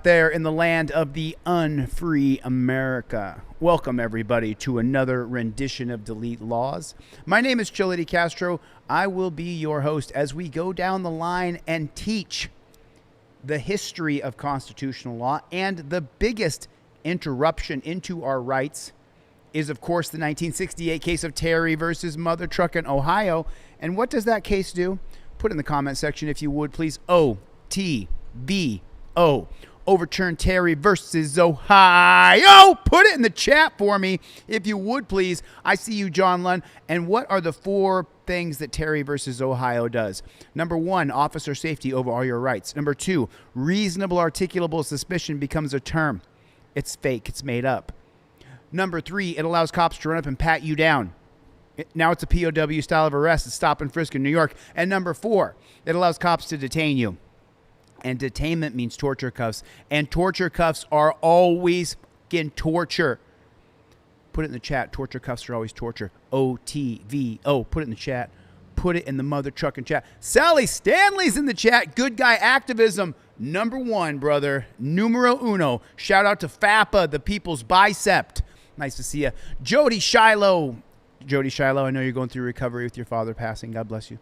There in the land of the unfree America. Welcome everybody to another rendition of Delete Lawz. My name is ChilleDeCastro. I will be your host as we go down the line and teach the history of constitutional law. And the biggest interruption into our rights is, of course, the 1968 case of Terry versus Mother Truck in Ohio. And what does that case do? Put in the comment section if you would, please. O-T-B-O. Overturn Terry versus Ohio. Put it in the chat for me if you would, please. I see you, John Lund. And what are the 4 things that Terry versus Ohio does? Number 1, officer safety over all your rights. Number 2, reasonable articulable suspicion becomes a term. It's fake. It's made up. Number 3, it allows cops to run up and pat you down. Now it's a POW style of arrest. It's stop and frisk in New York. And number 4, it allows cops to detain you. And detainment means torture cuffs. And torture cuffs are always fucking torture. Put it in the chat. Torture cuffs are always torture. O-T-V-O. Put it in the chat. Put it in the mother trucking chat. Sally Stanley's in the chat. Good guy activism. Number 1, brother. Numero uno. Shout out to FAPA, the people's bicep. Nice to see you. Jody Shiloh. Jody Shiloh, I know you're going through recovery with your father passing. God bless you.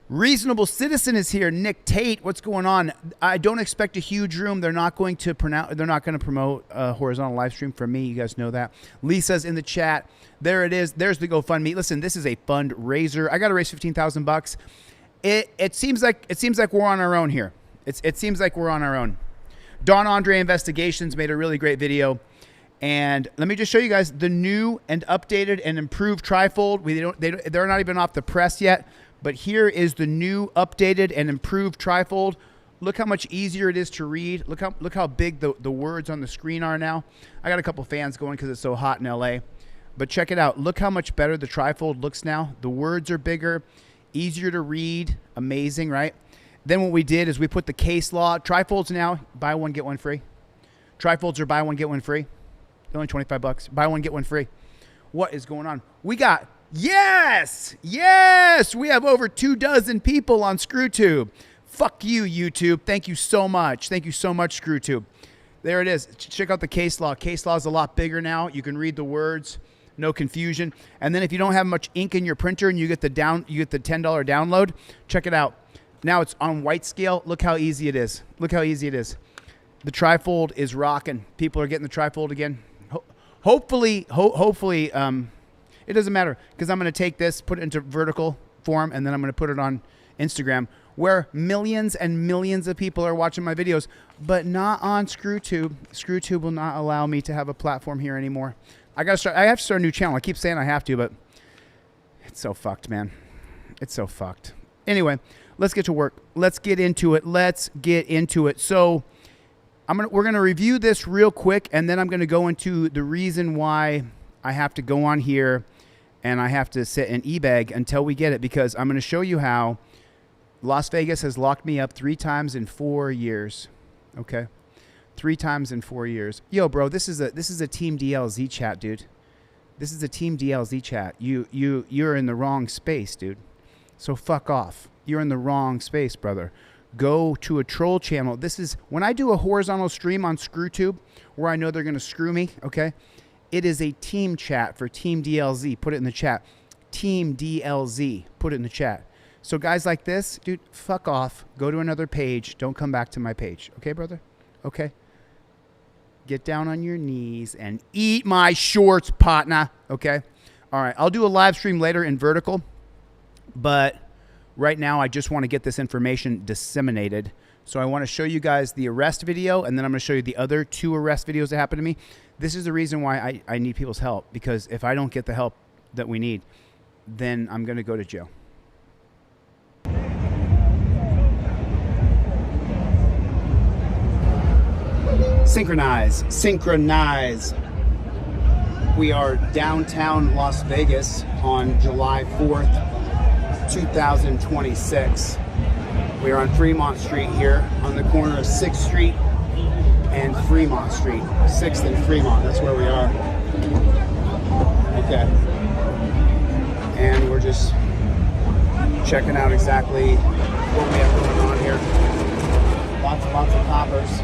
Reasonable Citizen is here. Nick Tate, what's going on? I don't expect a huge room. They're not going to promote a horizontal live stream for me. You guys know that. Lisa's in the chat. There it is. There's the GoFundMe. Listen, this is a fundraiser. I got to raise $15,000. It seems like we're on our own here. It seems like we're on our own. Don Andre Investigations made a really great video. And let me just show you guys the new and updated and improved trifold. They're not even off the press yet. But here is the new, updated, and improved trifold. Look how much easier it is to read. Look how big the words on the screen are now. I got a couple fans going because it's so hot in LA. But check it out. Look how much better the trifold looks now. The words are bigger, easier to read. Amazing, right? Then what we did is we put the case law. Trifolds now, buy one, get one free. Trifolds are buy one, get one free. They're only $25. Buy one, get one free. What is going on? We got... Yes! Yes! We have over 24 people on ScrewTube. Fuck you, YouTube. Thank you so much. Thank you so much, ScrewTube. There it is. Check out the case law. Case law is a lot bigger now. You can read the words. No confusion. And then if you don't have much ink in your printer and you get the $10 download, check it out. Now it's on white scale. Look how easy it is. Look how easy it is. The trifold is rocking. People are getting the trifold again. Hopefully, it doesn't matter because I'm going to take this, put it into vertical form, and then I'm going to put it on Instagram where millions and millions of people are watching my videos, but not on ScrewTube. ScrewTube will not allow me to have a platform here anymore. I have to start a new channel. I keep saying I have to, but it's so fucked, man. It's so fucked. Anyway, let's get to work. Let's get into it. So we're going to review this real quick, and then I'm going to go into the reason why I have to go on here and I have to sit and e-bag until we get it, because I'm going to show you how Las Vegas has locked me up 3 times in 4 years. Okay? 3 times in 4 years. Yo, bro, this is a Team DLZ chat, dude. This is a Team DLZ chat. You're in the wrong space, dude. So fuck off. You're in the wrong space, brother. Go to a troll channel. This is when I do a horizontal stream on ScrewTube where I know they're going to screw me, okay? It is a team chat for Team DLZ. Put it in the chat. Team DLZ. Put it in the chat. So guys like this, dude, fuck off. Go to another page. Don't come back to my page. Okay, brother? Okay? Get down on your knees and eat my shorts, partner. Okay? All right. I'll do a live stream later in vertical. But right now, I just want to get this information disseminated. So I want to show you guys the arrest video, and then I'm going to show you the other 2 arrest videos that happened to me. This is the reason why I need people's help, because if I don't get the help that we need, then I'm going to go to jail. Synchronize. Synchronize. We are downtown Las Vegas on July 4th, 2026. We are on Fremont Street here on the corner of 6th Street and Fremont Street. 6th and Fremont, that's where we are. Okay. And we're just checking out exactly what we have going on here. Lots and lots of coppers.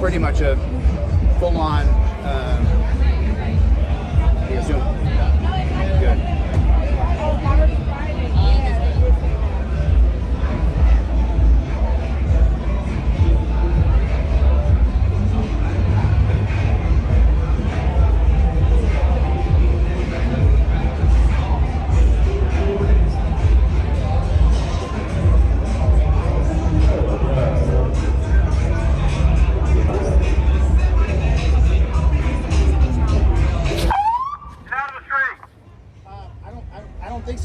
pretty much a full-on Zoom. Good.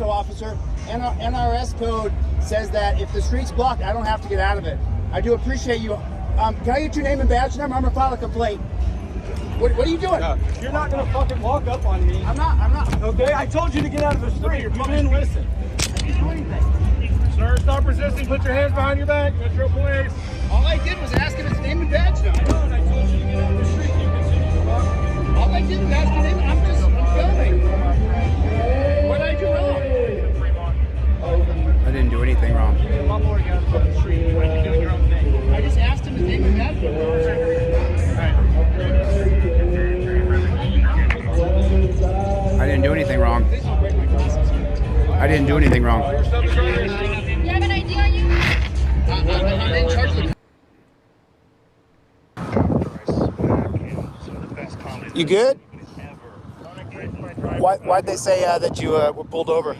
Officer, NRS code says that if the street's blocked, I don't have to get out of it. I do appreciate you. Can I get your name and badge number? I'm gonna file a complaint. What are you doing? You're not gonna fucking walk up on me. I'm not. Okay, I told you to get out of the street. You didn't listen. I didn't do anything. Sir, stop resisting. Put your hands behind your back. Metro Police. All I did was ask him his name and badge number. I know, and I told you to get out of the street. You continue to walk. All I did was ask his name. I'm filming. What did I do wrong? I didn't do anything wrong. I just asked him his name and badge number. I didn't do anything wrong. I didn't do anything wrong. You have an ID on you? I'm in charge of the... You good? Why'd they say that you were pulled over?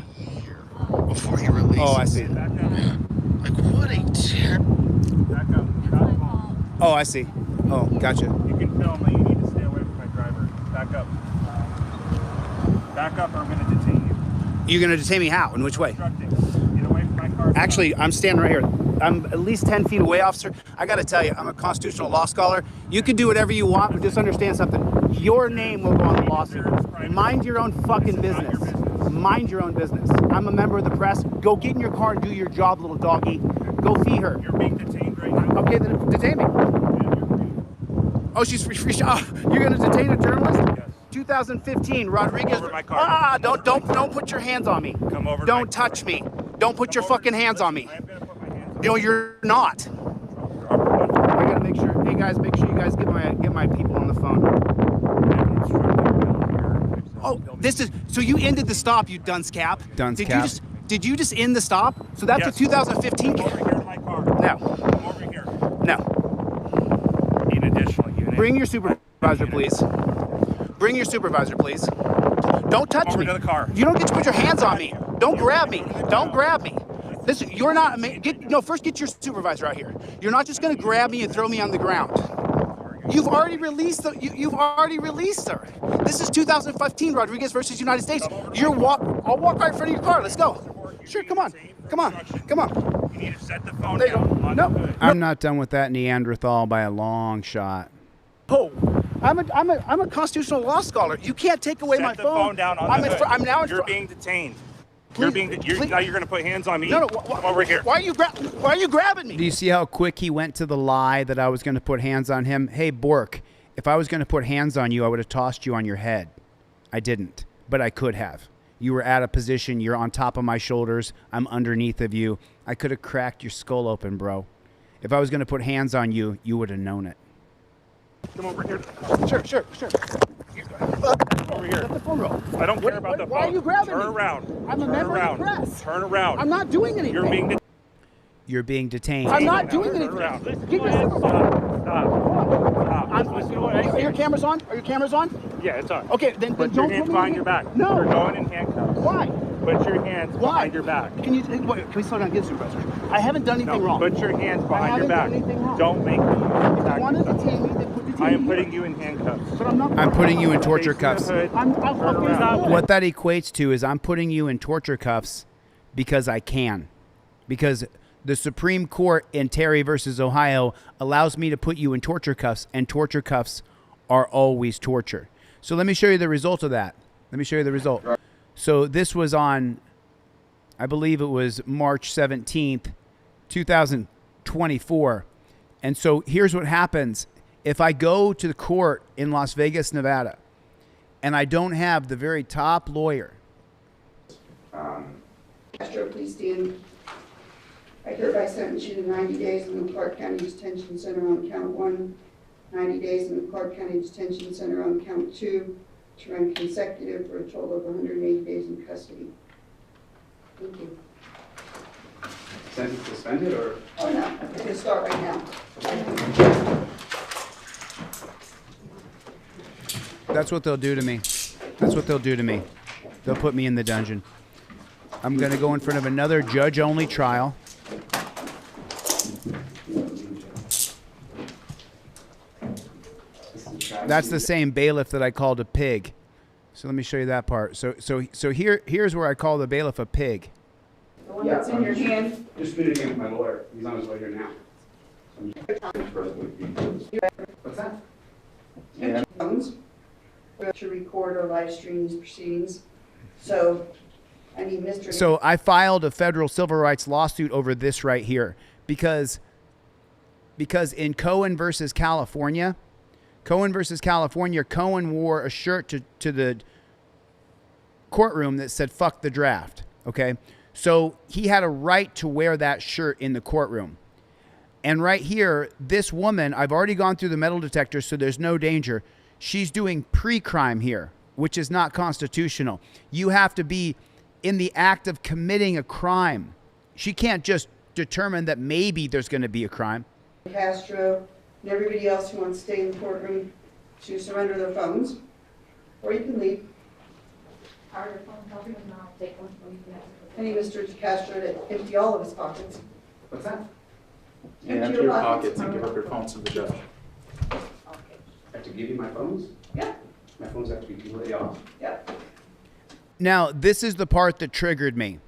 Before he released. Oh, I see. Like, what a Back up. Oh, I see. Oh, gotcha. You can film, but you need to stay away from my driver. Back up. Back up or I'm going to detain you. You're going to detain me how? In which way? Get away from my car. Actually, I'm standing right here. I'm at least 10 feet away, officer. I got to tell you, I'm a constitutional law scholar. You can do whatever you want, but just understand something. Your name will go on the lawsuit. Mind your own fucking business. Mind your own business. I'm a member of the press. Go get in your car and do your job, little doggy. Go feed her. You're being detained right now. Okay, then detain me. Oh, she's free. Oh, you're going to detain a journalist? Yes. 2015, Rodriguez. Come over my car. Don't put your hands on me. Come over. Don't touch me. Don't put your fucking hands on me. I am going to put my hands on No, you're not. I gotta make sure. Hey guys, make sure you guys get my people on the phone. Oh, this is so you ended the stop, you dunce cap. Dunce cap. Did you just end the stop? So that's Yes. a 2015. Come over here in my car. No. Come over here. No. Need an additional unit. Bring your supervisor, please. Bring your supervisor, please. Don't touch Over me. to the car. You don't get to put your hands on me. Don't grab me. Don't grab me. This, you're not. First get your supervisor out here. You're not just gonna grab me and throw me on the ground. You've already released You've already released her. This is 2015, Rodriguez versus United States. I'll walk right in front of your car. Let's go. Sure, come on. You need to set the phone down. On the hood. I'm not done with that Neanderthal by a long shot. Oh, I'm a constitutional law scholar. You can't take away my Set the phone. phone down on the hood. I'm now in You're front. being detained. Please. Now you're going to put hands on me. No. Come over here. Why are you grabbing me? Do you see how quick he went to the lie that I was going to put hands on him? Hey, Bork, if I was going to put hands on you, I would have tossed you on your head. I didn't, but I could have. You were at a position. You're on top of my shoulders. I'm underneath of you. I could have cracked your skull open, bro. If I was going to put hands on you, you would have known it. Come over here. Sure. Over here. Let the phone roll. I don't care about the phone. Why are you grabbing me? Turn around. I'm a member of the press. Turn around. I'm not doing anything. You're being detained. I'm not doing anything. Turn around. Get your supervisor. Stop. Are your cameras on? Are your cameras on? Yeah, it's on. Okay, then Put don't your hands put me behind in your back. No. You're going in handcuffs. Why? Put your hands behind your back. Can we slow down? Get a supervisor. I haven't done anything wrong. Put your hands behind your back. I haven't done anything wrong. Don't make me If you want to detain me, then detain me. I am putting you in handcuffs. But I'm not. I'm putting you in torture cuffs. I'm What that equates to is I'm putting you in torture cuffs because I can. Because the Supreme Court in Terry versus Ohio allows me to put you in torture cuffs, and torture cuffs are always torture. So let me show you the result of that. Let me show you the result. So this was on, I believe it was March 17th, 2024. And so here's what happens. If I go to the court in Las Vegas, Nevada, and I don't have the very top lawyer. Castro, please stand. I hereby sentence you to 90 days in the Clark County Detention Center on count 1 90 days in the Clark County Detention Center on count 2 to run consecutive for a total of 180 days in custody. Thank you. Sentence suspended or? Oh, no, I'm going to start right now. That's what they'll do to me. That's what they'll do to me. They'll put me in the dungeon. I'm going to go in front of another judge-only trial. That's the same bailiff that I called a pig. So let me show you that part. So here's where I call the bailiff a pig. The one that's in your hand. Just communicating with my lawyer. He's on his way here now. What's that? Yeah. Phones to record or live stream these proceedings. So, I need Mr. So I filed a federal civil rights lawsuit over this right here because in Cohen versus California, Cohen wore a shirt to the courtroom that said "fuck the draft." Okay, so he had a right to wear that shirt in the courtroom. And right here, this woman, I've already gone through the metal detector, so there's no danger. She's doing pre-crime here, which is not constitutional. You have to be in the act of committing a crime. She can't just determine that maybe there's going to be a crime. Castro and everybody else who wants to stay in the courtroom to surrender their phones, or you can leave. Are your phone helping them now? Take one from you. I need Mr. DeCastro to empty all of his pockets. What's that? Empty your pockets. and give up your phones to the judge. Okay. I have to give you my phones? Yeah, My phones have to be completely off. yep. Now, this is the part that triggered me.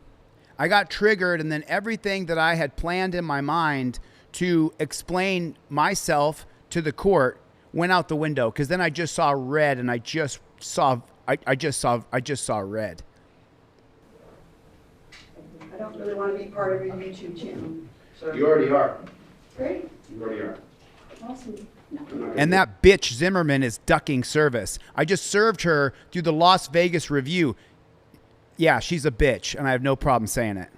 I got triggered, and then everything that I had planned in my mind to explain myself to the court went out the window, because then I just saw red, and I just saw red. I don't really want to be part of your YouTube channel. So, You already are. great, You already are. awesome. I'm not gonna And do that bitch Zimmerman is ducking service. I just served her through the Las Vegas Review. Yeah, she's a bitch, and I have no problem saying it.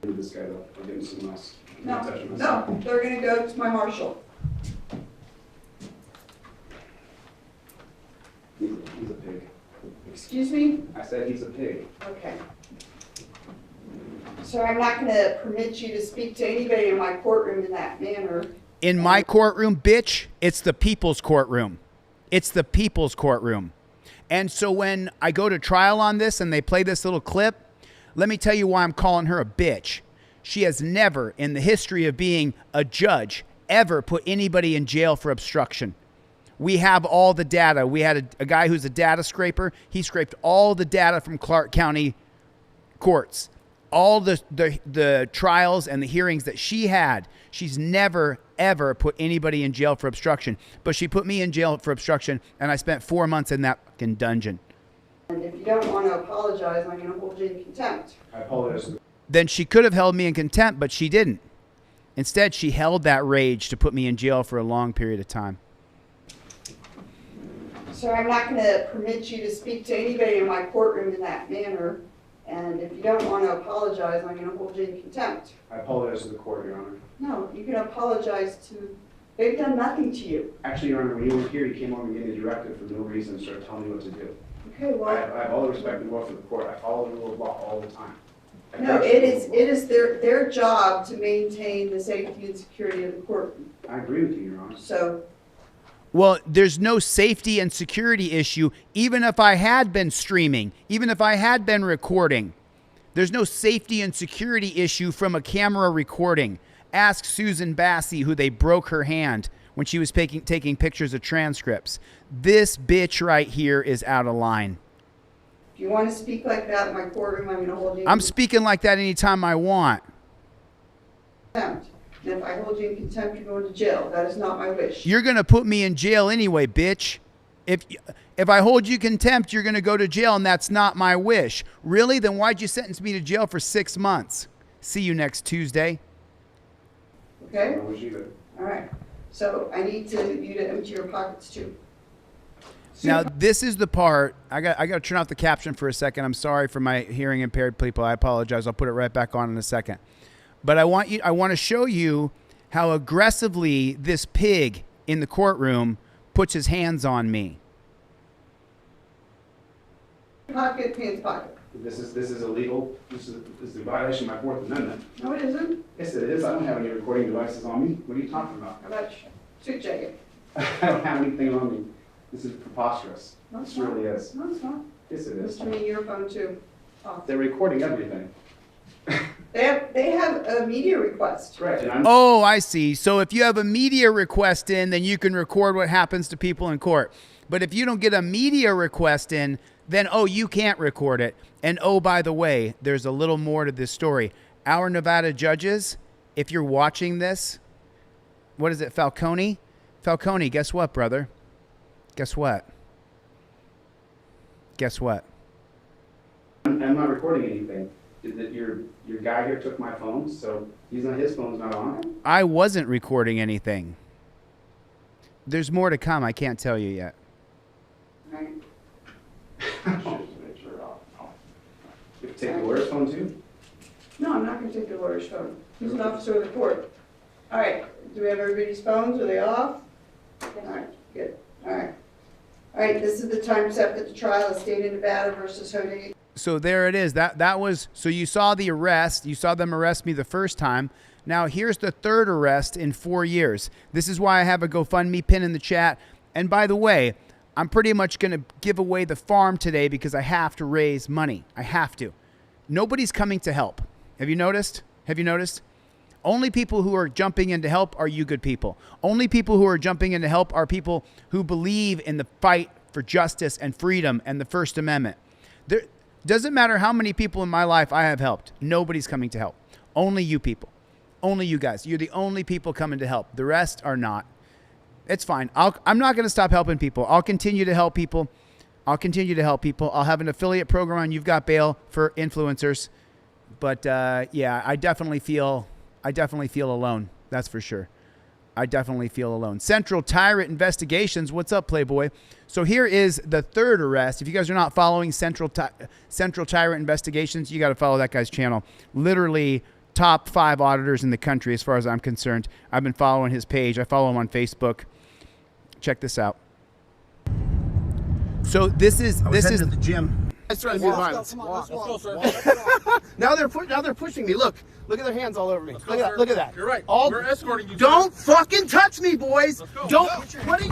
this guy though. I'll give him someone else. I'm No, not touching myself. no, they're going to go to my marshal. He's a pig. Excuse me? I said he's a pig. Okay. So I'm not going to permit you to speak to anybody in my courtroom in that manner. In my courtroom, bitch, it's the people's courtroom. It's the people's courtroom. And so when I go to trial on this and they play this little clip, let me tell you why I'm calling her a bitch. She has never, in the history of being a judge, ever put anybody in jail for obstruction. We have all the data. We had a guy who's a data scraper. He scraped all the data from Clark County courts. All the trials and the hearings that she had, she's never, ever put anybody in jail for obstruction. But she put me in jail for obstruction, and I spent 4 months in that fucking dungeon. And if you don't want to apologize, I'm going to hold you in contempt. I apologize. Then she could have held me in contempt, but she didn't. Instead, she held that rage to put me in jail for a long period of time. So I'm not going to permit you to speak to anybody in my courtroom in that manner. And if you don't want to apologize, I'm going to hold you in contempt. I apologize to the court, Your Honor. No, you can apologize to, they've done nothing to you. Actually, Your Honor, when you were here, you came over and gave me a directive for no reason and started telling me what to do. Okay, well. I have all the respect in the world for the court. I follow the rule of law all the time. I No, trust it the is their job to maintain the safety and security of the courtroom. I agree with you, Your Honor. So, Well, there's no safety and security issue, even if I had been streaming, even if I had been recording. There's no safety and security issue from a camera recording. Ask Susan Bassey, who they broke her hand when she was taking pictures of transcripts. This bitch right here is out of line. if you want to speak like that in my courtroom, I'm going to hold you in I'm speaking like that anytime I want. contempt. And if I hold you in contempt, you're going to jail. That is not my wish. You're going to put me in jail anyway, bitch. If I hold you contempt, you're going to go to jail, and that's not my wish. Really? Then why'd you sentence me to jail for 6 months? See you next Tuesday. Okay? I wish you could. All right. So I need you to empty your pockets too. Now, this is the part. I got to turn off the caption for a second. I'm sorry for my hearing impaired people. I apologize. I'll put it right back on in a second. But I want to show you how aggressively this pig in the courtroom puts his hands on me. Pocket, pants pocket. This is illegal. This is a violation of my Fourth Amendment. No, it isn't. Yes, it is. I don't have any recording devices on me. What are you talking about? How about suit jacket? I don't have anything on me. This is preposterous. No, it's This not. really is. No, it's not. Yes, it is. Mr. Me, your phone too. Off. They're recording everything. They have a media request. Right, and I'm Oh, I see. So if you have a media request in, then you can record what happens to people in court. But if you don't get a media request in, then, oh, you can't record it. And, oh, by the way, there's a little more to this story. Our Nevada judges, if you're watching this, what is it, Falcone? Falcone, guess what, brother? Guess what? Guess what? I'm not recording anything. Your guy here took my phone, so his phone's not on it. I wasn't recording anything. There's more to come. I can't tell you yet. Right. You take the lawyer's phone too? No, I'm not gonna take the lawyer's phone. He's an officer of the court. All right, do we have everybody's phones? Are they off? All right, good. All right. All right, this is the time set for the trial of State of Nevada versus Hodey. So there it is. That was, so you saw the arrest. You saw them arrest me the first time. Now here's the third arrest in 4 years. This is why I have a GoFundMe pin in the chat. And by the way, I'm pretty much going to give away the farm today because I have to raise money. I have to. Nobody's coming to help. Have you noticed? Have you noticed? Only people who are jumping in to help are you good people. Only people who are jumping in to help are people who believe in the fight for justice and freedom and the First Amendment. There doesn't matter how many people in my life I have helped. Nobody's coming to help. Only you people. Only you guys. You're the only people coming to help. The rest are not. It's fine. I'm not going to stop helping people. I'll continue to help people. I'll continue to help people. I'll have an affiliate program on You've Got Bail for influencers. But yeah, I definitely feel alone. That's for sure. I definitely feel alone. Central Tyrant Investigations. What's up, Playboy? So here is the third arrest. If you guys are not following Central Tyrant Investigations, you got to follow that guy's channel. Literally top 5 auditors in the country as far as I'm concerned. I've been following his page. I follow him on Facebook. Check this out. So this is to the gym. Let's try to do violence. Let's go, sir. now they're pushing me. Look at their hands all over me. Look at that. You're right. All, We're escorting you. Don't fucking touch me, boys. Don't. What are you?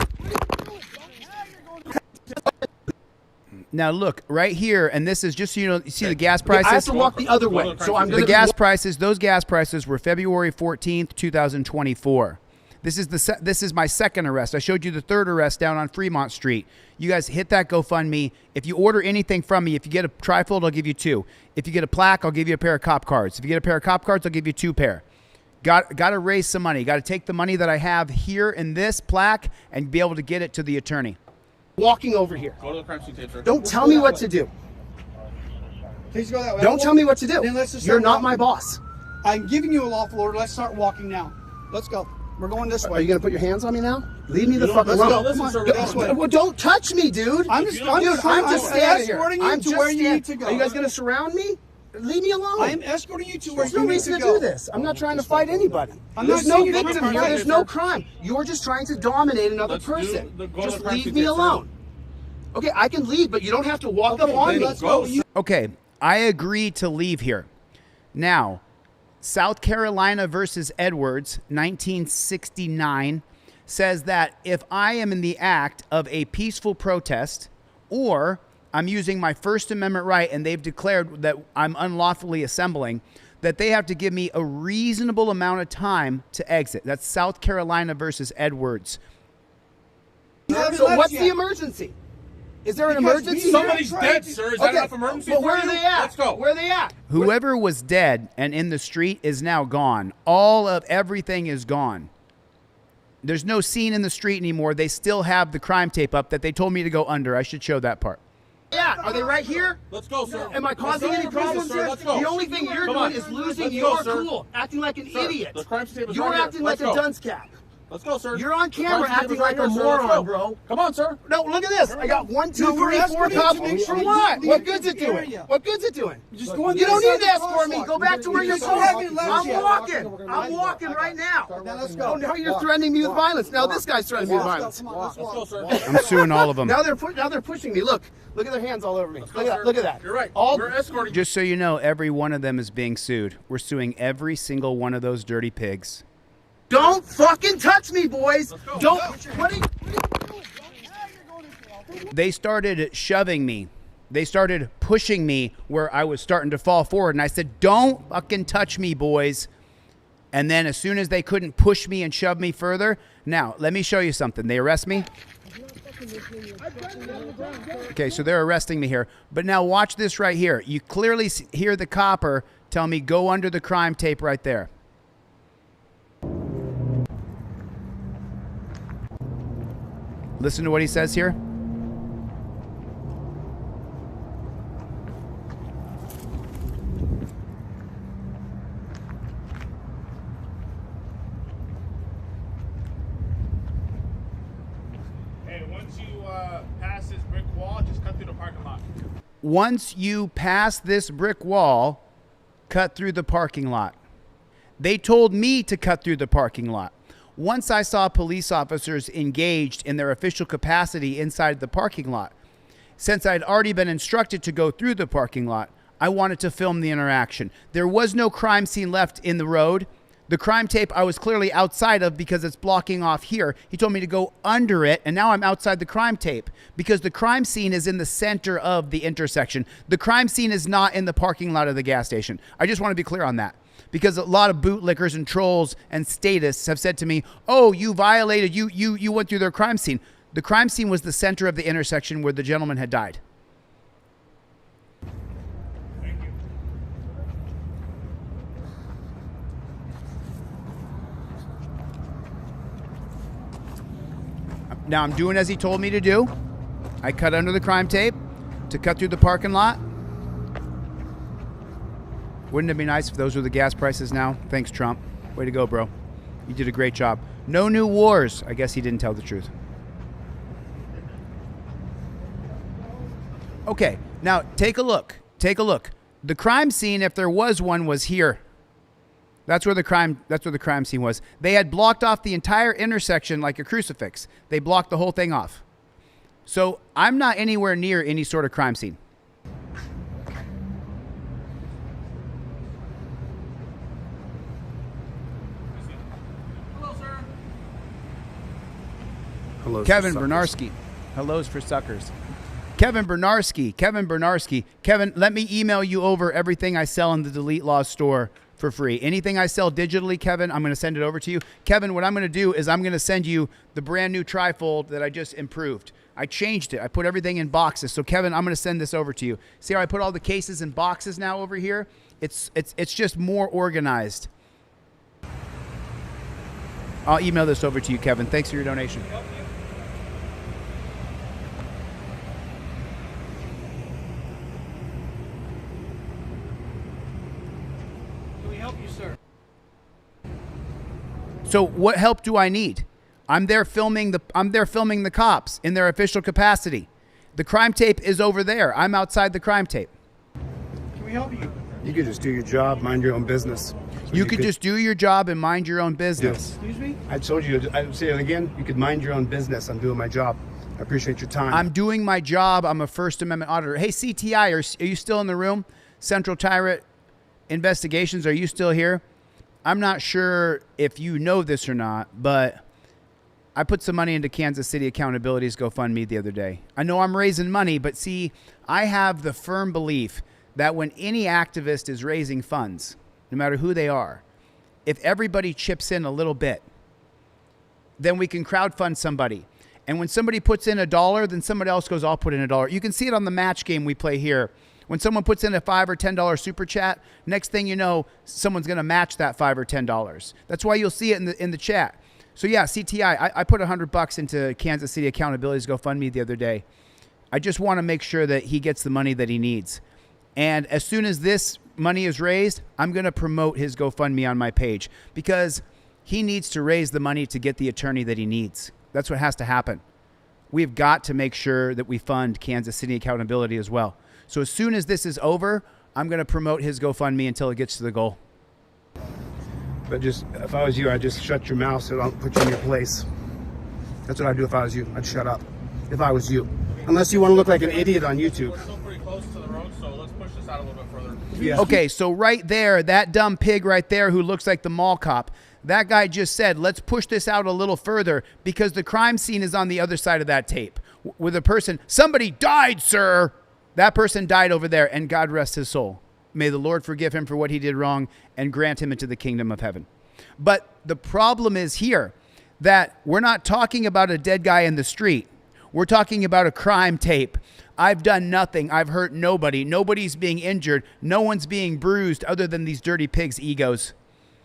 now look right here, and this is just so you know. You see the gas prices. I have to walk the other way, so I'm the gas prices. Those gas prices were February 14th, 2024. This is my second arrest. I showed you the third arrest down on Fremont Street. You guys hit that GoFundMe. If you order anything from me, if you get a trifold, I'll give you 2. If you get a plaque, I'll give you a pair of cop cards. If you get a pair of cop cards, I'll give you 2 pair. Got to raise some money. Got to take the money that I have here in this plaque and be able to get it to the attorney. Walking over here. Go to the crime scene tape, sir. Don't tell me what to do. Please go that way. Don't tell me what to do. Then let's just You're start not walking. my boss. I'm giving you a lawful order. Let's start walking now. Let's go. We're going this way. Are you gonna put your hands on me now? Leave me the fuck let's alone. go. Listen, sir, we're this way. Well, don't touch me, dude. I'm just standing here. escorting you I'm to just where you standing. need to go. Are you guys gonna surround me? Leave me alone. I am escorting you to where There's you no need reason to to go. do this. I'm not trying to fight anybody. I'm There's not no saying you're victim doing here. crime, There's sir. no crime. You're just trying to dominate another person. Just leave me alone. Okay, I can leave, but you don't have to walk up on me. Let's go. Okay, I agree to leave here. Now, South Carolina versus Edwards, 1969, says that if I am in the act of a peaceful protest or I'm using my First Amendment right and they've declared that I'm unlawfully assembling, that they have to give me a reasonable amount of time to exit. That's South Carolina versus Edwards. So what's the emergency? Is there an emergency? Somebody's dead, sir. Is that enough emergency Well, for where you? are they at? Let's go. Where are they at? Whoever was dead and in the street is now gone. All of everything is gone. There's no scene in the street anymore. They still have the crime tape up that they told me to go under. I should show that part. Yeah, are they right here? Let's go, sir. Am I causing any problems? sir? Let's go. The only thing you're Come doing on. is losing Let's your go, sir. cool, acting like an Sir, idiot. the crime scene is You're right here. acting like Let's a go. dunce cap. Let's go, sir. You're on camera Constable acting is right like a here, sir. Let's moron, go. bro. Come on, sir. No, look at this. I got 1, 2, 3, 4 cops. For what? What good's it doing? What good's it doing? Just go in You don't there. need to escort me. Go back to where you're going. I'm walking. Okay. I'm walking right now. Now let's Oh, go. now you're threatening me with violence. Now this guy's threatening me with violence. Come on, let's go, sir. I'm suing all of them. Now they're pushing me. Look at their hands all over me. Look at that. Look at that. You're right. All We're escorting. Just so you know, every one of them is being sued. We're suing every single one of those dirty pigs. Don't fucking touch me, boys. Don't. What are you They started shoving me. They started pushing me where I was starting to fall forward. And I said, don't fucking touch me, boys. And then as soon as they couldn't push me and shove me further, now, let me show you something. They arrest me. Okay, so they're arresting me here. But now watch this right here. You clearly hear the copper tell me, go under the crime tape right there. Listen to what he says here. Hey, once you pass this brick wall, just cut through the parking lot. Once you pass this brick wall, cut through the parking lot. They told me to cut through the parking lot. Once I saw police officers engaged in their official capacity inside the parking lot, since I'd already been instructed to go through the parking lot, I wanted to film the interaction. There was no crime scene left in the road. The crime tape I was clearly outside of because it's blocking off here. He told me to go under it, and now I'm outside the crime tape because the crime scene is in the center of the intersection. The crime scene is not in the parking lot of the gas station. I just want to be clear on that. Because a lot of bootlickers and trolls and statists have said to me, oh, you violated, you went through their crime scene. The crime scene was the center of the intersection where the gentleman had died. Thank you. Now I'm doing as he told me to do. I cut under the crime tape to cut through the parking lot. Wouldn't it be nice if those were the gas prices now? Thanks, Trump. Way to go, bro. You did a great job. No new wars. I guess he didn't tell the truth. Okay, now take a look. Take a look. The crime scene, if there was one, was here. That's where the crime scene was. They had blocked off the entire intersection like a crucifix. They blocked the whole thing off. So I'm not anywhere near any sort of crime scene. Hello, Kevin Bernarski. Hellos for suckers. Kevin Bernarski. Kevin, let me email you over everything I sell in the Delete Lawz store for free. Anything I sell digitally, Kevin, I'm going to send it over to you. Kevin, what I'm going to do is I'm going to send you the brand new trifold that I just improved. I changed it. I put everything in boxes. So, Kevin, I'm going to send this over to you. See how I put all the cases in boxes now over here? It's just more organized. I'll email this over to you, Kevin. Thanks for your donation. So what help do I need? I'm there filming the cops in their official capacity. The crime tape is over there. I'm outside the crime tape. Can we help you? You could just do your job, mind your own business. So You could just do your job and mind your own business. Excuse me? I told you, I'd say it again, you could mind your own business. I'm doing my job. I appreciate your time. I'm doing my job. I'm a First Amendment auditor. Hey, CTI, are you still in the room? Central Tyrant Investigations, are you still here? I'm not sure if you know this or not, but I put some money into Kansas City Accountability's GoFundMe the other day. I know I'm raising money, but see, I have the firm belief that when any activist is raising funds, no matter who they are, if everybody chips in a little bit, then we can crowdfund somebody. And when somebody puts in $1, then somebody else goes, I'll put in $1. You can see it on the match game we play here. When someone puts in a $5 or $10 super chat, next thing you know, someone's going to match that $5 or $10. That's why you'll see it in the chat. So yeah, CTI, I put $100 into Kansas City Accountability's GoFundMe the other day. I just want to make sure that he gets the money that he needs. And as soon as this money is raised, I'm going to promote his GoFundMe on my page because he needs to raise the money to get the attorney that he needs. That's what has to happen. We've got to make sure that we fund Kansas City accountability as well. So as soon as this is over, I'm going to promote his GoFundMe until it gets to the goal. But just, if I was you, I'd just shut your mouth so I don't put you in your place. That's what I'd do if I was you. I'd shut up. If I was you. Unless you want to look like an idiot on YouTube. We're still pretty close to the road, so let's push this out a little bit further. Yeah. Okay, so right there, that dumb pig right there who looks like the mall cop, that guy just said, let's push this out a little further because the crime scene is on the other side of that tape. With a person, somebody died, sir. That person died over there, and God rest his soul. May the Lord forgive him for what he did wrong and grant him into the kingdom of heaven. But the problem is here that we're not talking about a dead guy in the street. We're talking about a crime tape. I've done nothing. I've hurt nobody. Nobody's being injured. No one's being bruised other than these dirty pigs' egos.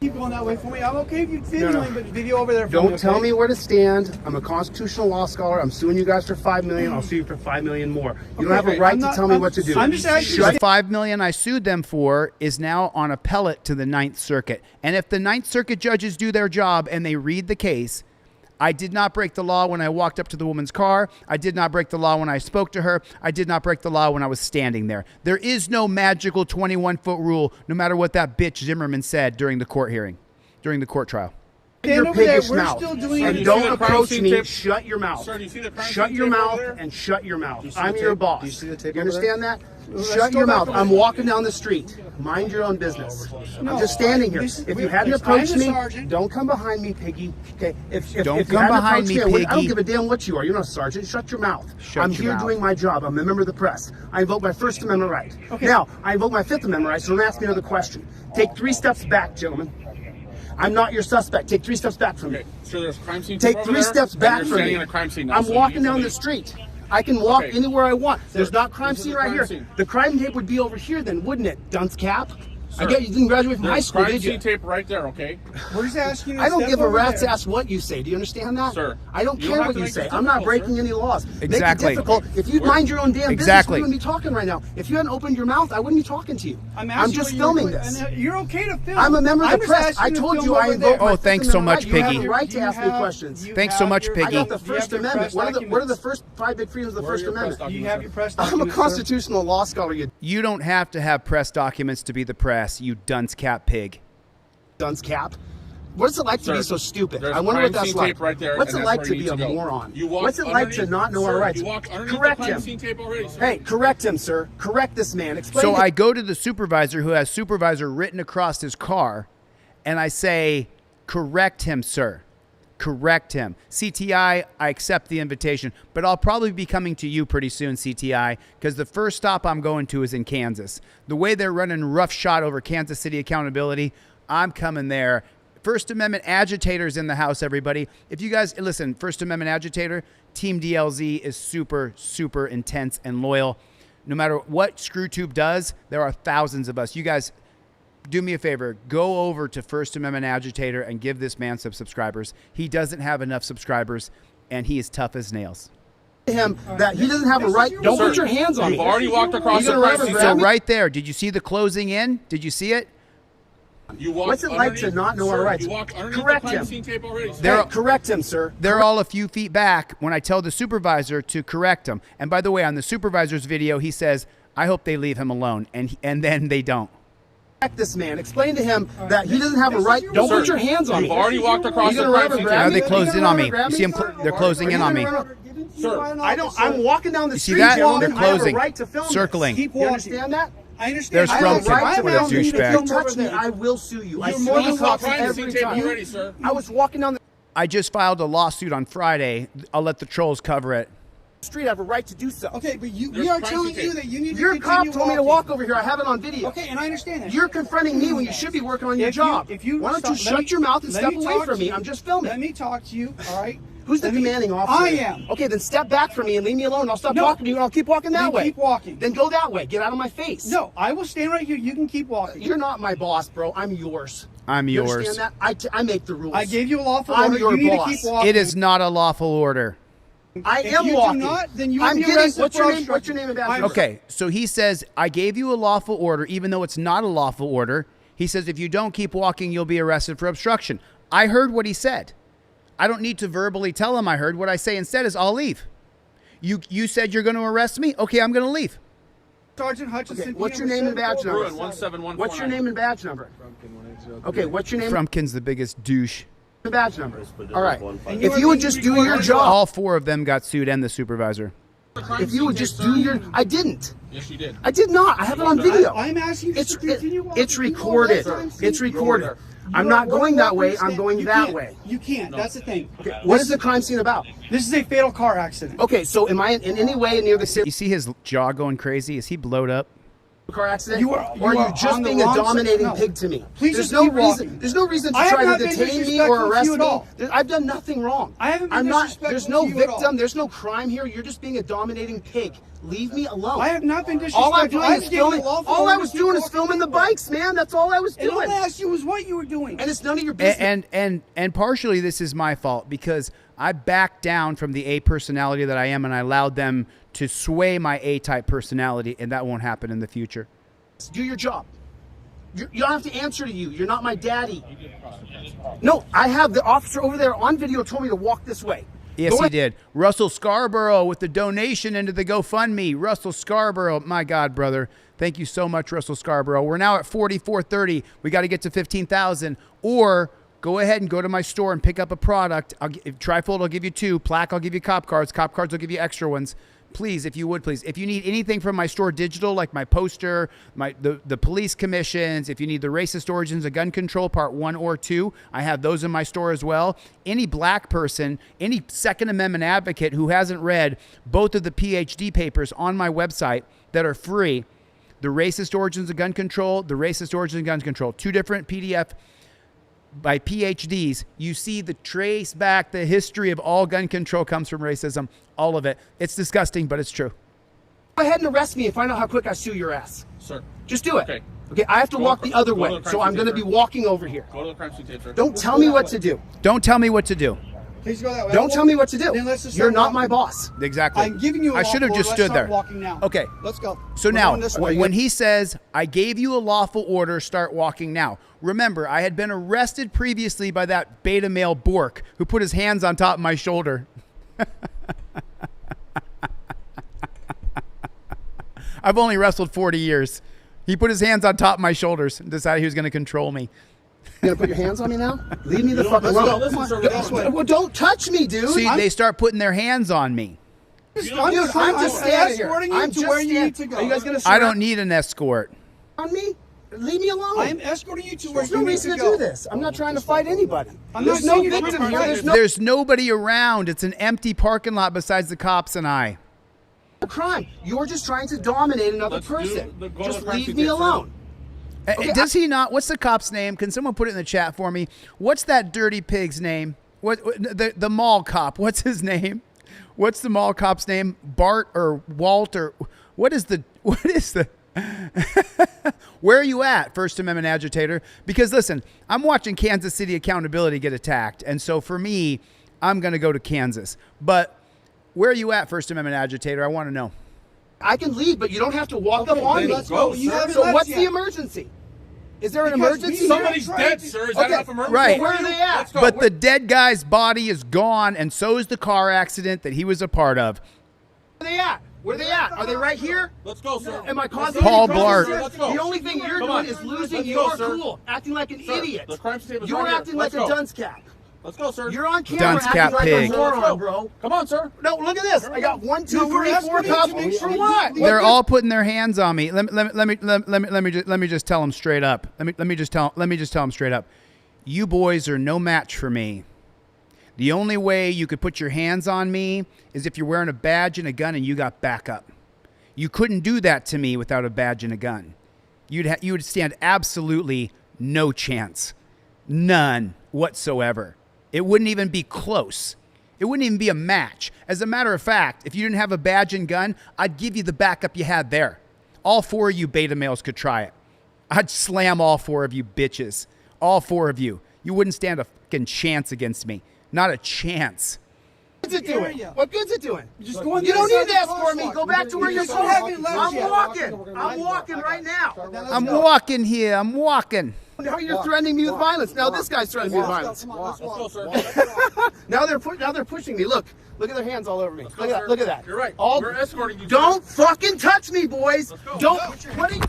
Keep going that way for me. I'm okay if you videoing, but video over there for me. Don't tell me where to stand. I'm a constitutional law scholar. I'm suing you guys for $5 million. I'll sue you for $5 million more. You don't have a right to tell me what to do. I'm just asking. The $5 million I sued them for is now on appellate to the Ninth Circuit. And if the Ninth Circuit judges do their job and they read the case, I did not break the law when I walked up to the woman's car. I did not break the law when I spoke to her. I did not break the law when I was standing there. There is no magical 21-foot rule, no matter what that bitch Zimmerman said during the court hearing, during the court trial. Stand Your over there. piggish We're mouth. still doing And it. don't approach scene me. tape? Shut your mouth. Sir, do you see the crime Shut scene your tape over mouth there? and shut your mouth. Do you see I'm the your tape? boss. Do you see the tape You over there? understand that? Let's Shut go your back mouth. over I'm there. walking down the street. Mind your own business. No, I'm just standing here. this is- If you I'm hadn't the approached me, sergeant. don't come behind me, piggy. Okay? If Don't you come hadn't behind approached me, I don't piggy. give a damn what you are. You're not a sergeant. Shut your mouth. Shut I'm your here mouth. doing my job. I'm a member of the press. I invoke my First Amendment right. Okay. Now, I invoke my Fifth Amendment right, so don't ask me another question. Take 3 steps back, gentlemen. I'm not your suspect. Take 3 steps back from me. Okay, sure, there's a crime scene Take tape over 3 there, steps and back you're from standing me. in a crime scene now, I'm so you walking need to down the leave. street. I can walk Okay. anywhere I want. There's not crime this is scene the right crime here. scene. The crime tape would be over here then, wouldn't it, dunce cap? I Sir, get you didn't graduate from high There's school, crime did you? scene tape right there, okay? We're just asking you to I don't step give a over rat's there. ass what you say. Do you understand that? Sir, I don't you care don't have what to you make say. this I'm not difficult, breaking sir. any laws. Exactly. Make it difficult. If you'd mind your own damn Exactly. business, we wouldn't be talking right now. If you hadn't opened your mouth, I wouldn't be talking to you. I'm just filming this. You're okay to film. I'm a member of the just press. asking I to told film you I over invoke there. my Oh, thanks Fifth so Amendment much, right. You Piggy. have the right Do to you ask me have- questions. you Thanks so have much, your- I Piggy. got the do you have First your Amendment. press What are the documents? first 5 big freedoms of the Where are First your press Amendment? Do you have your press I'm a documents, sir? constitutional law scholar, you You don't have to have press documents to be the press, you dunce cap pig. dunce cap. What's it like to Sir, be so stupid? there's I wonder crime what that's scene like. tape right there, What's and it that's like where to you be need a to go. moron? You walk What's it like to underneath- not know sir, our rights? You walk underneath Correct the crime him. scene tape already, sir. Hey, correct him, sir. Correct this man. Explain So to I go to the supervisor who has supervisor written across his car, and I say, correct him, sir. Correct him. CTI, I accept the invitation, but I'll probably be coming to you pretty soon, CTI, because the first stop I'm going to is in Kansas. The way they're running roughshod over Kansas City accountability, I'm coming there. First Amendment agitators in the house, everybody. If you guys, listen, First Amendment agitator, Team DLZ is super, super intense and loyal. No matter what ScrewTube does, there are thousands of us. You guys, do me a favor. Go over to First Amendment Agitator and give this man some subscribers. He doesn't have enough subscribers, and he is tough as nails. him that he doesn't have a right. Don't Sir, put your hands on me. You've already walked across You the gonna crime rubber scene. grab So me? right there, did you see the closing in? Did you see it? You walked What's it like to underneath- not know sir, our rights? You walked underneath Correct the crime him. scene tape already, sir. There- Hey, correct him, sir. They're all a few feet back when I tell the supervisor to correct him. And by the way, on the supervisor's video, he says, I hope they leave him alone. And then they don't. Correct this man. Explain to him that he doesn't have a right. Don't Sir, put your hands on you've me. already walked across You the gonna crime rubber scene grab Now me? they You closed gonna in on rubber me. grab You see them? They're closing in on me. Sir, I don't. I'm walking down the see street. that? gentlemen. They're I have a closing. right to film this. Circling. Keep You walking. understand that? I understand. There's I have a Trumpkin. right to What a film you. If douchebag. you touch me, I will sue you. I You're sue more the than cops crime every scene tape time. already, sir. I was walking down the I just filed a lawsuit on Friday. I'll let the trolls cover it. street. I have a right to do so. Okay, but we There's are crime telling scene you tape. that you need to Your continue cop told me to walking. walk over here. I have it on video. Okay, and I understand that. You're confronting me when you should be working on your If you- job. if you Why don't you stop- let shut me- your mouth and let step me away talk from to me? you. I'm just filming. Let me talk to you, all right? Who's the Let me- commanding officer? I am. Okay, then step back from me and leave me alone. I'll stop No. talking to you and I'll keep walking that Then way. keep walking. Then go that way. Get out of my face. No, I will stand right here. You can keep walking. You're not my boss, bro. I'm yours. I'm You yours. understand that? I make the rules. I gave you a lawful I'm order. your You need boss. to keep walking. It is not a lawful order. I If am you do walking. not, then you will I'm be getting. arrested What's for your name? What's obstruction. your name and I'm- address? Okay, so he says, I gave you a lawful order, even though it's not a lawful order. He says, if you don't keep walking, you'll be arrested for obstruction. I heard what he said. I don't need to verbally tell him I heard. What I say instead is I'll leave. You said you're going to arrest me? Okay, I'm going to leave. Sergeant Hutchinson. Okay, what's your name and badge number? What's your name and badge number? Okay, what's your name? Frumpkin's the biggest douche. And badge number. All right. If you would just do your job. All 4 of them got sued and the supervisor. If you would just do your... I didn't. Yes, you did. I did not. I have it on video. I'm asking you to continue walking. It's recorded. It's recorded. I'm not going that way. I'm going that way. You can't. That's the thing. Okay, what is the crime scene about? This is a fatal car accident. Okay, so am I in any way near the You see his jaw going crazy? Is he blowed up? car accident? You are you just on the being a wrong dominating side. No. pig to me? Please There's just no keep reason. walking. There's no reason to I have try not to been detain me disrespectful or to arrest you at me. all. I've done nothing wrong. I haven't been I'm not. disrespectful There's no to you at all. victim. There's no crime here. You're just being a dominating pig. Leave me alone. I have not been disrespectful. All I'm doing is filming. All I was doing is filming the bikes, man. That's all I was And all doing. I asked you was what you were doing. And it's none of your business. And partially this is my fault because I backed down from the A personality that I am and I allowed them to sway my A-type personality, and that won't happen in the future. Do your job. You don't have to answer to you. You're not my daddy. No, I have the officer over there on video told me to walk this way. Yes, he did. Russell Scarborough with the donation into the GoFundMe. Russell Scarborough, my God, brother. Thank you so much, Russell Scarborough. We're now at 4430. We got to get to 15,000. Or go ahead and go to my store and pick up a product. Trifold, I'll give you 2. Plaque, I'll give you cop cards. Cop cards, I'll give you extra ones. Please, if you would, please. If you need anything from my store digital, like my poster, the police commissions, if you need the Racist Origins of Gun Control Part 1 or 2, I have those in my store as well. Any black person, any Second Amendment advocate who hasn't read both of the PhD papers on my website that are free, the Racist Origins of Gun Control, the Racist Origins of Gun Control, 2 different PDF by PhDs, you see the trace back, the history of all gun control comes from racism, all of it. It's disgusting, but it's true. Go ahead and arrest me and find out how quick I sue your ass. Sir. Just do it. Okay. Okay, I have to walk the other go way, to the crime so I'm scene, going to sir. be walking over here. Go to the crime scene, sir. Don't tell me what to do. Don't tell me what to do. Please go that way. Don't tell me what to do. Then let's just You're start not walking. my boss. Exactly. I'm giving you a I should have lawful just order. stood Let's start there. walking now. Okay. Let's go. So We're now, going this way. when he says, I gave you a lawful order, start walking now. Remember, I had been arrested previously by that beta male Bork who put his hands on top of my shoulder. I've only wrestled 40 years. He put his hands on top of my shoulders and decided he was going to control me. You gonna put your hands on me now? Leave me the fuck alone. Well, don't touch me, dude. See, they start putting their hands on me. I'm just standing here. escorting you I'm to just where you standing. need to go. Are you guys gonna I don't need an escort. on me? Leave me alone. I am escorting you to where There's you no need reason to to go. do this. I'm not trying to fight anybody. I'm There's not no saying you're victim trying to here. fight There's no There's nobody around. It's an empty parking lot besides the cops and I. crime. You're just trying to dominate another person. Just leave me alone. Okay, Does he not? What's the cop's name? Can someone put it in the chat for me? What's that dirty pig's name? What the mall cop? What's his name? What's the mall cop's name? Bart or Walt or what is the Where are you at, First Amendment agitator? Because listen, I'm watching Kansas City accountability get attacked, and so for me, I'm going to go to Kansas. But where are you at, First Amendment agitator? I want to know. I can leave, but you don't have to walk up on me. let's go. You haven't So left what's yet. the emergency? Is there an Because emergency? Somebody's dead, sir. Is that enough emergency? Right. Where are they at? Let's go. But the dead guy's body is gone, and so is the car accident that he was a part of. Where are they at? Where are they at? Are they right here? Let's go, sir. Am I causing Paul any problems? Blart. Let's go. The only thing you're Come doing on. is losing Let's your go, sir. cool, acting like an Sir, idiot. the crime scene is You're right here. acting like Let's a go. dunce cat. Let's go, sir. You're on camera Dunce acting cat like pig. a moron, bro. Come on, sir. No, look at this. I got 1, 2, No, we're 3, 4 escorting you cops. to make sure For you what? They're all putting their hands on me. Let me just tell them straight up. Let me just tell them straight up. You boys are no match for me. The only way you could put your hands on me is if you're wearing a badge and a gun and you got backup. You couldn't do that to me without a badge and a gun. You would stand absolutely no chance. None whatsoever. It wouldn't even be close. It wouldn't even be a match. As a matter of fact, if you didn't have a badge and gun, I'd give you the backup you had there. All 4 of you beta males could try it. I'd slam all 4 of you bitches. All 4 of you. You wouldn't stand a fucking chance against me. Not a chance. What's it doing? What good's it doing? Just go on You the don't other need to side of the escort me. crosswalk. Go back to where you're You haven't going. left I'm yet. walking. I'm walking right now. I'm walking here. I'm walking. Now you're threatening me with violence. Now this guy's threatening me with violence. Let's go, sir. Now they're pushing me. Look at their hands all over me. Look at that. Look at that. You're right. All, We're escorting you. don't fucking touch me, boys. go. Don't. What are you?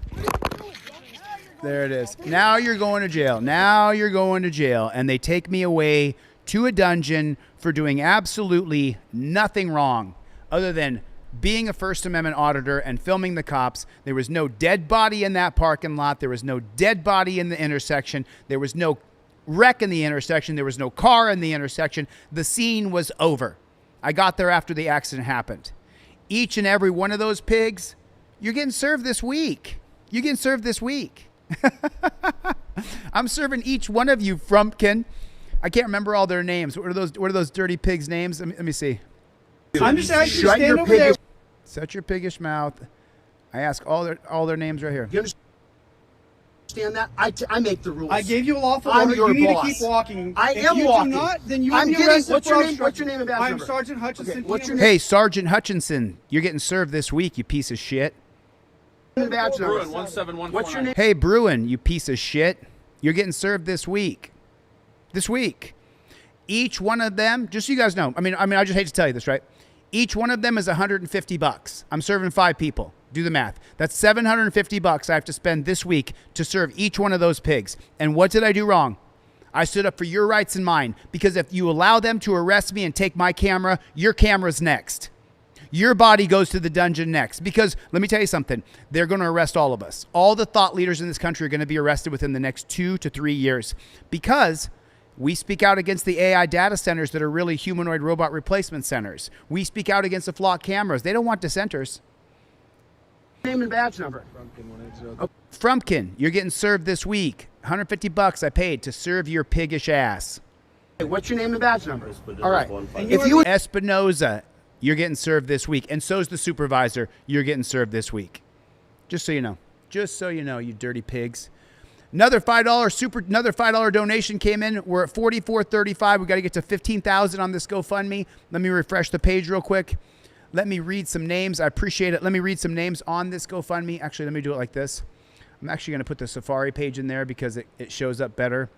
There it is. Now you're going to jail. Now you're going to jail. And they take me away to a dungeon for doing absolutely nothing wrong other than being a First Amendment auditor and filming the cops. There was no dead body in that parking lot. There was no dead body in the intersection. There was no wreck in the intersection. There was no car in the intersection. The scene was over. I got there after the accident happened. Each and every one of those pigs, you're getting served this week. You're getting served this week. I'm serving each one of you, Frumpkin. I can't remember all their names. What are those dirty pigs' names? Let me see. I'm just asking you to stand over there. Shut your piggish mouth. I ask all their names right here. You understand that? I make the rules. I gave you a lawful I'm order. your You need boss. to keep walking. I If am you walking. do not, then you will I'm be getting. arrested What's for your name? obstruction. What's your name and badge I'm number? Sergeant Hutchinson. Okay, what's your Hey, Sergeant Hutchinson, you're getting served this week, you piece of shit. name and badge number? Bruin 17149. What's your name? Hey, Bruin, you piece of shit. You're getting served this week. This week. Each one of them, just so you guys know, I mean, I just hate to tell you this, right? Each one of them is $150. I'm serving 5 people. Do the math. That's $750 I have to spend this week to serve each one of those pigs. And what did I do wrong? I stood up for your rights and mine, because if you allow them to arrest me and take my camera, your camera's next. Your body goes to the dungeon next, because let me tell you something. They're going to arrest all of us. All the thought leaders in this country are going to be arrested within the next 2 to 3 years, because we speak out against the AI data centers that are really humanoid robot replacement centers. We speak out against the flock cameras. They don't want dissenters. Name and badge number. Frumpkin, you're getting served this week. $150 I paid to serve your piggish ass. Hey, what's your name and badge number? All right. If you Espinoza, you're getting served this week. And so's the supervisor. You're getting served this week. Just so you know. Just so you know, you dirty pigs. Another $5 donation came in. We're at $44.35. We got to get to $15,000 on this GoFundMe. Let me refresh the page real quick. Let me read some names. I appreciate it. Let me read some names on this GoFundMe. Actually, let me do it like this. I'm actually going to put the Safari page in there because it shows up better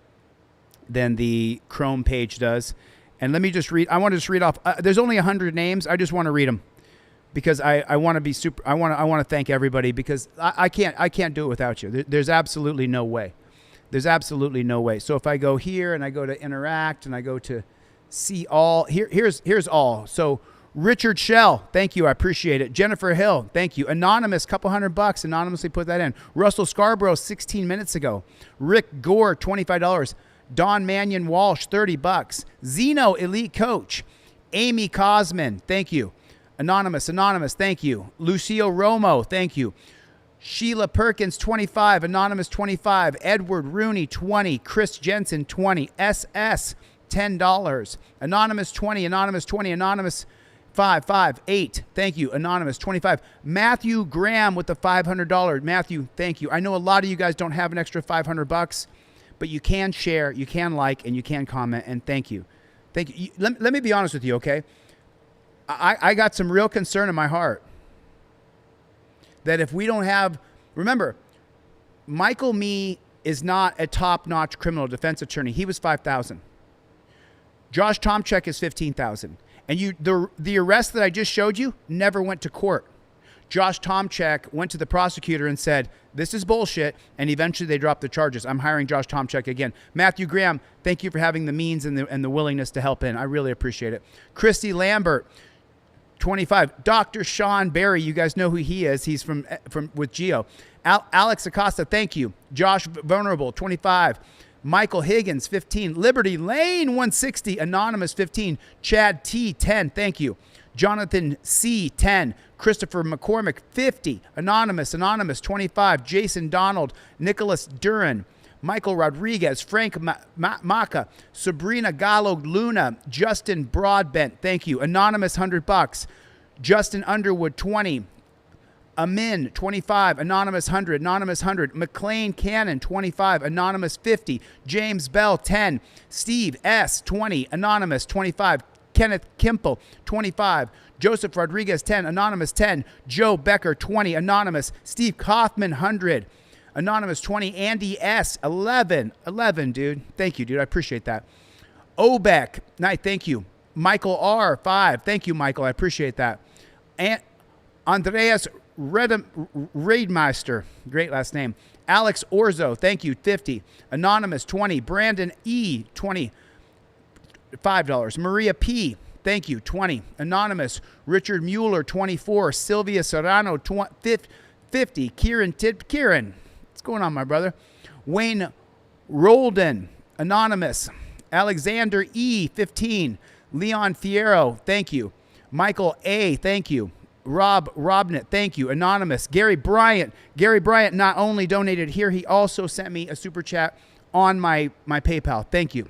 than the Chrome page does. And let me just read. I want to just read off. There's only 100 names. I just want to read them because I want to be super. I want to thank everybody because I can't do it without you. There's absolutely no way. There's absolutely no way. So if I go here and I go to interact and I go to see all, here's all. So Richard Shell, thank you. I appreciate it. Jennifer Hill, thank you. Anonymous, couple $100, anonymously put that in. Russell Scarborough, 16 minutes ago. Rick Gore, $25. Don Mannion Walsh, $30. Zeno, Elite Coach. Amy Cosman, thank you. Anonymous, thank you. Lucio Romo, thank you. Sheila Perkins, 25. Anonymous, 25. Edward Rooney, 20. Chris Jensen, 20. SS, $10. Anonymous, 20. Anonymous, 20. Anonymous, 8. Thank you. Anonymous, 25. Matthew Graham with the $500. Matthew, thank you. I know a lot of you guys don't have an extra $500, but you can share, you can like, and you can comment, and thank you. Thank you. Let me be honest with you, okay? I got some real concern in my heart that if we don't have, remember, Michael Mee is not a top-notch criminal defense attorney. He was $5,000. Josh Tomchek is $15,000. And the arrest that I just showed you never went to court. Josh Tomchek went to the prosecutor and said, this is bullshit, and eventually they dropped the charges. I'm hiring Josh Tomchek again. Matthew Graham, thank you for having the means and the willingness to help in. I really appreciate it. Christy Lambert, 25. Dr. Sean Berry, you guys know who he is. He's from with Geo. Alex Acosta, thank you. Josh Vulnerable, 25. Michael Higgins, 15. Liberty Lane, 160. Anonymous, 15. Chad T, 10. Thank you. Jonathan C, 10. Christopher McCormick, 50. Anonymous, 25. Jason Donald. Nicholas Duran. Michael Rodriguez. Frank Maka. Sabrina Gallo Luna. Justin Broadbent, thank you. Anonymous, $100. Justin Underwood, 20. Amin, 25. Anonymous, 100. Anonymous, 100. McLean Cannon, 25. Anonymous, 50. James Bell, 10. Steve S, 20. Anonymous, 25. Kenneth Kimple, 25. Joseph Rodriguez, 10. Anonymous, 10. Joe Becker, 20. Anonymous. Steve Kaufman, 100. Anonymous 20. Andy S 11. 11, dude. Thank you, dude. I appreciate that. Obek, night. Thank you. Michael R 5. Thank you, Michael. I appreciate that. And Andreas Raidmeister. Great last name. Alex Orzo. Thank you. 50. Anonymous 20. Brandon E 20. $5. Maria P. Thank you. 20. Anonymous. Richard Mueller. 24. Sylvia Serrano. 50. Kieran. What's going on, my brother? Wayne Roldan. Anonymous. Alexander E. 15. Leon Fierro. Thank you. Michael A. Thank you. Rob Robnett. Thank you. Anonymous. Gary Bryant. Gary Bryant not only donated here, he also sent me a super chat on my PayPal. Thank you.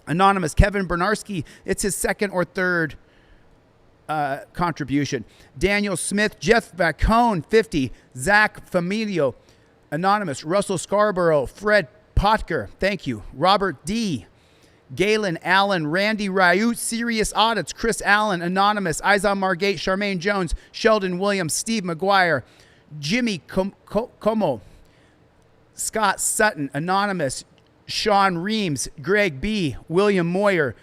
Anonymous. Kevin Bernarski. It's his second or third contribution. Daniel Smith. Jeff Vacone. 50. Zach Familio. Anonymous. Russell Scarborough. Fred Potker. Thank you. Robert D. Galen Allen, Randy Ryut, Serious Audits, Chris Allen, Anonymous, Izan Margate, Charmaine Jones, Sheldon Williams, Steve McGuire, Jimmy Como, Scott Sutton, Anonymous, Sean Reams, Greg B., William Moyer,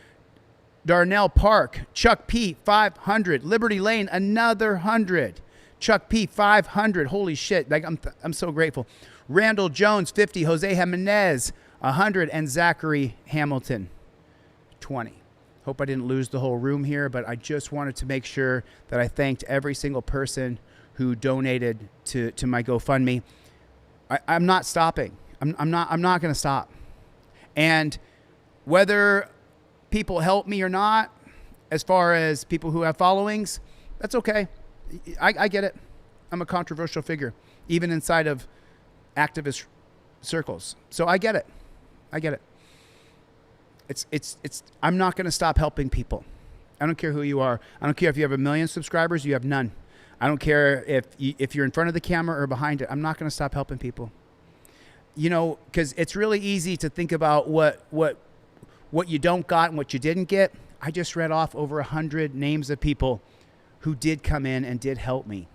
Darnell Park, Chuck P., 500, Liberty Lane, another 100, Chuck P., 500, holy shit, like I'm so grateful. Randall Jones, 50, Jose Jimenez, 100, and Zachary Hamilton, 20. Hope I didn't lose the whole room here, but I just wanted to make sure that I thanked every single person who donated to my GoFundMe. I'm not stopping. I'm not going to stop. And whether people help me or not, as far as people who have followings, that's okay. I get it. I'm a controversial figure, even inside of activist circles. So I get it. I get it. I'm not going to stop helping people. I don't care who you are. I don't care if you have 1 million subscribers, you have none. I don't care if you're in front of the camera or behind it. I'm not going to stop helping people. You know, because it's really easy to think about what you don't got and what you didn't get. I just read off over 100 names of people who did come in and did help me.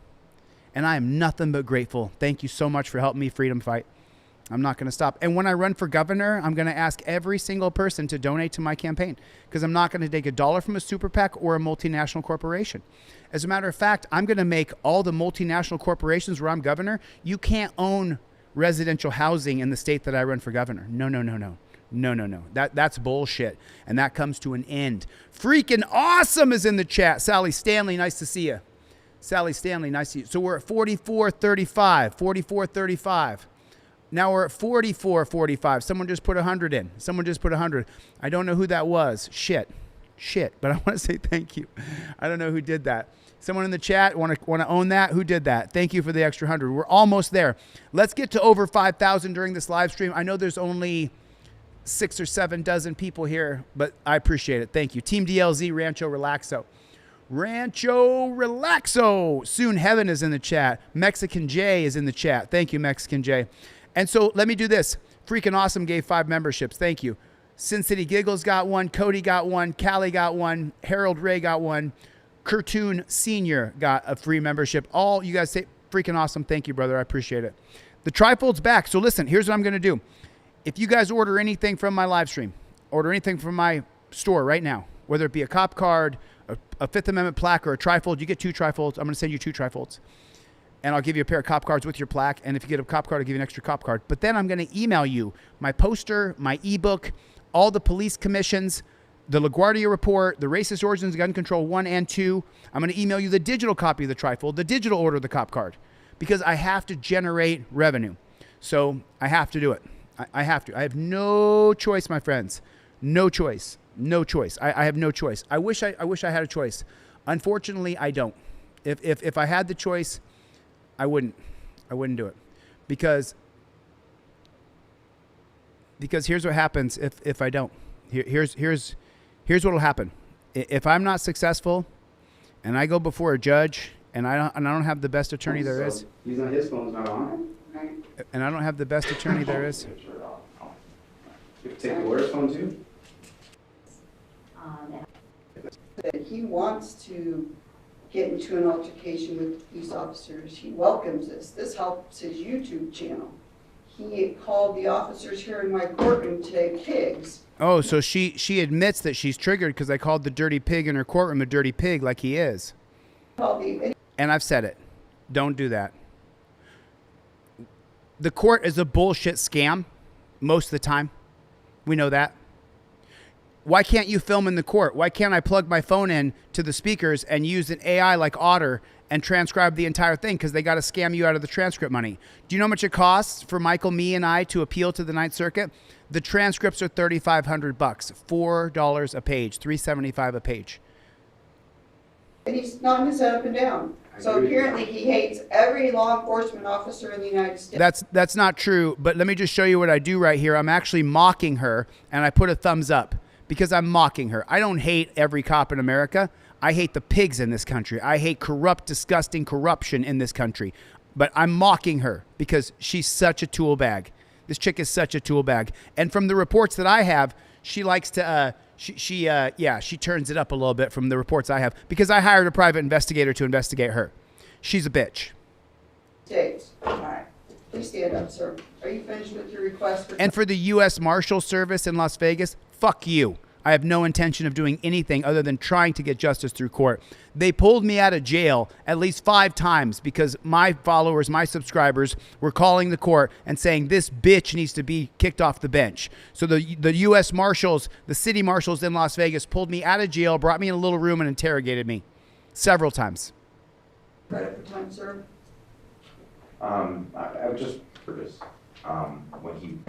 And I am nothing but grateful. Thank you so much for helping me freedom fight. I'm not going to stop. And when I run for governor, I'm going to ask every single person to donate to my campaign because I'm not going to take $1 from a super PAC or a multinational corporation. As a matter of fact, I'm going to make all the multinational corporations where I'm governor, you can't own residential housing in the state that I run for governor. No. That's bullshit. And that comes to an end. Freaking awesome is in the chat. Sally Stanley, nice to see you. Sally Stanley, nice to see you. So we're at 44.35. Now we're at 44.45. Someone just put 100 in. Someone just put 100. I don't know who that was. Shit. But I want to say thank you. I don't know who did that. Someone in the chat want to own that? Who did that? Thank you for the extra 100. We're almost there. Let's get to over 5,000 during this live stream. I know there's only 6 or 7 dozen people here, but I appreciate it. Thank you. Team DLZ, Rancho Relaxo. Soon Heaven is in the chat. Mexican J is in the chat. Thank you, Mexican J. And so let me do this. Freaking Awesome gave 5 memberships. Thank you. Sin City Giggles got 1. Cody got 1. Callie got 1. Harold Ray got 1. Kurtoon Senior got a free membership. All you guys say freaking awesome. Thank you, brother. I appreciate it. The trifold's back. So listen, here's what I'm going to do. If you guys order anything from my live stream, order anything from my store right now, whether it be a cop card, a Fifth Amendment plaque, or a trifold, you get 2 trifolds. I'm going to send you 2 trifolds. And I'll give you a pair of cop cards with your plaque. And if you get a cop card, I'll give you an extra cop card. But then I'm going to email you my poster, my ebook, all the police commissions, the LaGuardia report, the Racist Origins of Gun Control 1 and 2. I'm going to email you the digital copy of the trifold, the digital order of the cop card, because I have to generate revenue. So I have to do it. I have to. I have no choice, my friends. No choice. I have no choice. I wish I had a choice. Unfortunately, I don't. If I had the choice, I wouldn't do it, because here's what happens if I don't. Here's what will happen. If I'm not successful, and I go before a judge, and I don't have the best attorney there is. He's not, his phone's not on. And I don't have the best attorney there is. You have to take the lawyer's phone too. That he wants to get into an altercation with police officers. He welcomes this. This helps his YouTube channel. he called the officers here in my courtroom today pigs. Oh, so she admits that she's triggered because I called the dirty pig in her courtroom a dirty pig like he is. And I've said it. Don't do that. The court is a bullshit scam most of the time. We know that. Why can't you film in the court? Why can't I plug my phone in to the speakers and use an AI like Otter and transcribe the entire thing? Because they got to scam you out of the transcript money. Do you know how much it costs for Michael, me, and I to appeal to the Ninth Circuit? The transcripts are $3,500, $4 a page, $3.75 a page. And he's nodding his head up and down. So apparently he hates every law enforcement officer in the United States. That's not true, but let me just show you what I do right here. I'm actually mocking her, and I put a thumbs up because I'm mocking her. I don't hate every cop in America. I hate the pigs in this country. I hate corrupt, disgusting corruption in this country. But I'm mocking her because she's such a tool bag. This chick is such a tool bag. And from the reports that I have, she likes to, she turns it up a little bit from the reports I have because I hired a private investigator to investigate her. She's a bitch. States. All right. Please stand up, sir. Are you finished with your request? And for the U.S. Marshal Service in Las Vegas, fuck you. I have no intention of doing anything other than trying to get justice through court. They pulled me out of jail at least 5 times because my followers, my subscribers, were calling the court and saying this bitch needs to be kicked off the bench. So the U.S. Marshals, the city marshals in Las Vegas, pulled me out of jail, brought me in a little room, and interrogated me several times. Credit for time, sir. I would just for this when he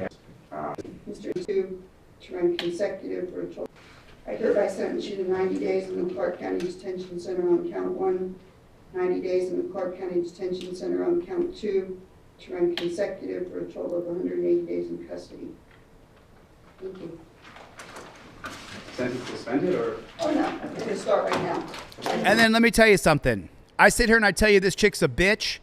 Mr. 2, to run consecutive for a total. I hereby sentence you to 90 days in the Clark County Detention Center on count 1, 90 days in the Clark County Detention Center on count 2, to run consecutive for a total of 180 days in custody. Thank you. Sentence suspended or? Oh no, I'm going to start right now. And then let me tell you something. I sit here and I tell you this chick's a bitch.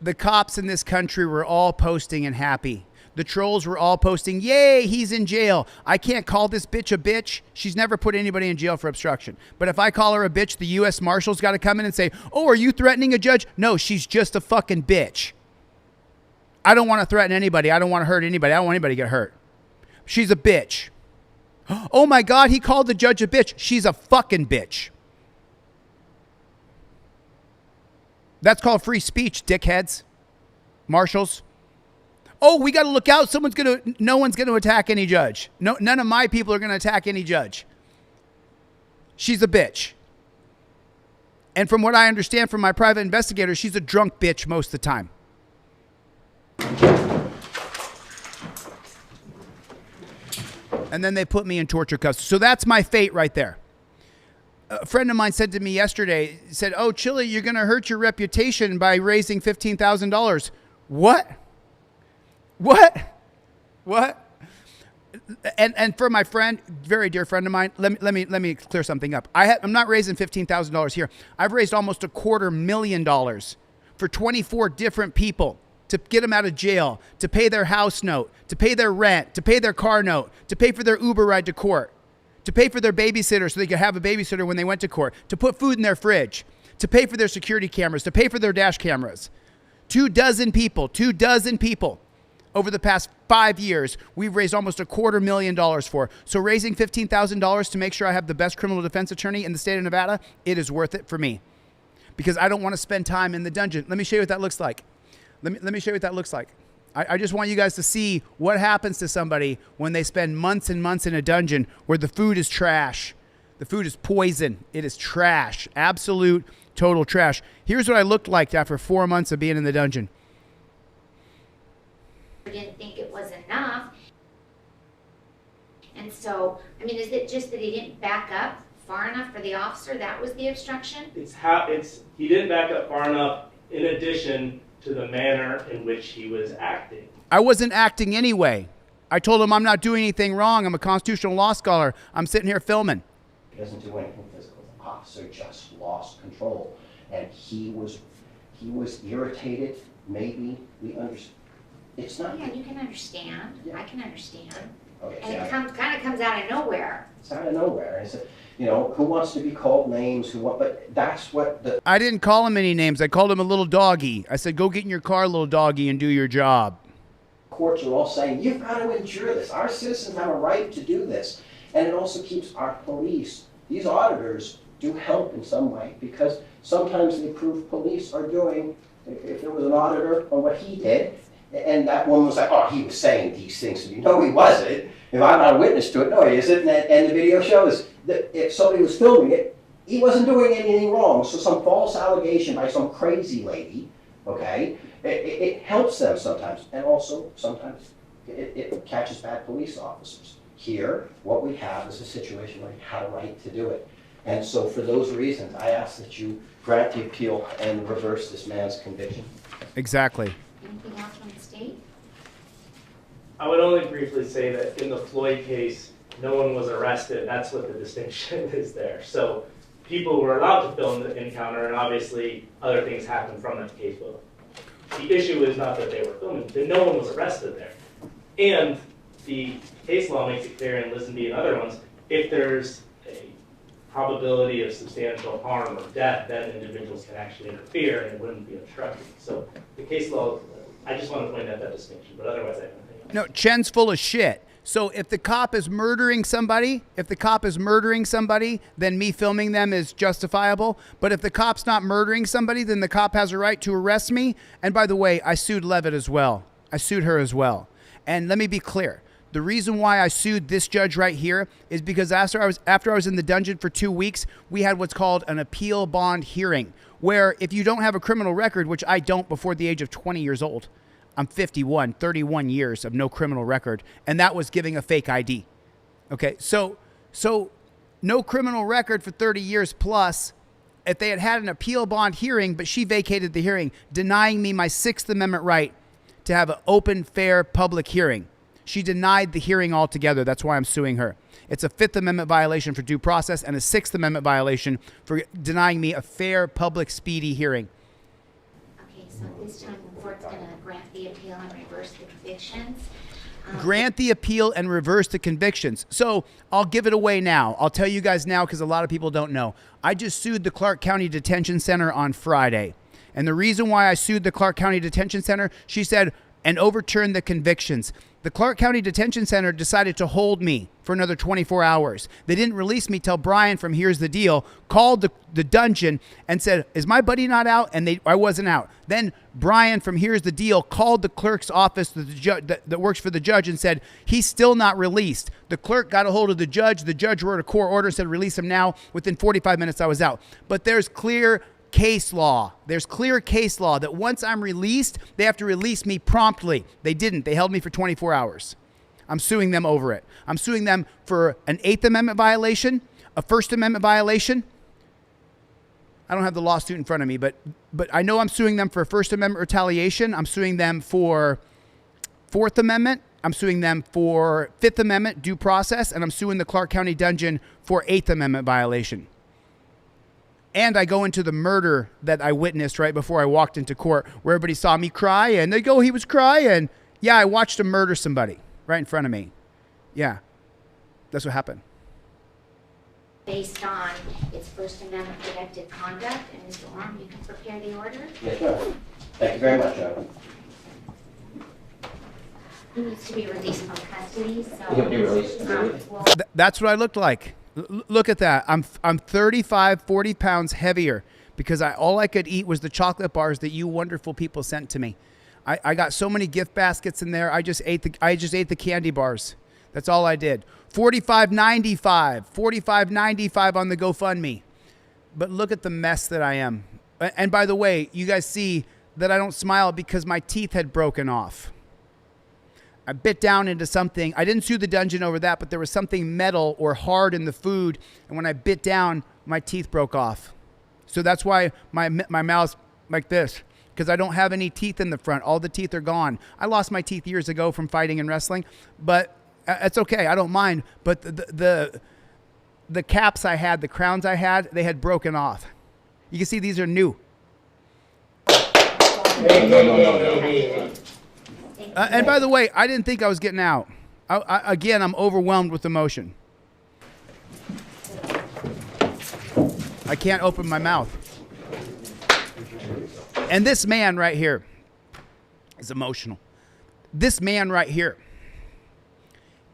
The cops in this country were all posting and happy. The trolls were all posting, yay, he's in jail. I can't call this bitch a bitch. She's never put anybody in jail for obstruction. But if I call her a bitch, the U.S. Marshals got to come in and say, oh, are you threatening a judge? No, she's just a fucking bitch. I don't want to threaten anybody. I don't want to hurt anybody. I don't want anybody to get hurt. She's a bitch. Oh my God, he called the judge a bitch. She's a fucking bitch. That's called free speech, dickheads. Marshals. Oh, we got to look out. No one's going to attack any judge. No, none of my people are going to attack any judge. She's a bitch. And from what I understand from my private investigator, she's a drunk bitch most of the time. And then they put me in torture cuffs. So that's my fate right there. A friend of mine said to me yesterday, said, oh, Chille, you're going to hurt your reputation by raising $15,000. What? And for my friend, very dear friend of mine, let me clear something up. I'm not raising $15,000 here. I've raised almost $250,000 for 24 different people to get them out of jail, to pay their house note, to pay their rent, to pay their car note, to pay for their Uber ride to court, to pay for their babysitter so they could have a babysitter when they went to court, to put food in their fridge, to pay for their security cameras, to pay for their dash cameras. 24 people. Over the past 5 years, we've raised almost $250,000 for. So raising $15,000 to make sure I have the best criminal defense attorney in the state of Nevada, it is worth it for me. Because I don't want to spend time in the dungeon. Let me show you what that looks like. Let me show you what that looks like. I just want you guys to see what happens to somebody when they spend months and months in a dungeon where the food is trash. The food is poison. It is trash. Absolute, total trash. Here's what I looked like after 4 months of being in the dungeon. Didn't think it was enough. And so, I mean, is it just that he didn't back up far enough for the officer? That was the obstruction? He didn't back up far enough in addition to the manner in which he was acting. I wasn't acting anyway. I told him I'm not doing anything wrong. I'm a constitutional law scholar. I'm sitting here filming. He doesn't do anything physical. The officer just lost control. And he was irritated. Maybe we understand. It's not. Yeah, you can understand. Yeah. I can understand. Okay, and it kind of comes out of nowhere. It's out of nowhere. It's, who wants to be called names? But that's what the. I didn't call him any names. I called him a little doggy. I said, go get in your car, little doggy, and do your job. courts are all saying, you've got to endure this. Our citizens have a right to do this. And it also keeps our police, these auditors do help in some way, because sometimes they prove police are doing, if there was an auditor on what he did, and that woman was like, oh, he was saying these things. No, he wasn't. If I'm not a witness to it, no, he isn't. And the video shows that if somebody was filming it, he wasn't doing anything wrong. So some false allegation by some crazy lady, okay, it helps them sometimes. And also, sometimes it catches bad police officers. Here, what we have is a situation where you have a right to do it. And so for those reasons, I ask that you grant the appeal and reverse this man's conviction. Exactly. Anything else from the state? I would only briefly say that in the Floyd case, no one was arrested. That's what the distinction is there. So people were allowed to film the encounter, and obviously other things happened from that case. But the issue is not that they were filming, that no one was arrested there. And the case law makes it clear in Listenby and other ones, if there's a probability of substantial harm or death, then individuals can actually interfere and it wouldn't be obstructed. So the case law, I just want to point out that distinction, but otherwise I have nothing else. No, Chen's full of shit. So if the cop is murdering somebody, then me filming them is justifiable. But if the cop's not murdering somebody, then the cop has a right to arrest me. And by the way, I sued Levitt as well. I sued her as well. And let me be clear. The reason why I sued this judge right here is because after I was in the dungeon for 2 weeks, we had what's called an appeal bond hearing, where if you don't have a criminal record, which I don't before the age of 20 years old, I'm 51, 31 years of no criminal record, and that was giving a fake ID. Okay, so no criminal record for 30 years plus. If they had an appeal bond hearing, but she vacated the hearing, denying me my Sixth Amendment right to have an open, fair, public hearing. She denied the hearing altogether. That's why I'm suing her. It's a Fifth Amendment violation for due process and a Sixth Amendment violation for denying me a fair, public, speedy hearing. Okay, so this time the court's going to grant the appeal and reverse the convictions. Grant the appeal and reverse the convictions. So I'll give it away now. I'll tell you guys now because a lot of people don't know. I just sued the Clark County Detention Center on Friday. And the reason why I sued the Clark County Detention Center, she said, and overturned the convictions. The Clark County Detention Center decided to hold me for another 24 hours. They didn't release me till Brian from Here's the Deal called the dungeon and said, is my buddy not out? And I wasn't out. Then Brian from Here's the Deal called the clerk's office that works for the judge and said, he's still not released. The clerk got a hold of the judge. The judge wrote a court order and said, release him now. Within 45 minutes, I was out. But there's clear case law. There's clear case law that once I'm released, they have to release me promptly. They didn't. They held me for 24 hours. I'm suing them over it. I'm suing them for an Eighth Amendment violation, a First Amendment violation. I don't have the lawsuit in front of me, but I know I'm suing them for First Amendment retaliation. I'm suing them for Fourth Amendment. I'm suing them for Fifth Amendment due process, and I'm suing the Clark County Dungeon for Eighth Amendment violation. And I go into the murder that I witnessed right before I walked into court, where everybody saw me cry, and they go, he was crying. Yeah, I watched him murder somebody right in front of me. Yeah, that's what happened. Based on its First Amendment protected conduct, and Mr. Orm, you can prepare the order. Yes, ma'am. Thank you very much, John. He needs to be released from custody, so He'll be released. That's what I looked like. Look at that. I'm 35, 40 pounds heavier because all I could eat was the chocolate bars that you wonderful people sent to me. I got so many gift baskets in there. I just ate the candy bars. That's all I did. $45.95 on the GoFundMe. But look at the mess that I am. And by the way, you guys see that I don't smile because my teeth had broken off. I bit down into something. I didn't sue the dungeon over that, but there was something metal or hard in the food. And when I bit down, my teeth broke off. So that's why my mouth's like this, because I don't have any teeth in the front. All the teeth are gone. I lost my teeth years ago from fighting and wrestling, but it's okay. I don't mind. But the caps I had, the crowns I had, they had broken off. You can see these are new. And by the way, I didn't think I was getting out. Again, I'm overwhelmed with emotion. I can't open my mouth. And this man right here is emotional. This man right here,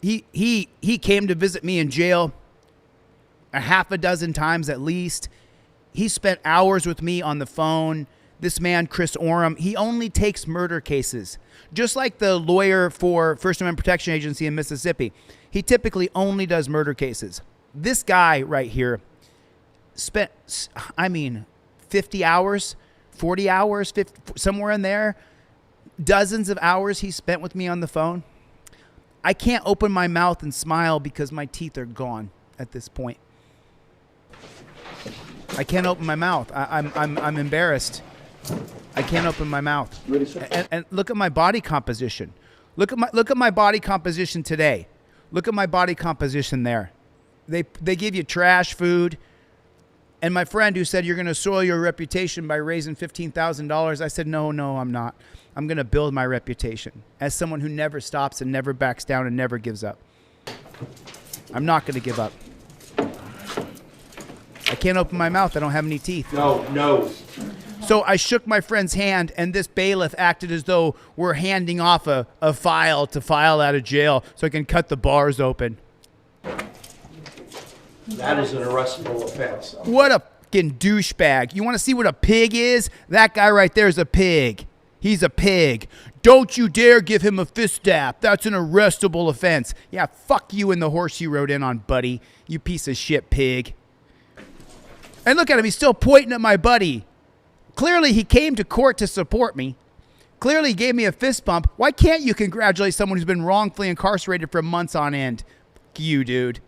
he came to visit me in jail a half a dozen times at least. He spent hours with me on the phone. This man, Chris Oram, he only takes murder cases. Just like the lawyer for First Amendment Protection Agency in Mississippi, he typically only does murder cases. This guy right here spent, 50 hours, 40 hours, 50, somewhere in there, dozens of hours he spent with me on the phone. I can't open my mouth and smile because my teeth are gone at this point. I can't open my mouth. I'm embarrassed. I can't open my mouth. And look at my body composition. Look at my body composition today. Look at my body composition there. They give you trash food. And my friend who said you're going to soil your reputation by raising $15,000, I said, no, I'm not. I'm going to build my reputation as someone who never stops and never backs down and never gives up. I'm not going to give up. I can't open my mouth. I don't have any teeth. No. So I shook my friend's hand, and this bailiff acted as though we're handing off a file to file out of jail so I can cut the bars open. That is an arrestable offense. What a fucking douchebag. You want to see what a pig is? That guy right there is a pig. He's a pig. Don't you dare give him a fist tap. That's an arrestable offense. Yeah, fuck you and the horse you rode in on, buddy. You piece of shit pig. And look at him. He's still pointing at my buddy. Clearly, he came to court to support me. Clearly, he gave me a fist bump. Why can't you congratulate someone who's been wrongfully incarcerated for months on end? Fuck you, dude.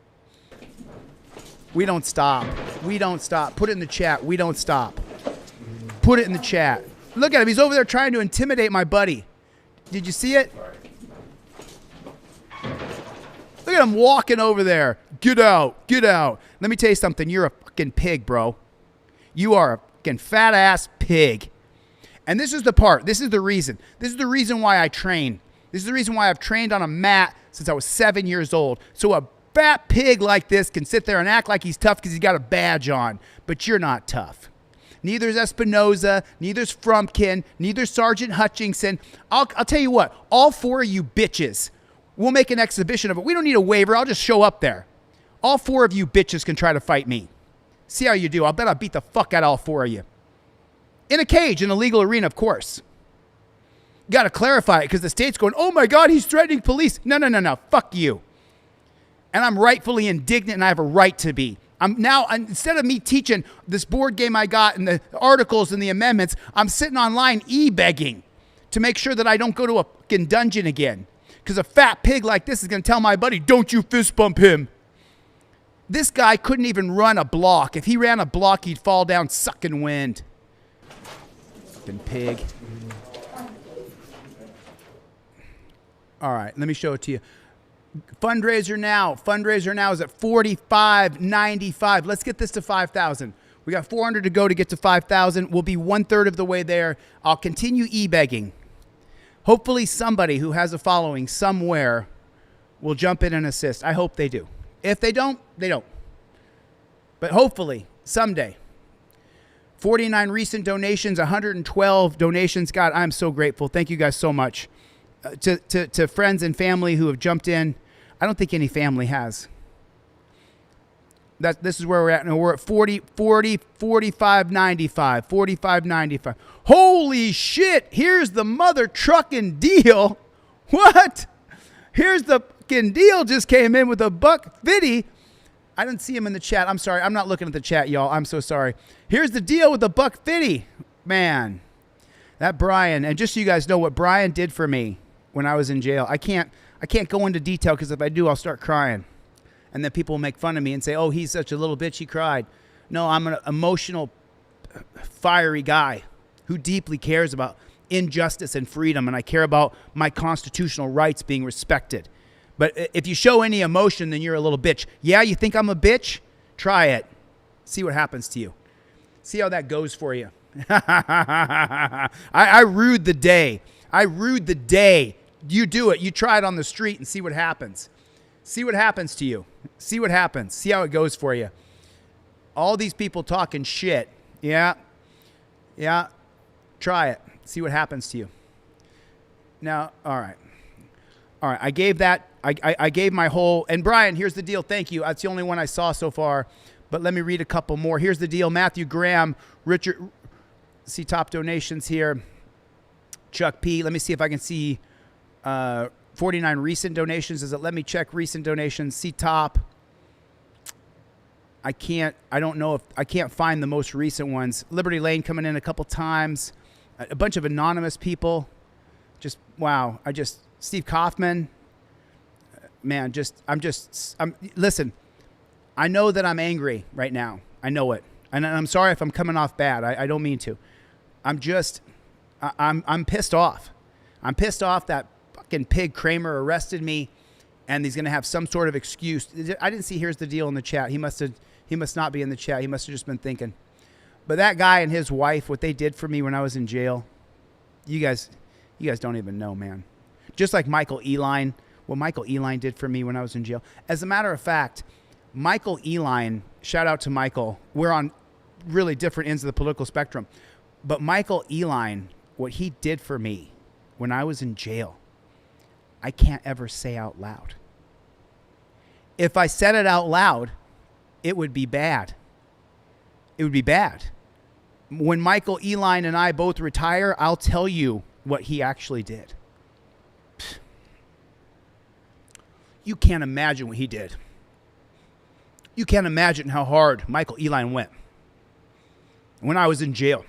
We don't stop. We don't stop. Put it in the chat. We don't stop. Put it in the chat. Look at him. He's over there trying to intimidate my buddy. Did you see it? Look at him walking over there. Get out. Get out. Let me tell you something. You're a fucking pig, bro. You are a fucking fat ass pig. And this is the part. This is the reason. This is the reason why I train. This is the reason why I've trained on a mat since I was 7 years old. So a fat pig like this can sit there and act like he's tough because he's got a badge on. But you're not tough. Neither's Espinoza, neither's Frumpkin, neither's Sergeant Hutchinson. I'll tell you what, all four of you bitches, we'll make an exhibition of it. We don't need a waiver. I'll just show up there. All four of you bitches can try to fight me. See how you do. I'll bet I'll beat the fuck out of all four of you. In a cage, in a legal arena, of course. You got to clarify it because the state's going, oh my God, he's threatening police. No. Fuck you. And I'm rightfully indignant and I have a right to be. Instead of me teaching this board game I got and the articles and the amendments, I'm sitting online e-begging to make sure that I don't go to a fucking dungeon again. Because a fat pig like this is going to tell my buddy, don't you fist bump him. This guy couldn't even run a block. If he ran a block, he'd fall down sucking wind. Fucking pig. All right, let me show it to you. Fundraiser now is at $45.95. Let's get this to 5,000. We got 400 to go to get to 5,000. We'll be 1/3 of the way there. I'll continue e-begging. Hopefully somebody who has a following somewhere will jump in and assist. I hope they do. If they don't, they don't. But hopefully someday. 49 recent donations, 112 donations. God, I'm so grateful. Thank you guys so much. To friends and family who have jumped in. I don't think any family has. This is where we're at now. We're at 45.95. Holy shit. Here's the mother trucking deal. What? Here's the fucking deal. Just came in with $150. I didn't see him in the chat. I'm sorry. I'm not looking at the chat, y'all. I'm so sorry. Here's the deal with $150. Man, that Brian, and just so you guys know what Brian did for me when I was in jail. I can't go into detail because if I do, I'll start crying. And then people will make fun of me and say, oh, he's such a little bitch, he cried. No, I'm an emotional, fiery guy who deeply cares about injustice and freedom, and I care about my constitutional rights being respected. But if you show any emotion, then you're a little bitch. Yeah, you think I'm a bitch? Try it. See what happens to you. See how that goes for you. I rued the day. You do it. You try it on the street and see what happens. See what happens to you. See what happens. See how it goes for you. All these people talking shit. Yeah. Try it. See what happens to you. Now, all right. All right, I gave that. I gave my whole. And Brian, here's the deal. Thank you. That's the only one I saw so far. But let me read a couple more. Here's the deal. Matthew Graham, Richard. See top donations here. Chuck P. Let me see if I can see 49 recent donations. Does it let me check recent donations? See top. I can't. I don't know if I can't find the most recent ones. Liberty Lane coming in a couple times. A bunch of anonymous people. Just wow. Steve Kaufman. Man, listen. I know that I'm angry right now. I know it. And I'm sorry if I'm coming off bad. I don't mean to. I'm pissed off. I'm pissed off that fucking pig Kramer arrested me and he's going to have some sort of excuse. I didn't see here's the deal in the chat. He must not be in the chat. He must have just been thinking. But that guy and his wife, what they did for me when I was in jail, you guys don't even know, man. Just like Michael Eline, what Michael Eline did for me when I was in jail. As a matter of fact, Michael Eline, shout out to Michael. We're on really different ends of the political spectrum. But Michael Eline, what he did for me when I was in jail, I can't ever say out loud. If I said it out loud, it would be bad. It would be bad. When Michael Eline and I both retire, I'll tell you what he actually did. You can't imagine what he did. You can't imagine how hard Michael Eline went when I was in jail.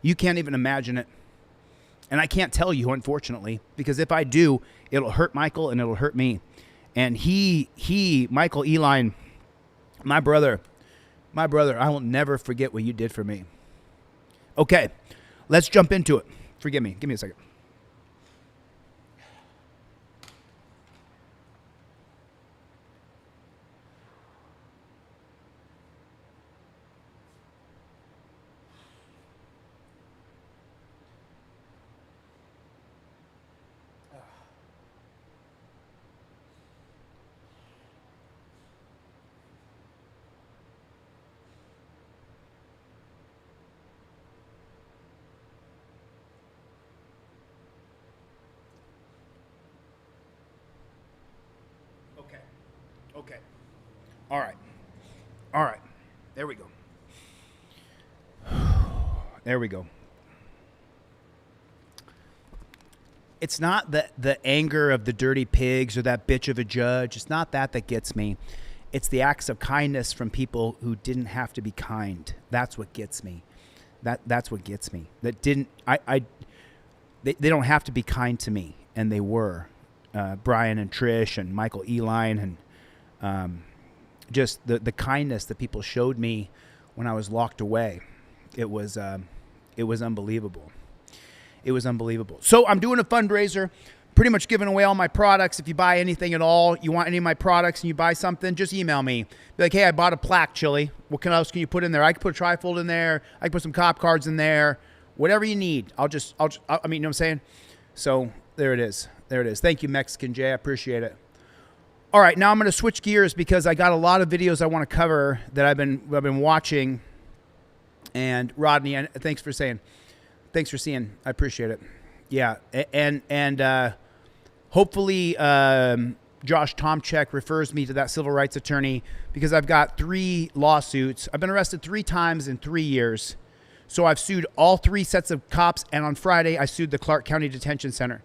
You can't even imagine it. And I can't tell you, unfortunately, because if I do, it'll hurt Michael and it'll hurt me. And Michael Eline, my brother, I will never forget what you did for me. Okay, let's jump into it. Forgive me. Give me a second. Okay. All right. There we go. There we go. It's not the anger of the dirty pigs or that bitch of a judge. It's not that gets me. It's the acts of kindness from people who didn't have to be kind. That's what gets me. That's what gets me. That didn't. They don't have to be kind to me, and they were. Brian and Trish and Michael Eline and. Just the kindness that people showed me when I was locked away. It was unbelievable. It was unbelievable. So I'm doing a fundraiser, pretty much giving away all my products. If you buy anything at all, you want any of my products and you buy something, just email me. Be like, hey, I bought a plaque, Chille. What else can you put in there? I can put a trifold in there. I can put some cop cards in there. Whatever you need. I mean, you know what I'm saying? So there it is. There it is. Thank you, Mexican Jay. I appreciate it. All right, now I'm going to switch gears because I got a lot of videos I want to cover that I've been watching. And Rodney, thanks for seeing. I appreciate it. Yeah, and hopefully Josh Tomchek refers me to that civil rights attorney because I've got 3 lawsuits. I've been arrested 3 times in 3 years. So I've sued all 3 sets of cops, and on Friday I sued the Clark County Detention Center,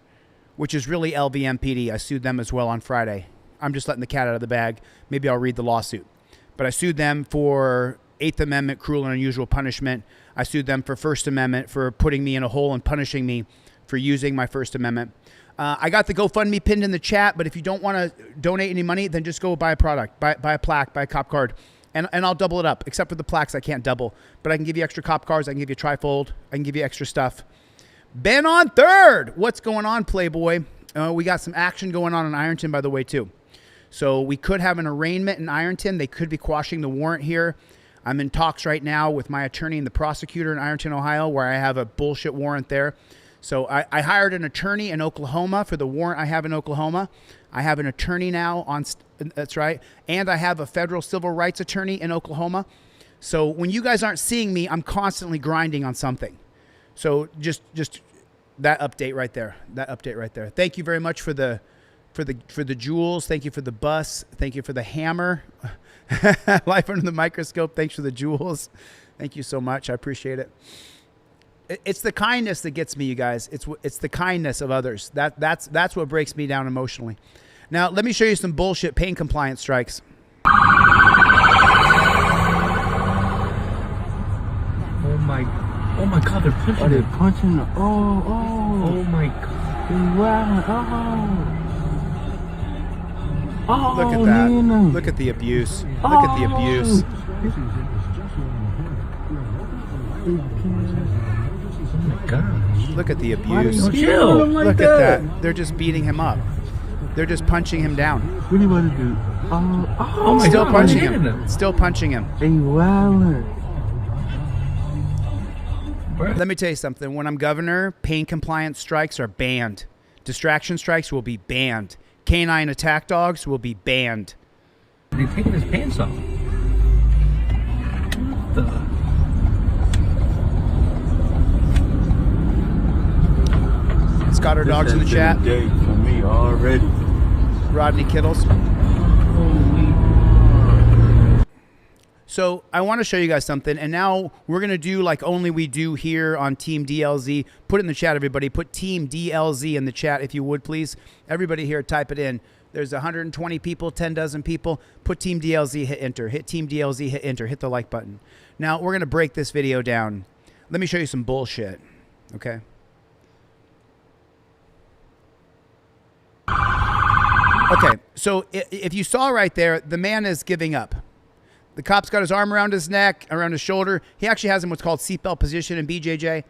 which is really LVMPD. I sued them as well on Friday. I'm just letting the cat out of the bag. Maybe I'll read the lawsuit. But I sued them for 8th Amendment cruel and unusual punishment. I sued them for First Amendment for putting me in a hole and punishing me for using my First Amendment. I got the GoFundMe pinned in the chat, but if you don't want to donate any money, then just go buy a product, buy a plaque, buy a cop card, and I'll double it up. Except for the plaques, I can't double. But I can give you extra cop cards. I can give you a trifold. I can give you extra stuff. Ben on third. What's going on, Playboy? We got some action going on in Ironton, by the way, too. So we could have an arraignment in Ironton. They could be quashing the warrant here. I'm in talks right now with my attorney and the prosecutor in Ironton, Ohio, where I have a bullshit warrant there. So I hired an attorney in Oklahoma for the warrant I have in Oklahoma. I have an attorney now that's right. And I have a federal civil rights attorney in Oklahoma. So when you guys aren't seeing me, I'm constantly grinding on something. So just that update right there. That update right there. Thank you very much for the jewels. Thank you for the bus. Thank you for the hammer. Life under the microscope. Thanks for the jewels. Thank you so much. I appreciate it. It's the kindness that gets me, you guys. It's the kindness of others. That's what breaks me down emotionally. Now, let me show you some bullshit pain compliance strikes. Oh my God, they're punching. Oh, they're punching. Oh my God. Wow. Oh, look at that. Nina. Look at the abuse. Look at the abuse. Oh my God. Look at the abuse. Chill. Look at that. They're just beating him up. They're just punching him down. What do you want to do? Oh my Still God, punching him. Still punching him. Hey, wow. Let me tell you something. When I'm governor, pain compliance strikes are banned. Distraction strikes will be banned. Canine attack dogs will be banned. They're taking his pants off. Scott, our dogs in the chat. Day for me already. Rodney Kittles. So I want to show you guys something, and now we're going to do like only we do here on Team DLZ. Put it in the chat, everybody. Put Team DLZ in the chat, if you would, please. Everybody here, type it in. There's 120 people, 10 dozen people. Put Team DLZ, hit enter. Hit Team DLZ, hit enter. Hit the like button. Now, we're going to break this video down. Let me show you some bullshit, okay? Okay, so if you saw right there, the man is giving up. The cop's got his arm around his neck, around his shoulder. He actually has him what's called seatbelt position in BJJ.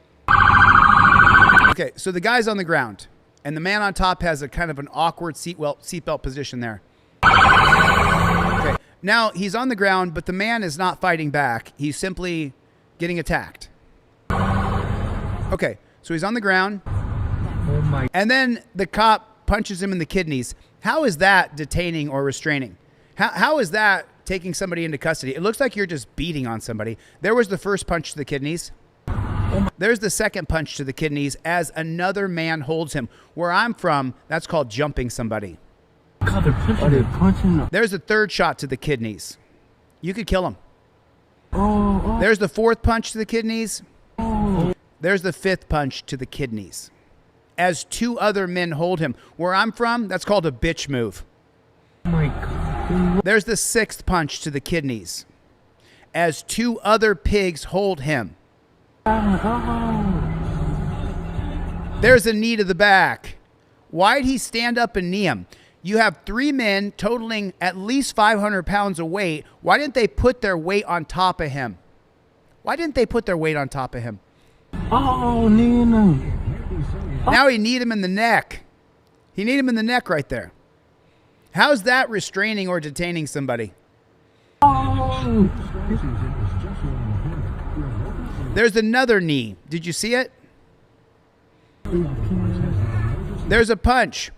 Okay, so the guy's on the ground, and the man on top has a kind of an awkward seatbelt position there. Okay, now he's on the ground, but the man is not fighting back. He's simply getting attacked. Okay, so he's on the ground, and then the cop punches him in the kidneys. How is that detaining or restraining? How is that taking somebody into custody? It looks like you're just beating on somebody. There was the first punch to the kidneys. There's the second punch to the kidneys as another man holds him. Where I'm from, that's called jumping somebody. God, they're punching. There's a third shot to the kidneys. You could kill him. There's the fourth punch to the kidneys. There's the fifth punch to the kidneys as two other men hold him. Where I'm from, that's called a bitch move. Oh my God. There's the sixth punch to the kidneys as two other pigs hold him. There's a knee to the back. Why'd he stand up and knee him? You have three men totaling at least 500 pounds of weight. Why didn't they put their weight on top of him? Why didn't they put their weight on top of him? Oh, Nina. Now he kneed him in the neck. He kneed him in the neck right there. How's that restraining or detaining somebody? Oh. There's another knee. Did you see it? There's a punch.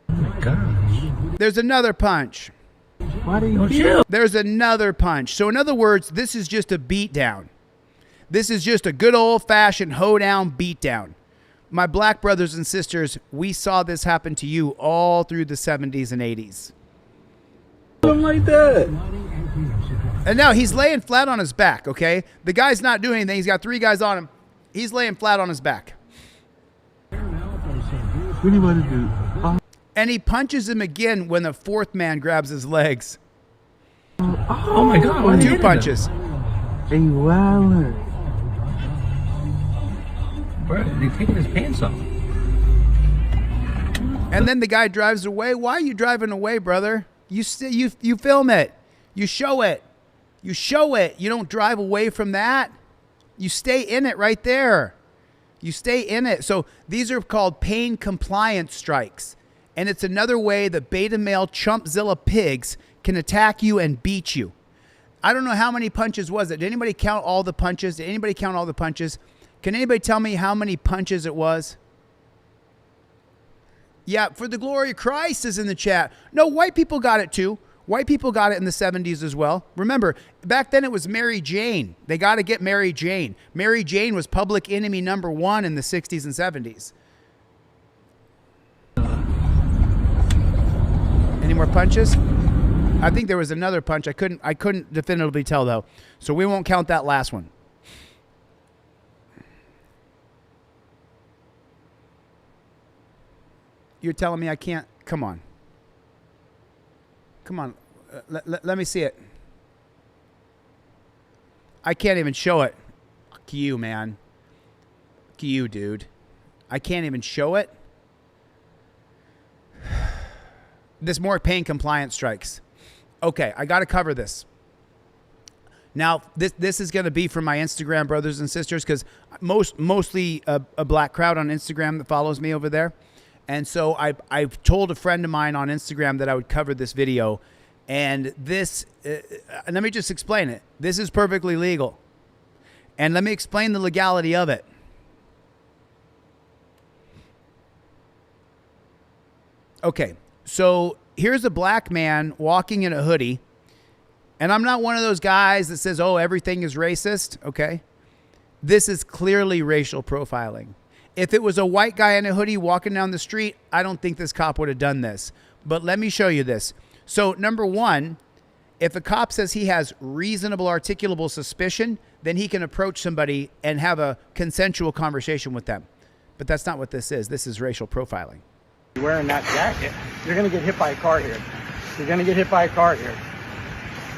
Oh my gosh. There's another punch. Why do you chill? There's another punch. So in other words, this is just a beatdown. This is just a good old-fashioned hoedown beatdown. My black brothers and sisters, we saw this happen to you all through the 70s and 80s. Something like that. And now he's laying flat on his back, okay? The guy's not doing anything. He's got three guys on him. He's laying flat on his back. What do you want to do? And he punches him again when the fourth man grabs his legs. Oh my God. Two punches. Hey, wow. Bro, they're taking his pants off. And then the guy drives away. Why are you driving away, brother? You film it. You show it. You show it. You don't drive away from that. You stay in it right there. You stay in it. So these are called pain compliance strikes. And it's another way that beta male chumpzilla pigs can attack you and beat you. I don't know how many punches was it. Did anybody count all the punches? Did anybody count all the punches? Can anybody tell me how many punches it was? Yeah, for the glory of Christ is in the chat. No, white people got it too. White people got it in the 70s as well. Remember, back then it was Mary Jane. They got to get Mary Jane. Mary Jane was public enemy number 1 in the 60s and 70s. Any more punches? I think there was another punch. I couldn't definitively tell though. So we won't count that last one. You're telling me I can't? Come on. Come on. Let me see it. I can't even show it. Fuck you, man. Fuck you, dude. I can't even show it. There's more pain compliance strikes. Okay, I got to cover this. Now, this is going to be for my Instagram brothers and sisters because mostly a black crowd on Instagram that follows me over there. And so I've told a friend of mine on Instagram that I would cover this video. And this, let me just explain it. This is perfectly legal. And let me explain the legality of it. Okay, so here's a black man walking in a hoodie. And I'm not one of those guys that says, oh, everything is racist, okay? This is clearly racial profiling. If it was a white guy in a hoodie walking down the street, I don't think this cop would have done this. But let me show you this. So number one, if a cop says he has reasonable articulable suspicion, then he can approach somebody and have a consensual conversation with them. But that's not what this is. This is racial profiling. You're wearing that jacket, you're going to get hit by a car here. You're going to get hit by a car here.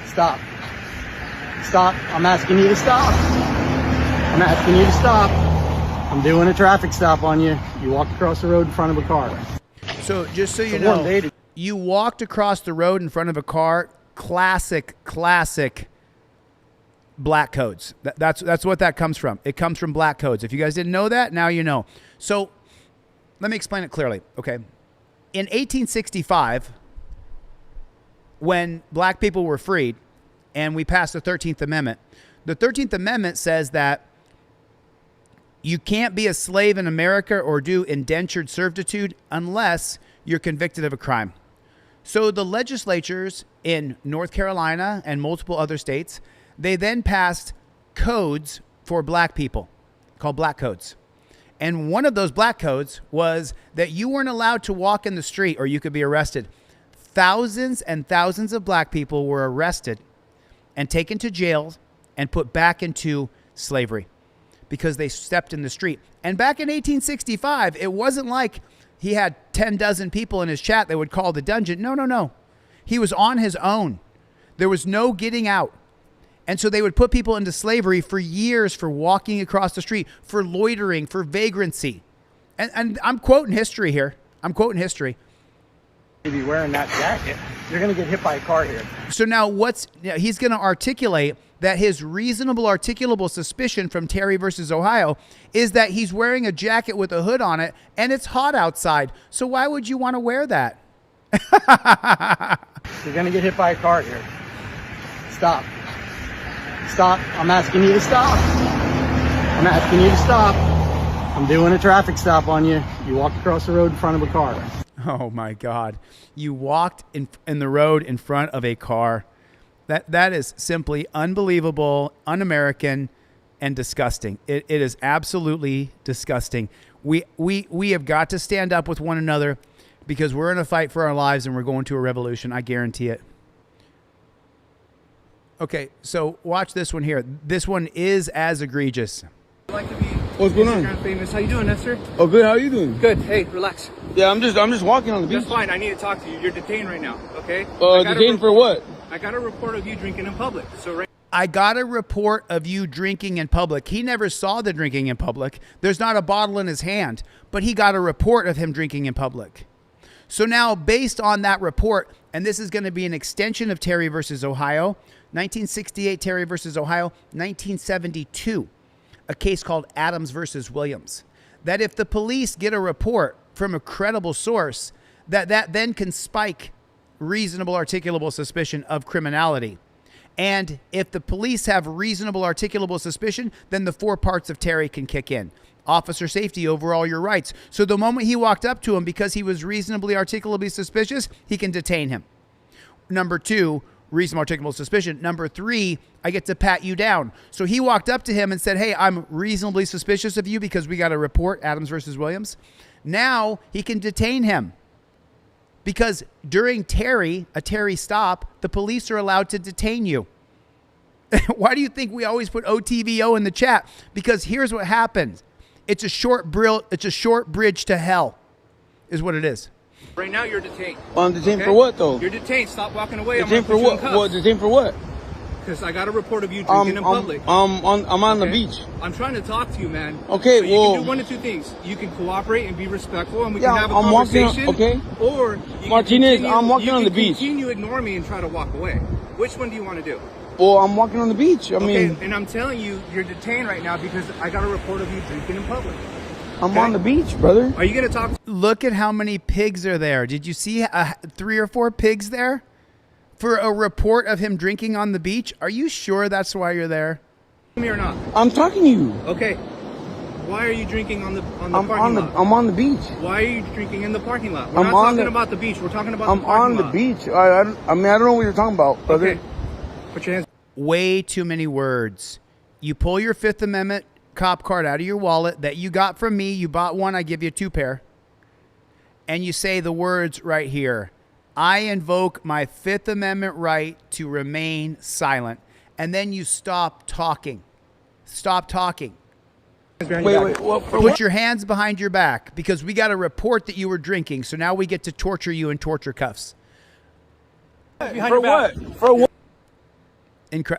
Stop. Stop. I'm asking you to stop. I'm asking you to stop. I'm doing a traffic stop on you. You walked across the road in front of a car. So just so you know, you walked across the road in front of a car. Classic black codes. That's what that comes from. It comes from black codes. If you guys didn't know that, now you know. So let me explain it clearly. Okay. In 1865, when black people were freed and we passed the 13th Amendment, the 13th Amendment says that you can't be a slave in America or do indentured servitude unless you're convicted of a crime. So the legislatures in North Carolina and multiple other states, they then passed codes for black people called black codes. And one of those black codes was that you weren't allowed to walk in the street or you could be arrested. Thousands and thousands of black people were arrested and taken to jail and put back into slavery because they stepped in the street. And back in 1865, it wasn't like he had 10 dozen people in his chat that would call the dungeon. No. He was on his own. There was no getting out. And so they would put people into slavery for years for walking across the street, for loitering, for vagrancy. And I'm quoting history here. I'm quoting history. If you're wearing that jacket, you're going to get hit by a car here. So now he's going to articulate that his reasonable articulable suspicion from Terry versus Ohio is that he's wearing a jacket with a hood on it and it's hot outside. So why would you want to wear that? You're going to get hit by a car here. Stop. Stop. I'm asking you to stop. I'm asking you to stop. I'm doing a traffic stop on you. You walked across the road in front of a car. Oh my God. You walked in the road in front of a car. That is simply unbelievable, un-American, and disgusting. It is absolutely disgusting. We have got to stand up with one another because we're in a fight for our lives and we're going to a revolution. I guarantee it. Okay, so watch this one here. This one is as egregious. I'd like to be What's going on? Instagram famous. How you doing, Esther? Oh, good. How are you doing? Good. Hey, relax. Yeah, I'm just walking on the beach. That's fine. I need to talk to you. You're detained right now. Okay. Detained for what? I got a report of you drinking in public. So I got a report of you drinking in public. He never saw the drinking in public. There's not a bottle in his hand, but he got a report of him drinking in public. So now, based on that report, and this is going to be an extension of Terry versus Ohio, 1968 Terry versus Ohio, 1972, a case called Adams versus Williams, that if the police get a report from a credible source, that then can spike reasonable articulable suspicion of criminality. And if the police have reasonable articulable suspicion, then the 4 parts of Terry can kick in. Officer safety over all your rights. So the moment he walked up to him because he was reasonably articulably suspicious, he can detain him. Number 2, reasonable articulable suspicion. Number 3, I get to pat you down. So he walked up to him and said, hey, I'm reasonably suspicious of you because we got a report, Adams versus Williams. Now he can detain him. Because during a Terry stop, the police are allowed to detain you. Why do you think we always put OTVO in the chat? Because here's what happens. It's a short bridge to hell, is what it is. Right now, you're detained. Well, I'm detained for what, though? You're detained. Stop walking away. Detained for what? Well, detained for what? Because I got a report of you drinking in public. I'm on the beach. I'm trying to talk to you, man. Okay, so you can do one of two things. You can cooperate and be respectful, and we can have a conversation. Or you Martinez, I'm walking on the beach. Continue to ignore me and try to walk away. Which one do you want to do? Well, I'm walking on the beach. I mean, and I'm telling you, you're detained right now because I got a report of you drinking in public. I'm on the beach, brother. Are you going to talk? Look at how many pigs are there. Did you see 3 or 4 pigs there for a report of him drinking on the beach? Are you sure that's why you're there? Me or not? I'm talking to you. Okay. Why are you drinking on the parking lot? I'm on the beach. Why are you drinking in the parking lot? We're not talking about the beach. We're talking about the parking lot. I'm on the beach. I mean, I don't know what you're talking about, brother. Okay. Put your hands. Way too many words. You pull your 5th Amendment cop card out of your wallet that you got from me. You bought one. I give you 2 pair. And you say the words right here. I invoke my 5th Amendment right to remain silent. And then you stop talking. Stop talking. Wait. Put your hands behind your back because we got a report that you were drinking. So now we get to torture you in torture cuffs. For what? For what?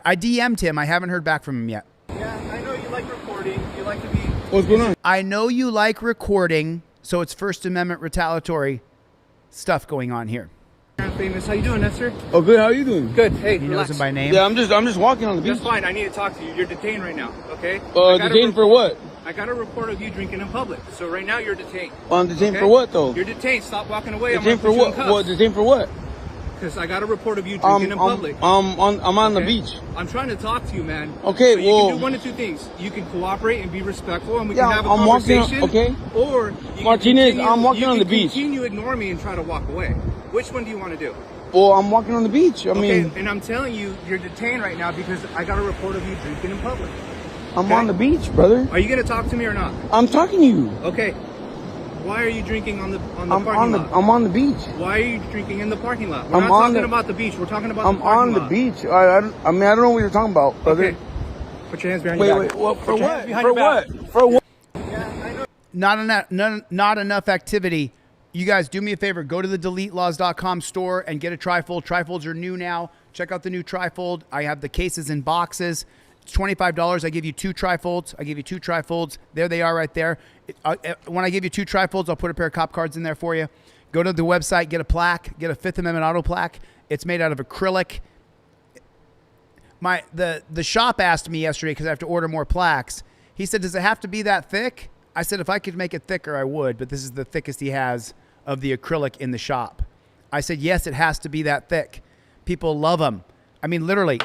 I DM'd him. I haven't heard back from him yet. Yeah, I know you like recording. You like to be... What's going on? I know you like recording, so it's First Amendment retaliatory stuff going on here. Famous. How you doing, Nestor? Oh, good. How are you doing? Good. Hey, he relax. knows him by name. Yeah, I'm just walking on the beach. That's fine. I need to talk to you. You're detained right now. Okay? Detained for what? I got a report of you drinking in public. So right now you're detained. Well, I'm detained for what, though? You're detained. Stop walking away. Detained for what? Well, detained for what? Because I got a report of you drinking in public. I'm on the beach. I'm trying to talk to you, man. Okay, so you can do one of 2 things. You can cooperate and be respectful, and we can have a conversation. Or you Martinez, I'm walking on the beach. Continue to ignore me and try to walk away. Which one do you want to do? Well, I'm walking on the beach. I mean, and I'm telling you, you're detained right now because I got a report of you drinking in public. I'm on the beach, brother. Are you going to talk to me or not? I'm talking to you. Okay. Why are you drinking on the parking lot? I'm on the beach. Why are you drinking in the parking lot? We're not talking about the beach. We're talking about the parking lot. I'm on the beach. I mean, I don't know what you're talking about, brother. Okay. Put your hands behind your back. Wait. For what? For what? For what? Not enough activity. You guys, do me a favor. Go to the DeleteLawz.com store and get a trifold. Trifolds are new now. Check out the new trifold. I have the cases in boxes. It's $25. I give you 2 trifolds. There they are right there. When I give you 2 trifolds, I'll put a pair of cop cards in there for you. Go to the website, get a plaque, get a 5th Amendment auto plaque. It's made out of acrylic. The shop asked me yesterday because I have to order more plaques. He said, does it have to be that thick? I said, if I could make it thicker, I would, but this is the thickest he has of the acrylic in the shop. I said, yes, it has to be that thick. People love them. I mean, literally.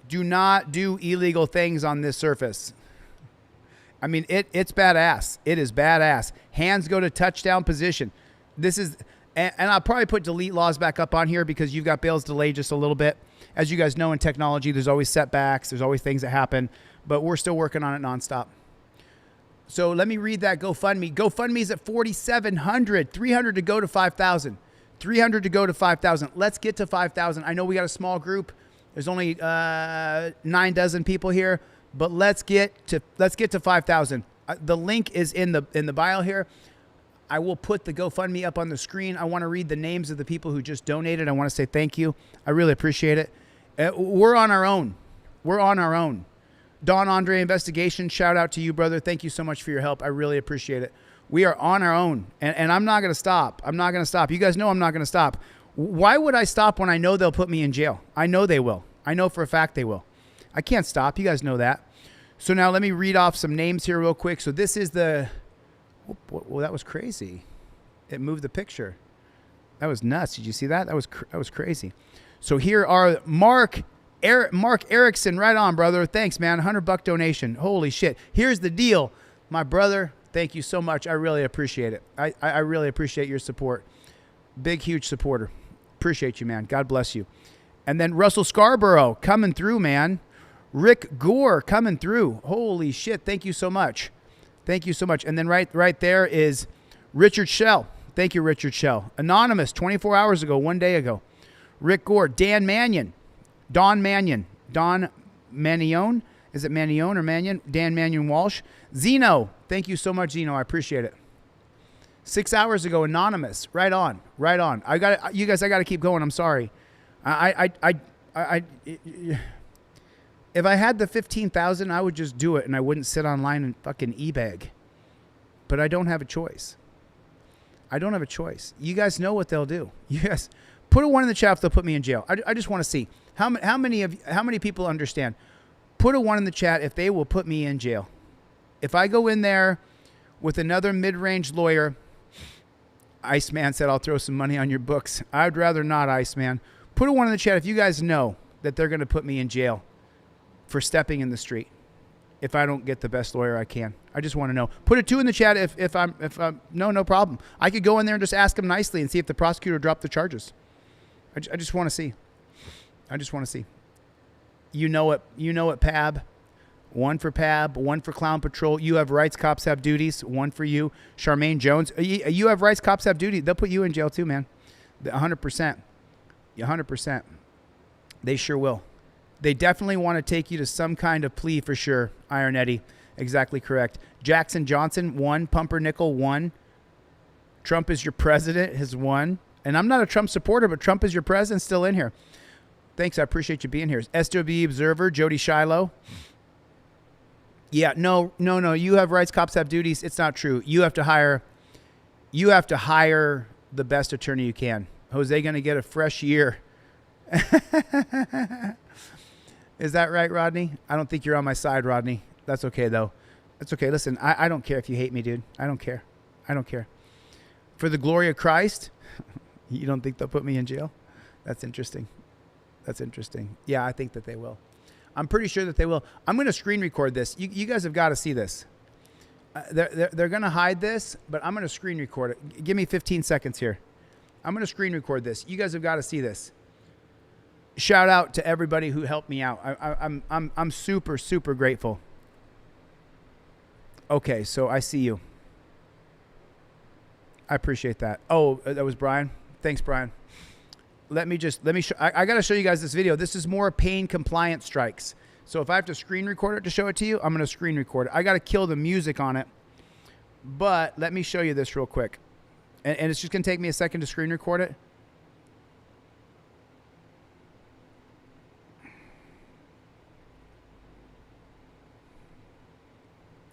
Do not do illegal things on this surface. I mean, it's badass. It is badass. Hands go to touchdown position. This is, and I'll probably put delete Lawz back up on here because you've got Bale's delay just a little bit. As you guys know, in technology, there's always setbacks. There's always things that happen, but we're still working on it nonstop. So let me read that GoFundMe. GoFundMe's at 4,700, 300 to go to 5,000, 300 to go to 5,000. Let's get to 5,000. I know we got a small group. There's only 9 dozen people here, but let's get to 5,000. The link is in the bio here. I will put the GoFundMe up on the screen. I want to read the names of the people who just donated. I want to say thank you. I really appreciate it. We're on our own. We're on our own. Don Andre Investigation, shout out to you, brother. Thank you so much for your help. I really appreciate it. We are on our own, and I'm not going to stop. I'm not going to stop. You guys know I'm not going to stop. Why would I stop when I know they'll put me in jail? I know they will. I know for a fact they will. I can't stop. You guys know that. So now let me read off some names here real quick. So this is the... Well, that was crazy. It moved the picture. That was nuts. Did you see that? That was crazy. So here are Mark Erickson. Right on, brother. Thanks, man. $100 donation. Holy shit. Here's the deal. My brother, thank you so much. I really appreciate it. I really appreciate your support. Big, huge supporter. appreciate you, man. God bless you. And then Russell Scarborough coming through, man. Rick Gore coming through. Holy shit. Thank you so much. Thank you so much. And then right there is Richard Shell. Thank you, Richard Shell. Anonymous, 24 hours ago, 1 day ago. Rick Gore. Dan Mannion. Don Mannion. Don Manion. Is it Manion or Mannion? Dan Mannion Walsh. Zeno. Thank you so much, Zeno. I appreciate it. 6 hours ago, Anonymous. Right on. Right on. You guys, I got to keep going. I'm sorry. If I had the 15,000, I would just do it and I wouldn't sit online and fucking e-bag. But I don't have a choice. I don't have a choice. You guys know what they'll do. Yes. Put a 1 in the chat if they'll put me in jail. I just want to see how many people understand. Put a 1 in the chat if they will put me in jail. If I go in there with another mid-range lawyer, Iceman said I'll throw some money on your books. I'd rather not, Iceman. Put a 1 in the chat if you guys know that they're going to put me in jail for stepping in the street if I don't get the best lawyer I can. I just want to know. Put a 2 in the chat if I'm no problem. I could go in there and just ask them nicely and see if the prosecutor dropped the charges. I just want to see. I just want to see. You know it, Pab. 1 for Pab, 1 for Clown Patrol. You have rights, cops have duties. 1 for you. Charmaine Jones. You have rights, cops have duties. They'll put you in jail too, man. 100%. 100%. They sure will. They definitely want to take you to some kind of plea for sure. Iron Eddie. Exactly correct. Jackson Johnson, 1. Pumpernickel, 1. Trump is your president, has 1. And I'm not a Trump supporter, but Trump is your president, still in here. Thanks. I appreciate you being here. SW Observer, Jody Shiloh. Yeah, no. You have rights, cops have duties. It's not true. You have to hire the best attorney you can. Jose going to get a fresh year. Is that right, Rodney? I don't think you're on my side, Rodney. That's okay, though. That's okay. Listen, I don't care if you hate me, dude. I don't care. I don't care. For the glory of Christ, you don't think they'll put me in jail? That's interesting. That's interesting. Yeah, I think that they will. I'm pretty sure that they will. I'm going to screen record this. You guys have got to see this. They're going to hide this, but I'm going to screen record it. Give me 15 seconds here. I'm going to screen record this. You guys have got to see this. Shout out to everybody who helped me out. I'm super, super grateful. Okay, so I see you. I appreciate that. Oh, that was Brian. Thanks, Brian. Let me show. I got to show you guys this video. This is more pain compliance strikes. So if I have to screen record it to show it to you, I'm going to screen record it. I got to kill the music on it. But let me show you this real quick. And it's just going to take me a second to screen record it.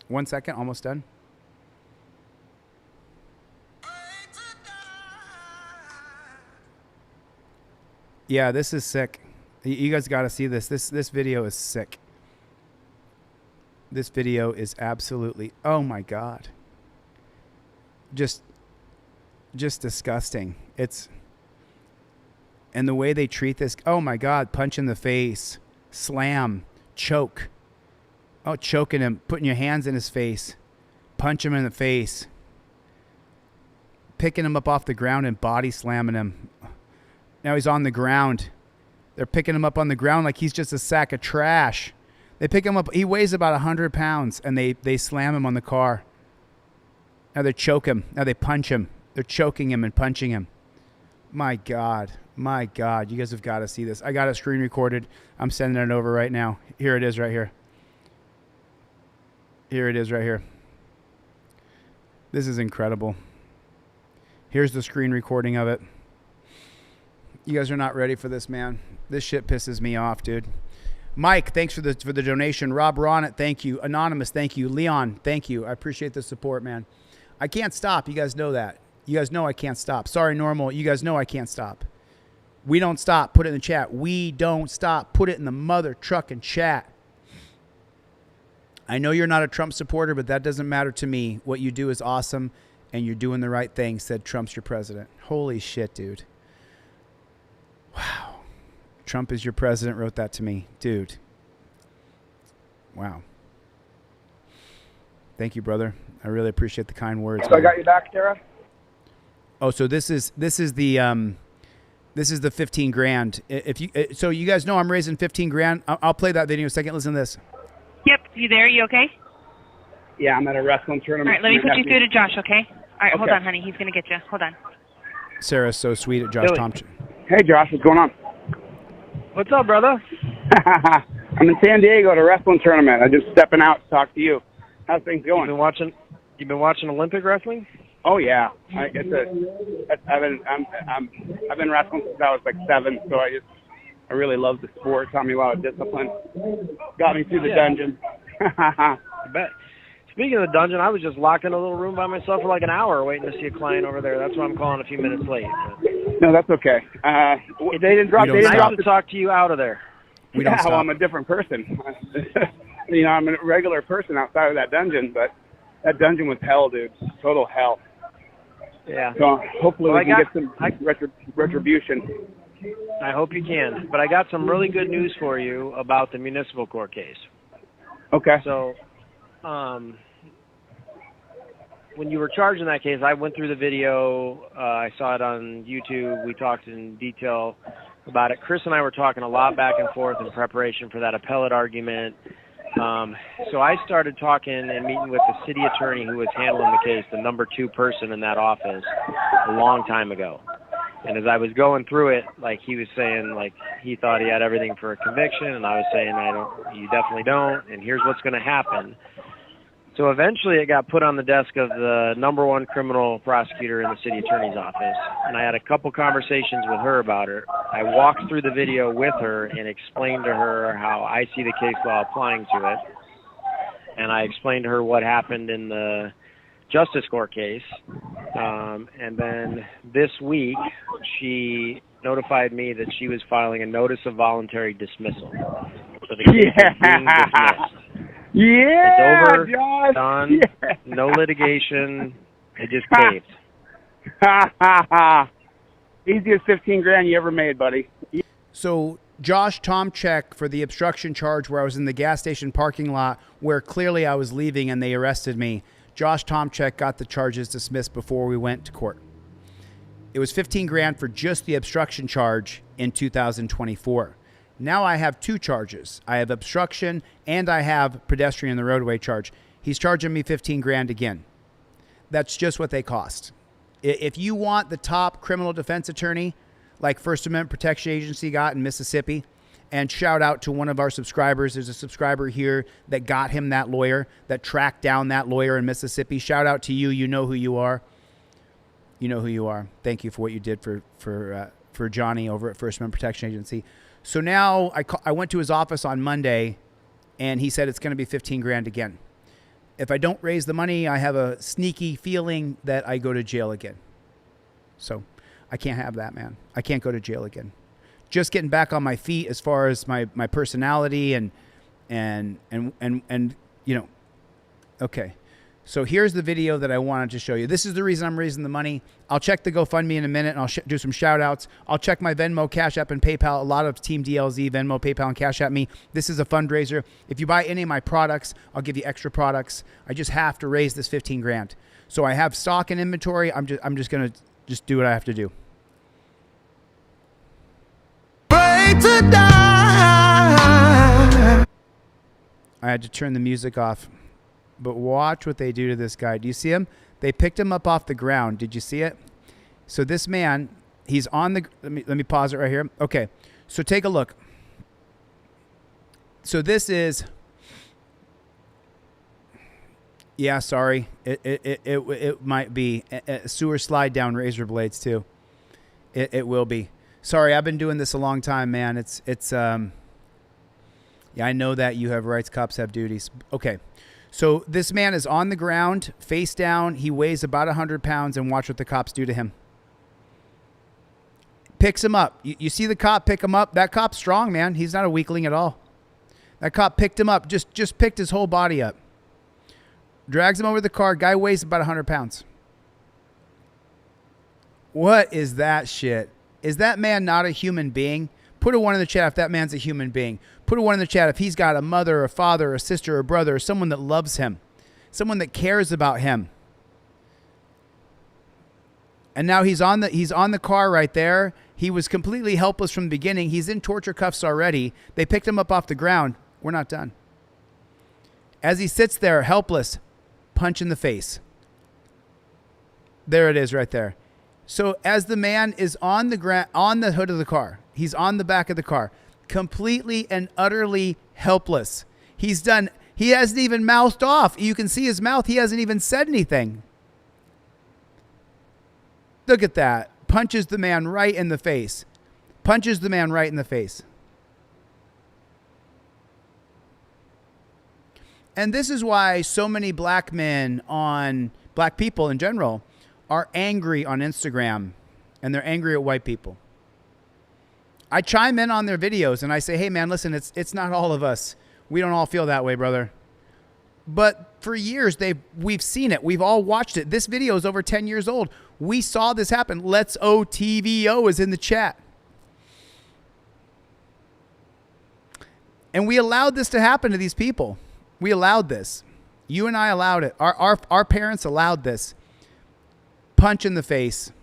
One second, almost done. Yeah, this is sick. You guys got to see this. This video is sick. This video is absolutely, oh my God. Just disgusting. And the way they treat this, oh my God, punch in the face, slam, choke. Oh, choking him, putting your hands in his face, punch him in the face, picking him up off the ground and body slamming him. Now he's on the ground. They're picking him up on the ground like he's just a sack of trash. They pick him up. He weighs about 100 pounds, and they slam him on the car. Now they choke him. Now they punch him. They're choking him and punching him. My God. My God. You guys have got to see this. I got it screen recorded. I'm sending it over right now. Here it is right here. Here it is right here. This is incredible. Here's the screen recording of it. You guys are not ready for this, man. This shit pisses me off, dude. Mike, thanks for the donation. Rob Ronnet, thank you. Anonymous, thank you. Leon, thank you. I appreciate the support, man. I can't stop. You guys know that. You guys know I can't stop. Sorry, Normal. You guys know I can't stop. We don't stop. Put it in the chat. We don't stop. Put it in the mother trucking chat. I know you're not a Trump supporter, but that doesn't matter to me. What you do is awesome, and you're doing the right thing, said Trump's your president. Holy shit, dude. Wow. Trump is your president wrote that to me. Dude. Wow. Thank you, brother. I really appreciate the kind words. So I got you back, Sarah? Oh, so this is the This is the 15 grand. If you so you guys know I'm raising 15 grand. I'll play that video in a second. Listen to this. Yep, you there? You okay? Yeah, I'm at a wrestling All tournament. right, let me put you through to Josh, okay? All right, hold Okay. on, honey. He's going to get you. Hold on. Sarah's so sweet at Josh Billy. Thompson. Hey, Josh, what's going on? What's up, brother? I'm in San Diego at a wrestling tournament. I'm just stepping out to talk to you. How's things going? You've been watching Olympic wrestling? Oh yeah, I've been wrestling since I was like 7, so I really love the sport. Taught me a lot of discipline. Got me through the dungeon. I bet. Speaking of the dungeon, I was just locked in a little room by myself for like an hour waiting to see a client over there. That's why I'm calling a few minutes late. No, that's okay. They didn't drop. They didn't drop to talk to you out of there. We don't yeah, stop. well, I'm a different person. You know, I'm a regular person outside of that dungeon, but that dungeon was hell, dude. Total hell. Yeah. So hopefully Well, we can get some retribution. I hope you can. But I got some really good news for you about the municipal court case. Okay. So, when you were charged in that case, I went through the video. I saw it on YouTube. We talked in detail about it. Chris and I were talking a lot back and forth in preparation for that appellate argument. So I started talking and meeting with the city attorney who was handling the case, the number 2 person in that office, a long time ago. And as I was going through it, like he was saying, like he thought he had everything for a conviction, and I was saying, you definitely don't, and here's what's going to happen. So eventually it got put on the desk of the number 1 criminal prosecutor in the city attorney's office, and I had a couple conversations with her about it. I walked through the video with her and explained to her how I see the case law applying to it, and I explained to her what happened in the justice court case, and then this week she notified me that she was filing a notice of voluntary dismissal. So the case is being dismissed. Yeah, it's over, Josh. done, Yeah. no litigation, it just caved. Ha ha ha! Easiest 15 grand you ever made, buddy. So Josh Tomczyk for the obstruction charge where I was in the gas station parking lot where clearly I was leaving and they arrested me. Josh Tomczyk got the charges dismissed before we went to court. It was 15 grand for just the obstruction charge in 2024. Now I have 2 charges. I have obstruction and I have pedestrian in the roadway charge. He's charging me 15 grand again. That's just what they cost. If you want the top criminal defense attorney like First Amendment Protection Agency got in Mississippi, and shout out to one of our subscribers. There's a subscriber here that got him that lawyer, that tracked down that lawyer in Mississippi. Shout out to you. You know who you are. You know who you are. Thank you for what you did for Johnny over at First Amendment Protection Agency. So now I went to his office on Monday, and he said it's going to be 15 grand again. If I don't raise the money, I have a sneaky feeling that I go to jail again. So I can't have that, man. I can't go to jail again. Just getting back on my feet as far as my personality and you know. Okay. So here's the video that I wanted to show you. This is the reason I'm raising the money. I'll check the GoFundMe in a minute, and I'll do some shout-outs. I'll check my Venmo, Cash App, and PayPal. A lot of Team DLZ, Venmo, PayPal, and Cash App me. This is a fundraiser. If you buy any of my products, I'll give you extra products. I just have to raise this 15 grand. So I have stock and inventory. I'm just going to just do what I have to do. To die. I had to turn the music off. But watch what they do to this guy. Do you see him? They picked him up off the ground. Did you see it? So this man, he's on the... Let me pause it right here. Okay. So take a look. So this is... Yeah, sorry. It might be. A sewer slide down razor blades too. It will be. Sorry, I've been doing this a long time, man. Yeah, I know that you have rights, cops have duties. Okay. So this man is on the ground, face down. He weighs about 100 pounds, and watch what the cops do to him. Picks him up. You see the cop pick him up? That cop's strong, man. He's not a weakling at all. That cop picked him up, just picked his whole body up. Drags him over the car. Guy weighs about 100 pounds. What is that shit? Is that man not a human being? Put a 1 in the chat if that man's a human being. Put a 1 in the chat if he's got a mother, a father, a sister, a brother, someone that loves him, someone that cares about him. And now he's on the car right there. He was completely helpless from the beginning. He's in torture cuffs already. They picked him up off the ground. We're not done. As he sits there helpless, punch in the face. There it is right there. So as the man is on the on the hood of the car, he's on the back of the car, completely and utterly helpless. He hasn't even mouthed off. You can see his mouth. He hasn't even said anything. Look at that. Punches the man right in the face. Punches the man right in the face. And this is why so many black people in general, are angry on Instagram, and they're angry at white people. I chime in on their videos and I say, hey man, listen, it's not all of us. We don't all feel that way, brother. But for years, we've seen it. We've all watched it. This video is over 10 years old. We saw this happen. Let's OTVO is in the chat. And we allowed this to happen to these people. We allowed this. You and I allowed it. Our parents allowed this. Punch in the face.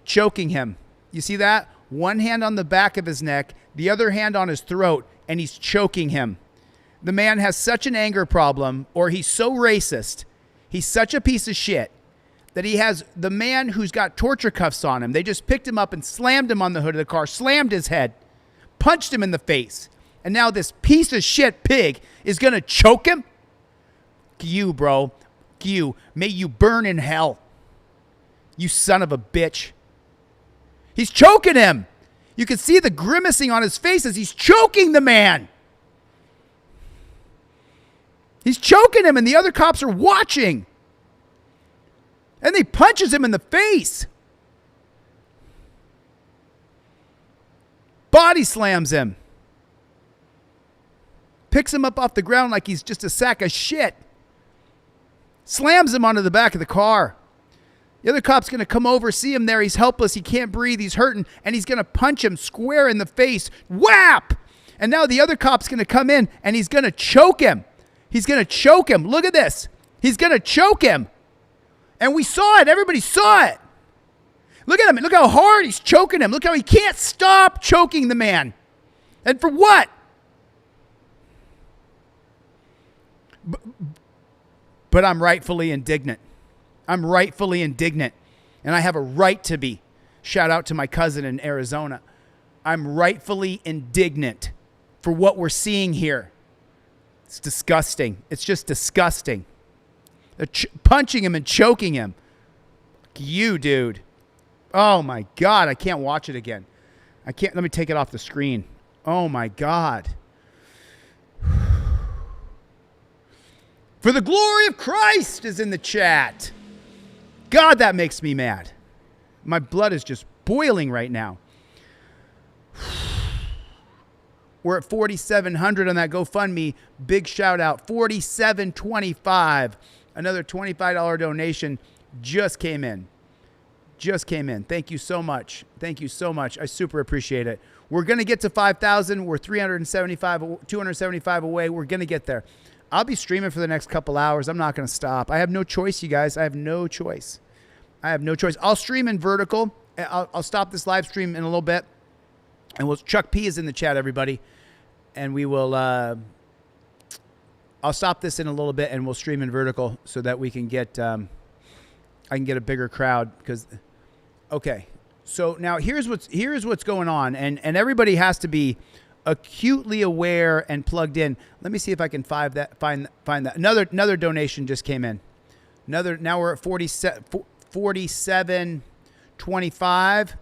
Choking him. You see that? One hand on the back of his neck, the other hand on his throat, and he's choking him. The man has such an anger problem, or he's so racist, he's such a piece of shit, that he has the man who's got torture cuffs on him. They just picked him up and slammed him on the hood of the car, slammed his head, punched him in the face. And now this piece of shit pig is going to choke him? You, bro. You. May you burn in hell. You son of a bitch. He's choking him. You can see the grimacing on his face as he's choking the man. He's choking him and the other cops are watching. And he punches him in the face. Body slams him. Picks him up off the ground like he's just a sack of shit. Slams him onto the back of the car. The other cop's going to come over, see him there. He's helpless. He can't breathe. He's hurting. And he's going to punch him square in the face. Whap! And now the other cop's going to come in and he's going to choke him. He's going to choke him. Look at this. He's going to choke him. And we saw it. Everybody saw it. Look at him. Look how hard he's choking him. Look how he can't stop choking the man. And for what? But I'm rightfully indignant. I'm rightfully indignant. And I have a right to be. Shout out to my cousin in Arizona. I'm rightfully indignant for what we're seeing here. It's disgusting. It's just disgusting. They're punching him and choking him. You, dude. Oh, my God. I can't watch it again. I can't. Let me take it off the screen. Oh, my God. For the glory of Christ is in the chat. God, that makes me mad. My blood is just boiling right now. We're at 4,700 on that GoFundMe. Big shout out. 4,725. Another $25 donation just came in. Just came in. Thank you so much. Thank you so much. I super appreciate it. We're going to get to 5,000. We're 275 away. We're going to get there. I'll be streaming for the next couple hours. I'm not going to stop. I have no choice, you guys. I have no choice. I have no choice. I'll stream in vertical. I'll stop this live stream in a little bit. And Chuck P is in the chat, everybody. And we will, I'll stop this in a little bit and we'll stream in vertical so that we can get, I can get a bigger crowd because, okay. So now here's what's going on. And everybody has to be acutely aware and plugged in. Let me see if I can find that. Another donation just came in. Now we're at 47.25,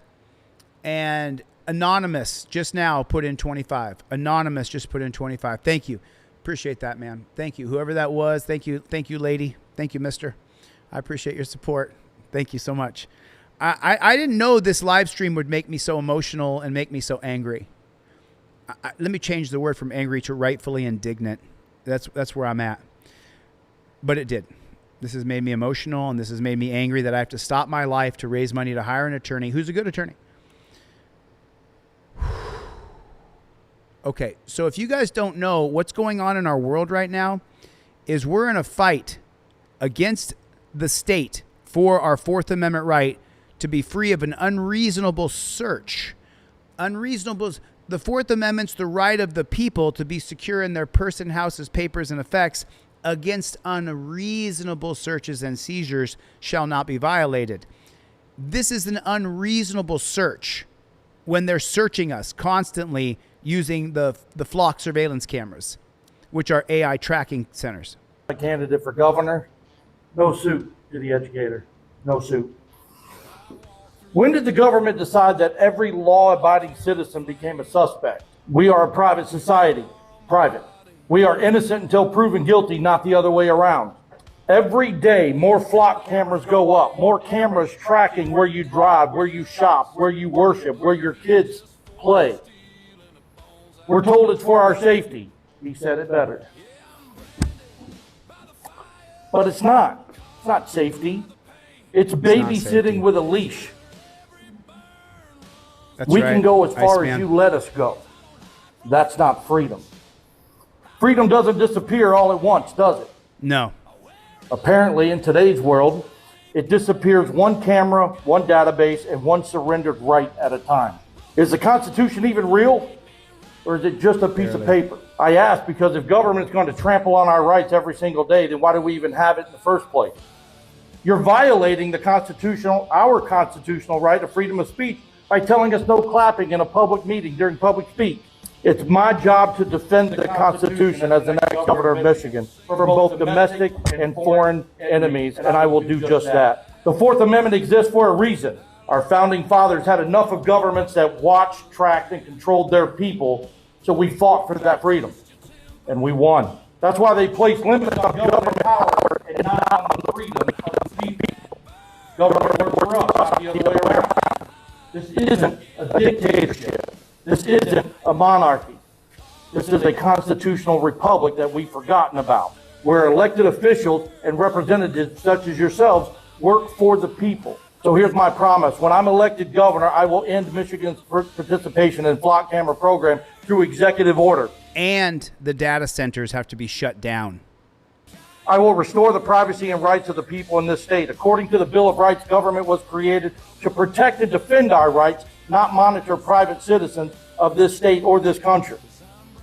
and Anonymous just now put in 25. Anonymous just put in 25. Thank you. Appreciate that, man. Thank you. Whoever that was. Thank you, lady. Thank you, mister. I appreciate your support. Thank you so much. I didn't know this live stream would make me so emotional and make me so angry. Let me change the word from angry to rightfully indignant. That's where I'm at. But it did. This has made me emotional, and this has made me angry that I have to stop my life to raise money to hire an attorney who's a good attorney. Okay, so if you guys don't know what's going on in our world right now is we're in a fight against the state for our Fourth Amendment right to be free of an unreasonable search. The Fourth Amendment's the right of the people to be secure in their person, houses, papers, and effects against unreasonable searches and seizures shall not be violated. This is an unreasonable search when they're searching us constantly using the flock surveillance cameras, which are AI tracking centers. A candidate for governor, no suit to the educator, no suit. When did the government decide that every law-abiding citizen became a suspect? We are a private society, private. We are innocent until proven guilty, not the other way around. Every day, more flock cameras go up, more cameras tracking where you drive, where you shop, where you worship, where your kids play. We're told it's for our safety. He said it better. But it's not. It's not safety. It's babysitting with a leash. We can go as far as you let us go. That's not freedom. Freedom doesn't disappear all at once, does it? No. Apparently, in today's world, it disappears one camera, one database, and one surrendered right at a time. Is the Constitution even real? Or is it just a piece of paper? I ask because if government is going to trample on our rights every single day, then why do we even have it in the first place? You're violating our constitutional right of freedom of speech by telling us no clapping in a public meeting during public speech. It's my job to defend the Constitution as the next governor of Michigan from both domestic and foreign enemies, and I will do just that. The Fourth Amendment exists for a reason. Our founding fathers had enough of governments that watched, tracked, and controlled their people, so we fought for that freedom, and we won. That's why they placed limits on government power and not on the freedom of the people. Government works for us, not the other way around. This isn't a dictatorship. This isn't a monarchy. This is a constitutional republic that we've forgotten about, where elected officials and representatives such as yourselves work for the people. So here's my promise. When I'm elected governor, I will end Michigan's participation in flock camera program through executive order. And the data centers have to be shut down. I will restore the privacy and rights of the people in this state. According to the Bill of Rights, government was created to protect and defend our rights, not monitor private citizens of this state or this country.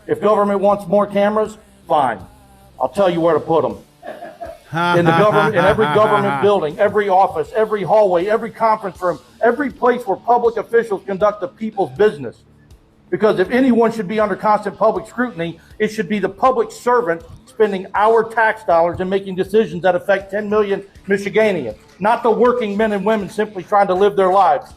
If government wants more cameras, fine. I'll tell you where to put them. In every government building, every office, every hallway, every conference room, every place where public officials conduct the people's business. Because if anyone should be under constant public scrutiny, it should be the public servant spending our tax dollars and making decisions that affect 10 million Michiganians, not the working men and women simply trying to live their lives.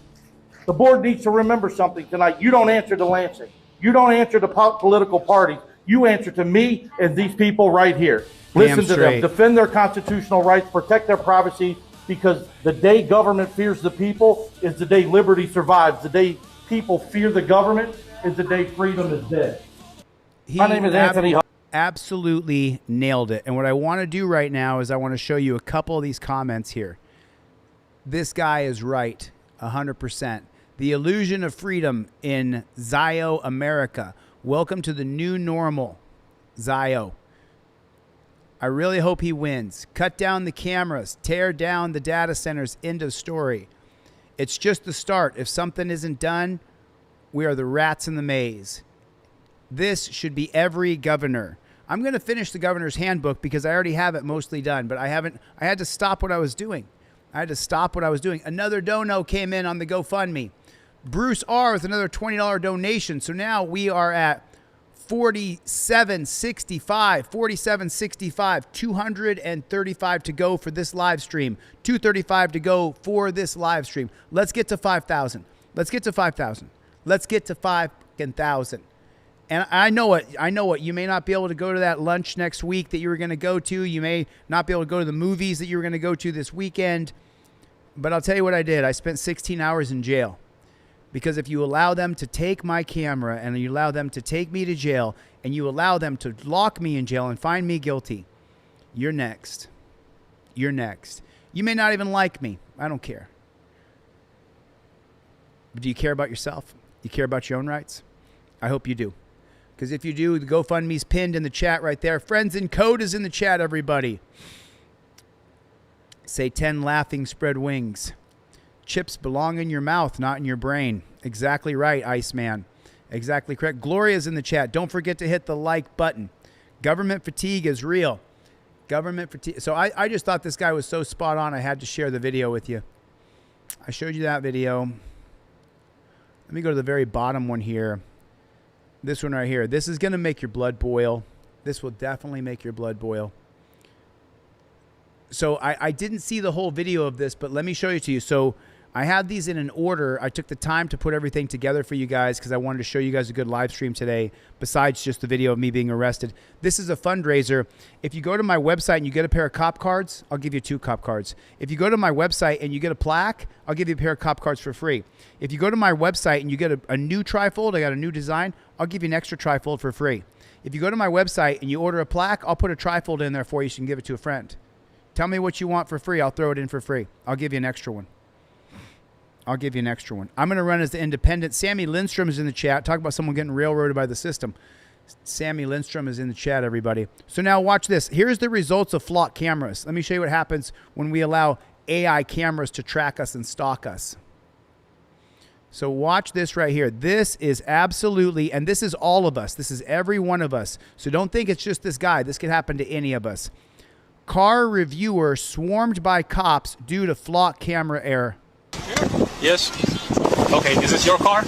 The board needs to remember something tonight. You don't answer to Lansing. You don't answer to political parties. You answer to me and these people right here. Listen to them. Defend their constitutional rights. Protect their privacy, because the day government fears the people is the day liberty survives. The day people fear the government is the day freedom is dead. My name is Anthony. Absolutely nailed it. And what I want to do right now is I want to show you a couple of these comments here. This guy is right, 100%. The illusion of freedom in Zio America. Welcome to the new normal, Zio. I really hope he wins. Cut down the cameras. Tear down the data centers. End of story. It's just the start. If something isn't done, we are the rats in the maze. This should be every governor. I'm going to finish the governor's handbook because I already have it mostly done, but I had to stop what I was doing. Another dono came in on the GoFundMe. Bruce R with another $20 donation. So now we are at $47.65, 235 to go for this live stream, 235 to go for this live stream. Let's get to 5,000. Let's get to 5,000. Let's get to 5,000. And I know what. You may not be able to go to that lunch next week that you were going to go to. You may not be able to go to the movies that you were going to go to this weekend. But I'll tell you what I did. I spent 16 hours in jail. Because if you allow them to take my camera and you allow them to take me to jail and you allow them to lock me in jail and find me guilty, you're next. You're next. You may not even like me. I don't care. But do you care about yourself? You care about your own rights? I hope you do. Because if you do, the GoFundMe's pinned in the chat right there. Friends in Code is in the chat, everybody. Say 10 laughing spread wings. Chips belong in your mouth, not in your brain. Exactly right, Iceman. Exactly correct. Gloria's in the chat. Don't forget to hit the like button. Government fatigue is real. Government fatigue. So I just thought this guy was so spot on, I had to share the video with you. I showed you that video. Let me go to the very bottom one here. This one right here. This is going to make your blood boil. This will definitely make your blood boil. So I didn't see the whole video of this, but let me show it to you. So I had these in an order. I took the time to put everything together for you guys because I wanted to show you guys a good live stream today, besides just the video of me being arrested. This is a fundraiser. If you go to my website and you get a pair of cop cards, I'll give you 2 cop cards. If you go to my website and you get a plaque, I'll give you a pair of cop cards for free. If you go to my website and you get a new trifold, I got a new design, I'll give you an extra trifold for free. If you go to my website and you order a plaque, I'll put a trifold in there for you so you can give it to a friend. Tell me what you want for free. I'll throw it in for free. I'll give you an extra one. I'll give you an extra one. I'm going to run as the independent. Sammy Lindstrom is in the chat. Talk about someone getting railroaded by the system. Sammy Lindstrom is in the chat, everybody. So now watch this. Here's the results of flock cameras. Let me show you what happens when we allow AI cameras to track us and stalk us. So watch this right here. This is absolutely, and this is all of us. This is every one of us. So don't think it's just this guy. This could happen to any of us. Car reviewer swarmed by cops due to flock camera error. Yes. Okay, is this your car?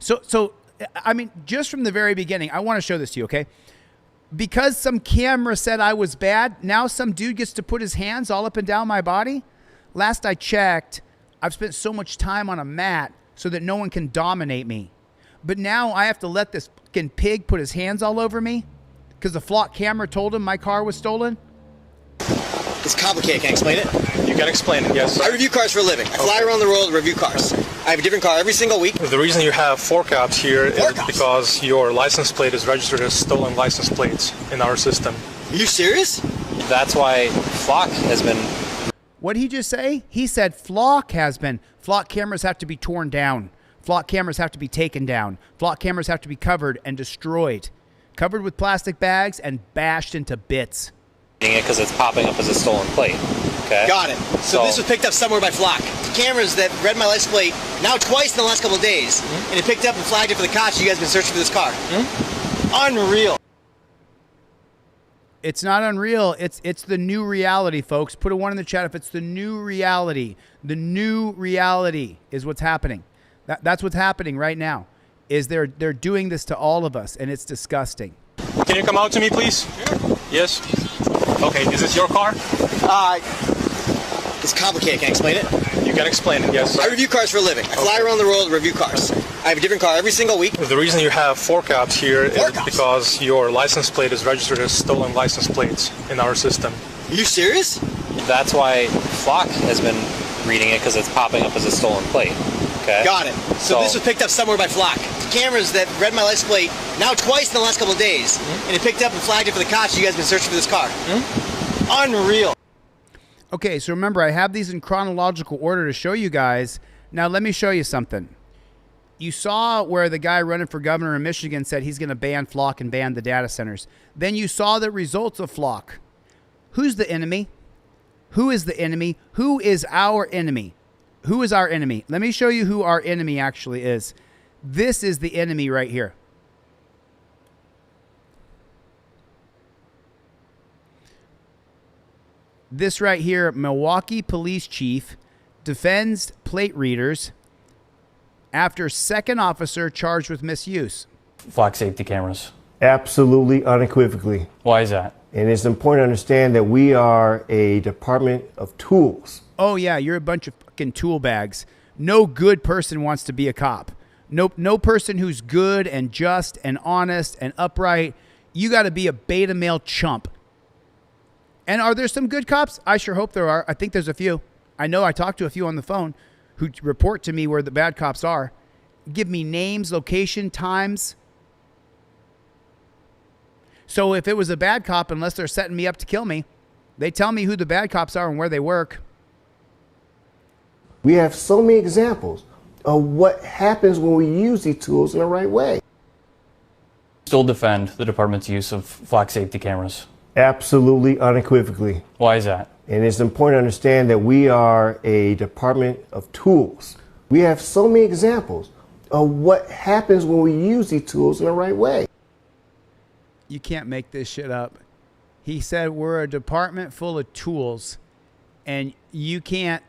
So I mean, just from the very beginning, I want to show this to you, okay? Because some camera said I was bad, now some dude gets to put his hands all up and down my body? Last I checked, I've spent so much time on a mat so that no one can dominate me. But now I have to let this fucking pig put his hands all over me? Because the flock camera told him my car was stolen? It's complicated. Can I explain it? You can explain it, yes. I review cars for a living. I fly around the world and review cars. I have a different car every single week. The reason you have 4 cops here is because your license plate is registered as stolen license plates in our system. Are you serious? That's why flock has been... What did he just say? He said flock has been. Flock cameras have to be torn down. Flock cameras have to be taken down. Flock cameras have to be covered and destroyed. Covered with plastic bags and bashed into bits. Because it's popping up as a stolen plate. Okay. Got it. So this was picked up somewhere by flock. Cameras that read my license plate now twice in the last couple of days, and it picked up and flagged it for the cops. You guys been searching for this car. Unreal. It's not unreal. It's the new reality, folks. Put a 1 in the chat if it's the new reality. The new reality is what's happening. That's what's happening right now. Is they're doing this to all of us, and it's disgusting. Can you come out to me, please? Sure. Yes. Okay, is this your car? It's complicated. Can I explain it? You can explain it, yes. I review cars for a living. I fly around the world and review cars. I have a different car every single week. The reason you have 4 cops here is because your license plate is registered as stolen license plates in our system. Are you serious? That's why flock has been reading it, because it's popping up as a stolen plate. Okay. Got it. So this was picked up somewhere by flock. Cameras that read my license plate now twice in the last couple of days, and it picked up and flagged it for the cops. You guys been searching for this car. Unreal. Okay, so remember, I have these in chronological order to show you guys. Now, let me show you something. You saw where the guy running for governor in Michigan said he's going to ban flock and ban the data centers. Then you saw the results of flock. Who's the enemy? Who is the enemy? Who is our enemy? Who is our enemy? Let me show you who our enemy actually is. This is the enemy right here. This right here, Milwaukee police chief defends plate readers after second officer charged with misuse. Flock safety cameras. Absolutely, unequivocally. Why is that? And it's important to understand that we are a department of tools. Oh yeah, you're a bunch of fucking tool bags. No good person wants to be a cop. No person who's good and just and honest and upright. You got to be a beta male chump. And are there some good cops? I sure hope there are. I think there's a few. I know I talked to a few on the phone who report to me where the bad cops are. Give me names, location, times. So if it was a bad cop, unless they're setting me up to kill me, they tell me who the bad cops are and where they work. We have so many examples of what happens when we use these tools in the right way. Still defend the department's use of flock safety cameras. Absolutely, unequivocally. Why is that? And it's important to understand that we are a department of tools. We have so many examples of what happens when we use these tools in the right way. You can't make this shit up. He said we're a department full of tools, and you can't.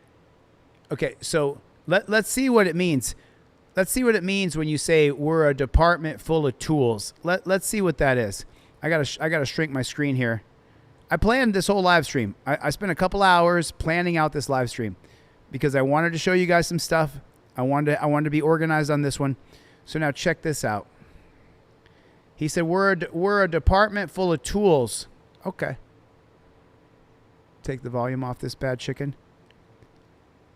Okay, so let's see what it means. Let's see what it means when you say we're a department full of tools. Let's see what that is. I gotta shrink my screen here. I planned this whole live stream. I spent a couple hours planning out this live stream because I wanted to show you guys some stuff. I wanted to be organized on this one. So now check this out. He said we're a department full of tools. Okay. Take the volume off this bad chicken.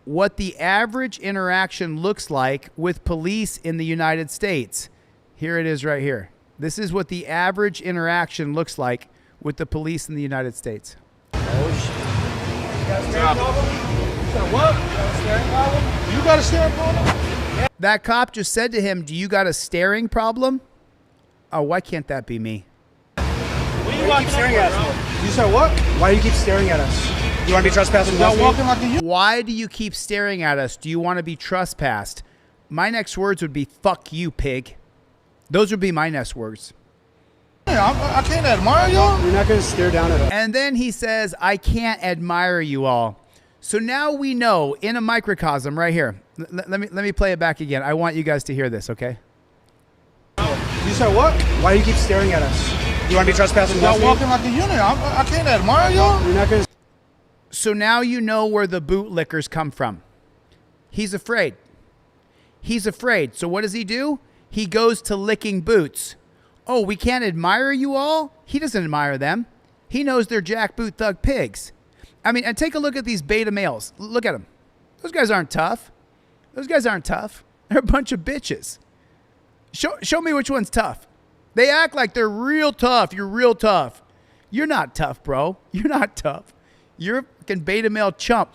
What the average interaction looks like with police in the United States. Here it is right here. This is what the average interaction looks like with the police in the United States. Oh, shit. You got a staring problem? You said what? You got a staring problem? You got a staring problem? That cop just said to him, do you got a staring problem? Oh, why can't that be me? Why do you keep staring at us? You said what? Why do you keep staring at us? You want to be trespassing? Why do you keep staring at us? Do you want to be trespassed? My next words would be, fuck you, pig. Those would be my next words. I can't admire y'all. You're not going to stare down at us. And then he says, I can't admire you all. So now we know in a microcosm right here. Let me play it back again. I want you guys to hear this, okay? You said what? Why do you keep staring at us? You want to be trespassing? Y'all walking like a unit. I can't admire y'all. You're not going to. So now you know where the bootlickers come from. He's afraid. He's afraid. So what does he do? He goes to licking boots. Oh, we can't admire you all? He doesn't admire them. He knows they're jackboot thug pigs. I mean, and take a look at these beta males. Look at them. Those guys aren't tough. Those guys aren't tough. They're a bunch of bitches. Show me which one's tough. They act like they're real tough. You're real tough. You're not tough, bro. You're not tough. You're a fucking beta male chump.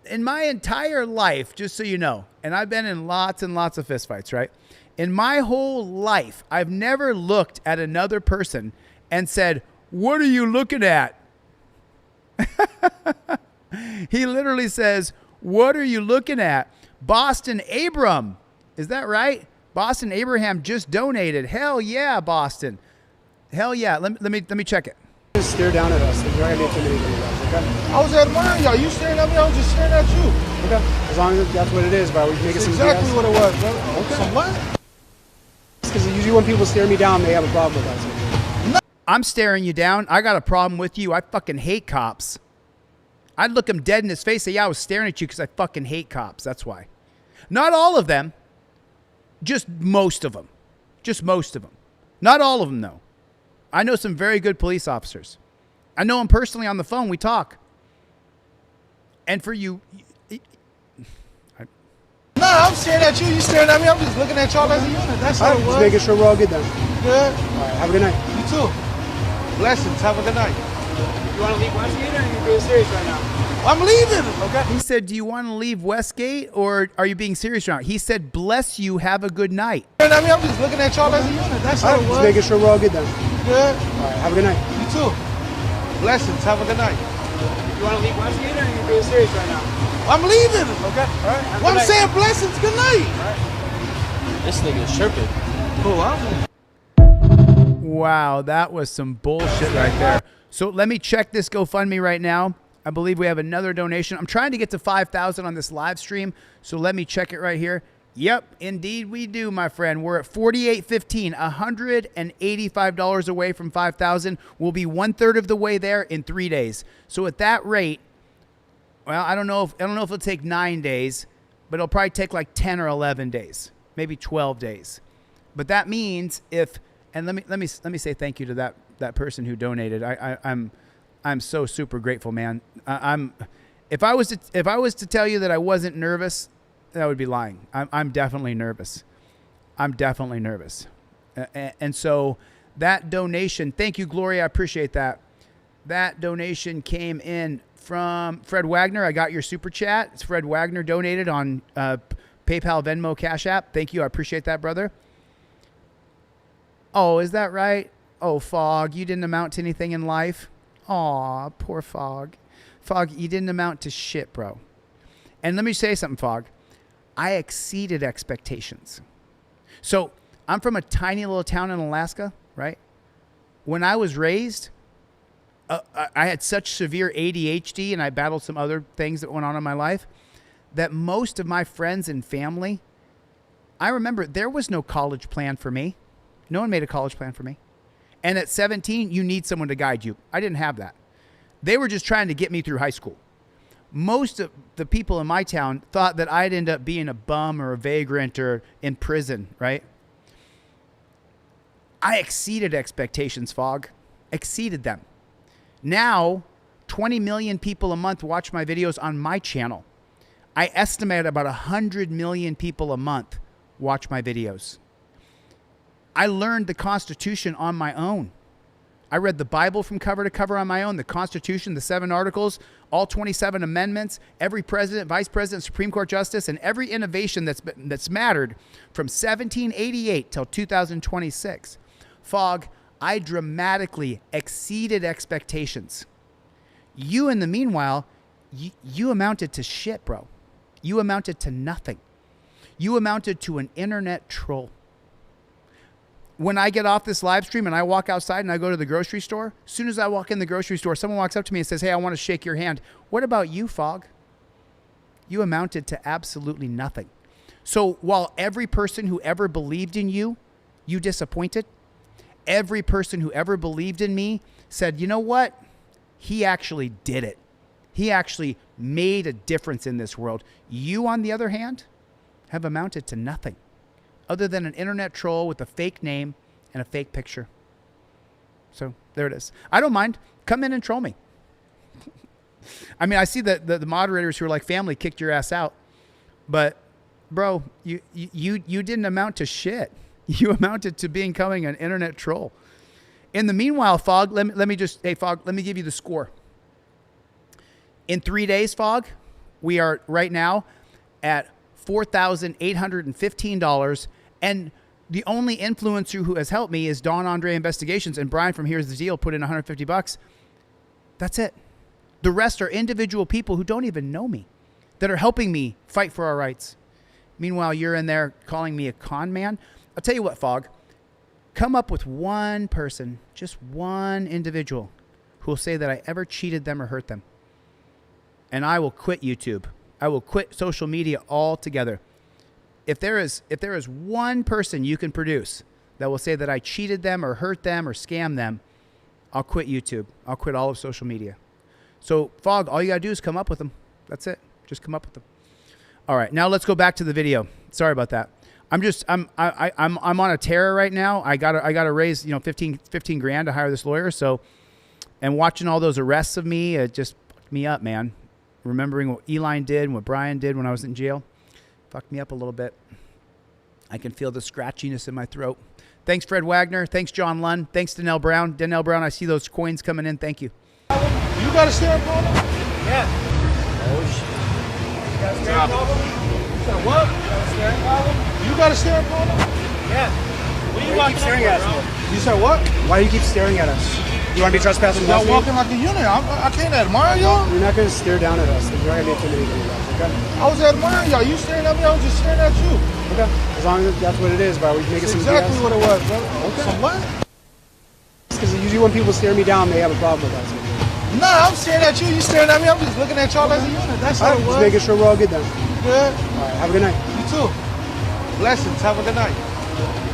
In my entire life, just so you know, and I've been in lots and lots of fistfights, right? In my whole life, I've never looked at another person and said, what are you looking at? He literally says, what are you looking at? Boston Abram. Is that right? Boston Abraham just donated. Hell yeah, Boston. Hell yeah. Let me check it. Just stare down at us. You're not going to be intimidated by us, okay? I was admiring y'all. You staring at me, I was just staring at you. Okay. As long as that's what it is, bro. We can make it That's some exactly BS. what it was, bro. Okay. So what? Because usually when people stare me down, they have a problem with us. I'm staring you down. I got a problem with you. I fucking hate cops. I'd look him dead in his face and say, yeah, I was staring at you because I fucking hate cops. That's why. Not all of them. Just most of them. Just most of them. Not all of them, though. I know some very good police officers. I know them personally on the phone. We talk. And for you... Nah, I'm staring at you. You staring at me. I'm just looking at y'all as a unit. That's how it was. Just making sure we're all good then. Good. All right. Have a good night. You too. Blessings. Have a good night. You want to leave Westgate or are you being serious right now? I'm leaving. Okay. He said, do you want to leave Westgate or are you being serious right now? He said, bless you. Have a good night. I mean, I'm just looking at y'all as a unit. That's how it was. Just making sure we're all good then. Good. All right. Have a good night. You too. Blessings. Have a good night. You want to leave Westgate or are you being serious right now? I'm leaving. Okay. All right. Well, I'm saying blessings. Good night. All right. This nigga's chirping. Cool. Wow, that was some bullshit right there. So let me check this GoFundMe right now. I believe we have another donation. I'm trying to get to 5,000 on this live stream, so let me check it right here. Yep, indeed we do, my friend. We're at $48.15, $185 away from 5,000. We'll be 1/3 of the way there in 3 days. So at that rate, well, I don't know if it'll take 9 days, but it'll probably take like 10 or 11 days, maybe 12 days. But that means if, and let me say thank you to that person who donated. I'm so super grateful, man. If I was to tell you that I wasn't nervous, that would be lying. I'm definitely nervous. I'm definitely nervous. And so that donation, thank you, Gloria. I appreciate that. That donation came in from Fred Wagner. I got your super chat. It's Fred Wagner donated on PayPal, Venmo, Cash App. Thank you. I appreciate that, brother. Oh, is that right? Oh, Fog, you didn't amount to anything in life? Aw, poor Fog. Fog, you didn't amount to shit, bro. And let me say something, Fog. I exceeded expectations. So I'm from a tiny little town in Alaska, right? When I was raised, I had such severe ADHD and I battled some other things that went on in my life that most of my friends and family, I remember there was no college plan for me. No one made a college plan for me. And at 17, you need someone to guide you. I didn't have that. They were just trying to get me through high school. Most of the people in my town thought that I'd end up being a bum or a vagrant or in prison, right? I exceeded expectations, Fog. Exceeded them. Now, 20 million people a month watch my videos on my channel. I estimate about 100 million people a month watch my videos. I learned the Constitution on my own. I read the Bible from cover to cover on my own, the Constitution, the 7 articles, all 27 amendments, every president, vice president, Supreme Court justice, and every innovation that's mattered from 1788 till 2026. Fog, I dramatically exceeded expectations. You, in the meanwhile, you amounted to shit, bro. You amounted to nothing. You amounted to an internet troll. When I get off this live stream and I walk outside and I go to the grocery store, as soon as I walk in the grocery store, someone walks up to me and says, hey, I want to shake your hand. What about you, Fog? You amounted to absolutely nothing. So while every person who ever believed in you, you disappointed, every person who ever believed in me said, you know what? He actually did it. He actually made a difference in this world. You, on the other hand, have amounted to nothing other than an internet troll with a fake name and a fake picture. So there it is. I don't mind. Come in and troll me. I mean, I see that the moderators who are like family kicked your ass out, but bro, you didn't amount to shit. You amounted to becoming an internet troll. In the meanwhile, Fog, let me give you the score. In 3 days, Fog, we are right now at $4,815. And the only influencer who has helped me is Don Andre Investigations, and Brian from Here's the Deal put in $150. That's it. The rest are individual people who don't even know me that are helping me fight for our rights. Meanwhile, you're in there calling me a con man. I'll tell you what, Fog. Come up with one person, just one individual, who will say that I ever cheated them or hurt them. And I will quit YouTube. I will quit social media altogether. If there is one person you can produce that will say that I cheated them or hurt them or scammed them, I'll quit YouTube. I'll quit all of social media. So, Fog, all you got to do is come up with them. That's it. Just come up with them. All right, now let's go back to the video. Sorry about that. I'm on a tear right now. I gotta raise 15 grand to hire this lawyer. So, and watching all those arrests of me, it just fucked me up, man. Remembering what Eline did and what Brian did when I was in jail, fucked me up a little bit. I can feel the scratchiness in my throat. Thanks, Fred Wagner. Thanks, John Lund. Thanks, Donnell Brown. Donnell Brown, I see those coins coming in. Thank you. You got a steering problem? Yeah. Oh shit. You got a steering problem? You said what? You got a steering problem? You got a steering problem? Yeah. What are you walking staring at us? You said what? Why do you keep staring at us? You want to be trespassing? Y'all walking like a unit. I can't admire y'all. You're not going to stare down at us. You're not going to be intimidating us, okay? I was admiring y'all. You staring at me, I was just staring at you. Okay. As long as that's what it is, bro. We make it That's some exactly BS. what it was, bro. Okay. So what? Because usually when people stare me down, they have a problem with us. Nah, I'm staring at you. You staring at me. I'm just looking at y'all as a unit. That's how it was. Just making sure we're all good then. Good. All right. Have a good night. You too. Blessings. Have a good night.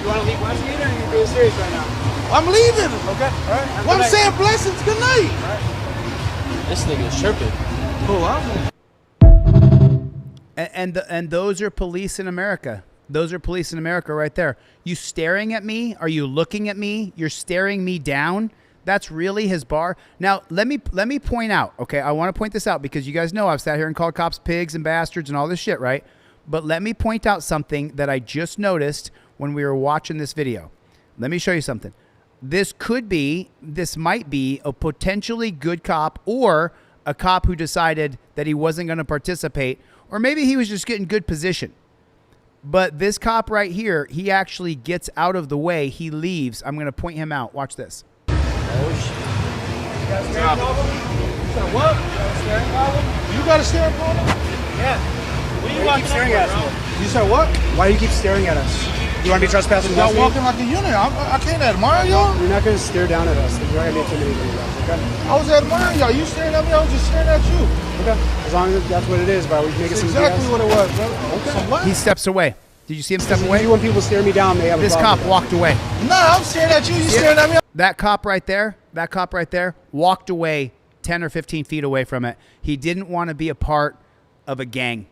You want to leave Westgate or are you being serious right now? I'm leaving. Okay. All right. Well, I'm saying blessings. Good night. All right. This nigga is chirping. Cool. And those are police in America. Those are police in America right there. You staring at me? Are you looking at me? You're staring me down? That's really his bar. Now, let me point out, okay? I want to point this out because you guys know I've sat here and called cops pigs and bastards and all this shit, right? But let me point out something that I just noticed when we were watching this video. Let me show you something. This might be a potentially good cop or a cop who decided that he wasn't going to participate, or maybe he was just getting good position. But this cop right here, he actually gets out of the way. He leaves. I'm going to point him out. Watch this. Oh shit. got a steering problem? What? You got a steering problem? Yeah. What are you keep staring at us? You said what? Why do you keep staring at us? You want to be trespassing? Y'all walking like a unit. I can't admire y'all. You're not going to stare down at us. You're not going to be intimidating us, okay? I was admiring y'all. You staring at me, I was just staring at you. Okay. As long as that's what it is, bro. We can make it That's some exactly BS. what it was, bro. Okay. So what? He steps away. Did you see him step away? When people stare me down, they have This a cop problem. walked away. Nah, I'm staring at you. You staring at me. That cop right there walked away 10 or 15 feet away from it. He didn't want to be a part of a gang.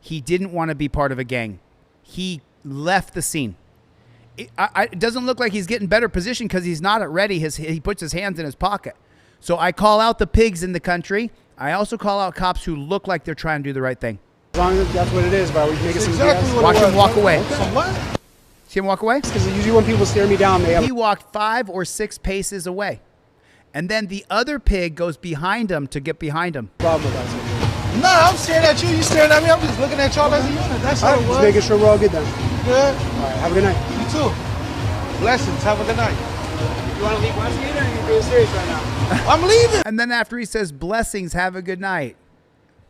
He didn't want to be part of a gang. He left the scene. It doesn't look like he's getting better position because he's not at ready. He puts his hands in his pocket. So I call out the pigs in the country. I also call out cops who look like they're trying to do the right thing. As long as that's what it is, bro. We can make it some exactly BS. what Watch him walk away. So what? See him walk away? Because usually when people stare me down, they have He walked 5 or 6 paces away. And then the other pig goes behind him to get behind him. a problem with us. Nah, I'm staring at you. You staring at me. I'm just looking at y'all as a unit. That's All how right, it was. just making sure we're all good then. Good. All right, have a good night. You too. Blessings. Have a good night. You want to leave Westgate or are you being serious right now? I'm leaving. And then after he says, blessings, have a good night.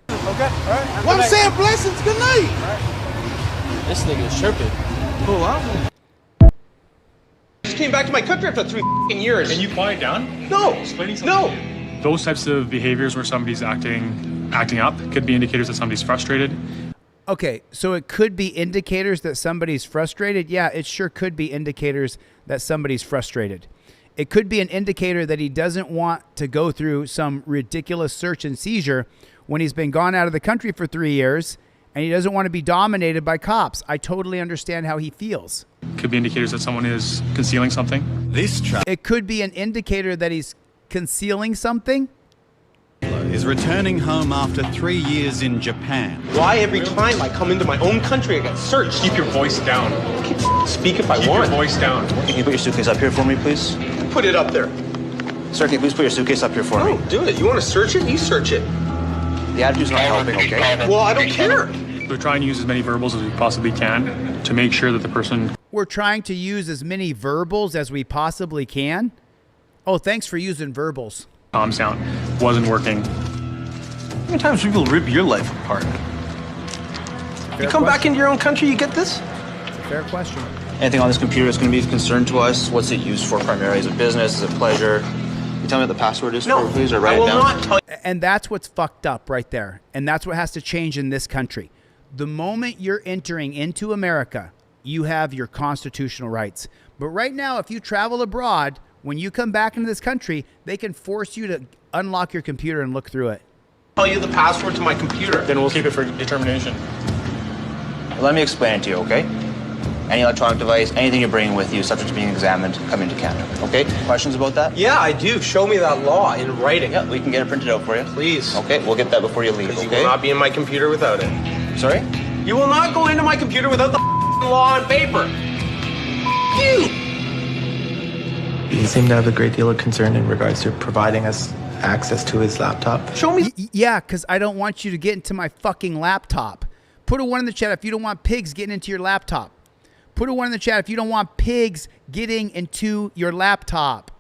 Okay, all right. Well, I'm saying blessings. Good night. This nigga is tripping. Cool. I'm Just came back to my country after 3 years. Can you quiet down? No. Explaining something? No. Those types of behaviors where somebody's acting up could be indicators that somebody's frustrated. Okay, so it could be indicators that somebody's frustrated. Yeah, it sure could be indicators that somebody's frustrated. It could be an indicator that he doesn't want to go through some ridiculous search and seizure when he's been gone out of the country for 3 years and he doesn't want to be dominated by cops. I totally understand how he feels. Could be indicators that someone is concealing something. It could be an indicator that he's concealing something. Is returning home after 3 years in Japan. Why every time I come into my own country I get searched? Keep your voice down. Speak if I Keep want. your voice down. Can you put your suitcase up here for me, please? Put it up there. Sir, can you please put your suitcase up here for me? No, do it. You want to search it? You search it. The attitude's not helping, okay? Well, I don't care. We're trying to use as many verbals as we possibly can to make sure that the person... We're trying to use as many verbals as we possibly can. Oh, thanks for using verbals. calms down. Wasn't working. How many times do people rip your life apart? You come back into your own country, you get this? It's a fair question. Anything on this computer that's going to be of concern to us? What's it used for primarily? Is it business? Is it pleasure? Can you tell me what the password is for, please, or write it down? And that's what's fucked up right there. And that's what has to change in this country. The moment you're entering into America, you have your constitutional rights. But right now, if you travel abroad, when you come back into this country, they can force you to unlock your computer and look through it. Tell you the password to my computer. Then we'll keep it for determination. Let me explain it to you, okay? Any electronic device, anything you're bringing with you, subject to being examined, come into Canada, okay? Questions about that? Yeah, I do. Show me that law in writing. Yeah, we can get it printed out for you. Please. Okay, we'll get that before you leave, You okay? will not be in my computer without it. Sorry? You will not go into my computer without the law on paper. You! He seemed to have a great deal of concern in regards to providing us access to his laptop. Show me. Yeah, because I don't want you to get into my fucking laptop. Put a 1 in the chat if you don't want pigs getting into your laptop. Put a 1 in the chat if you don't want pigs getting into your laptop.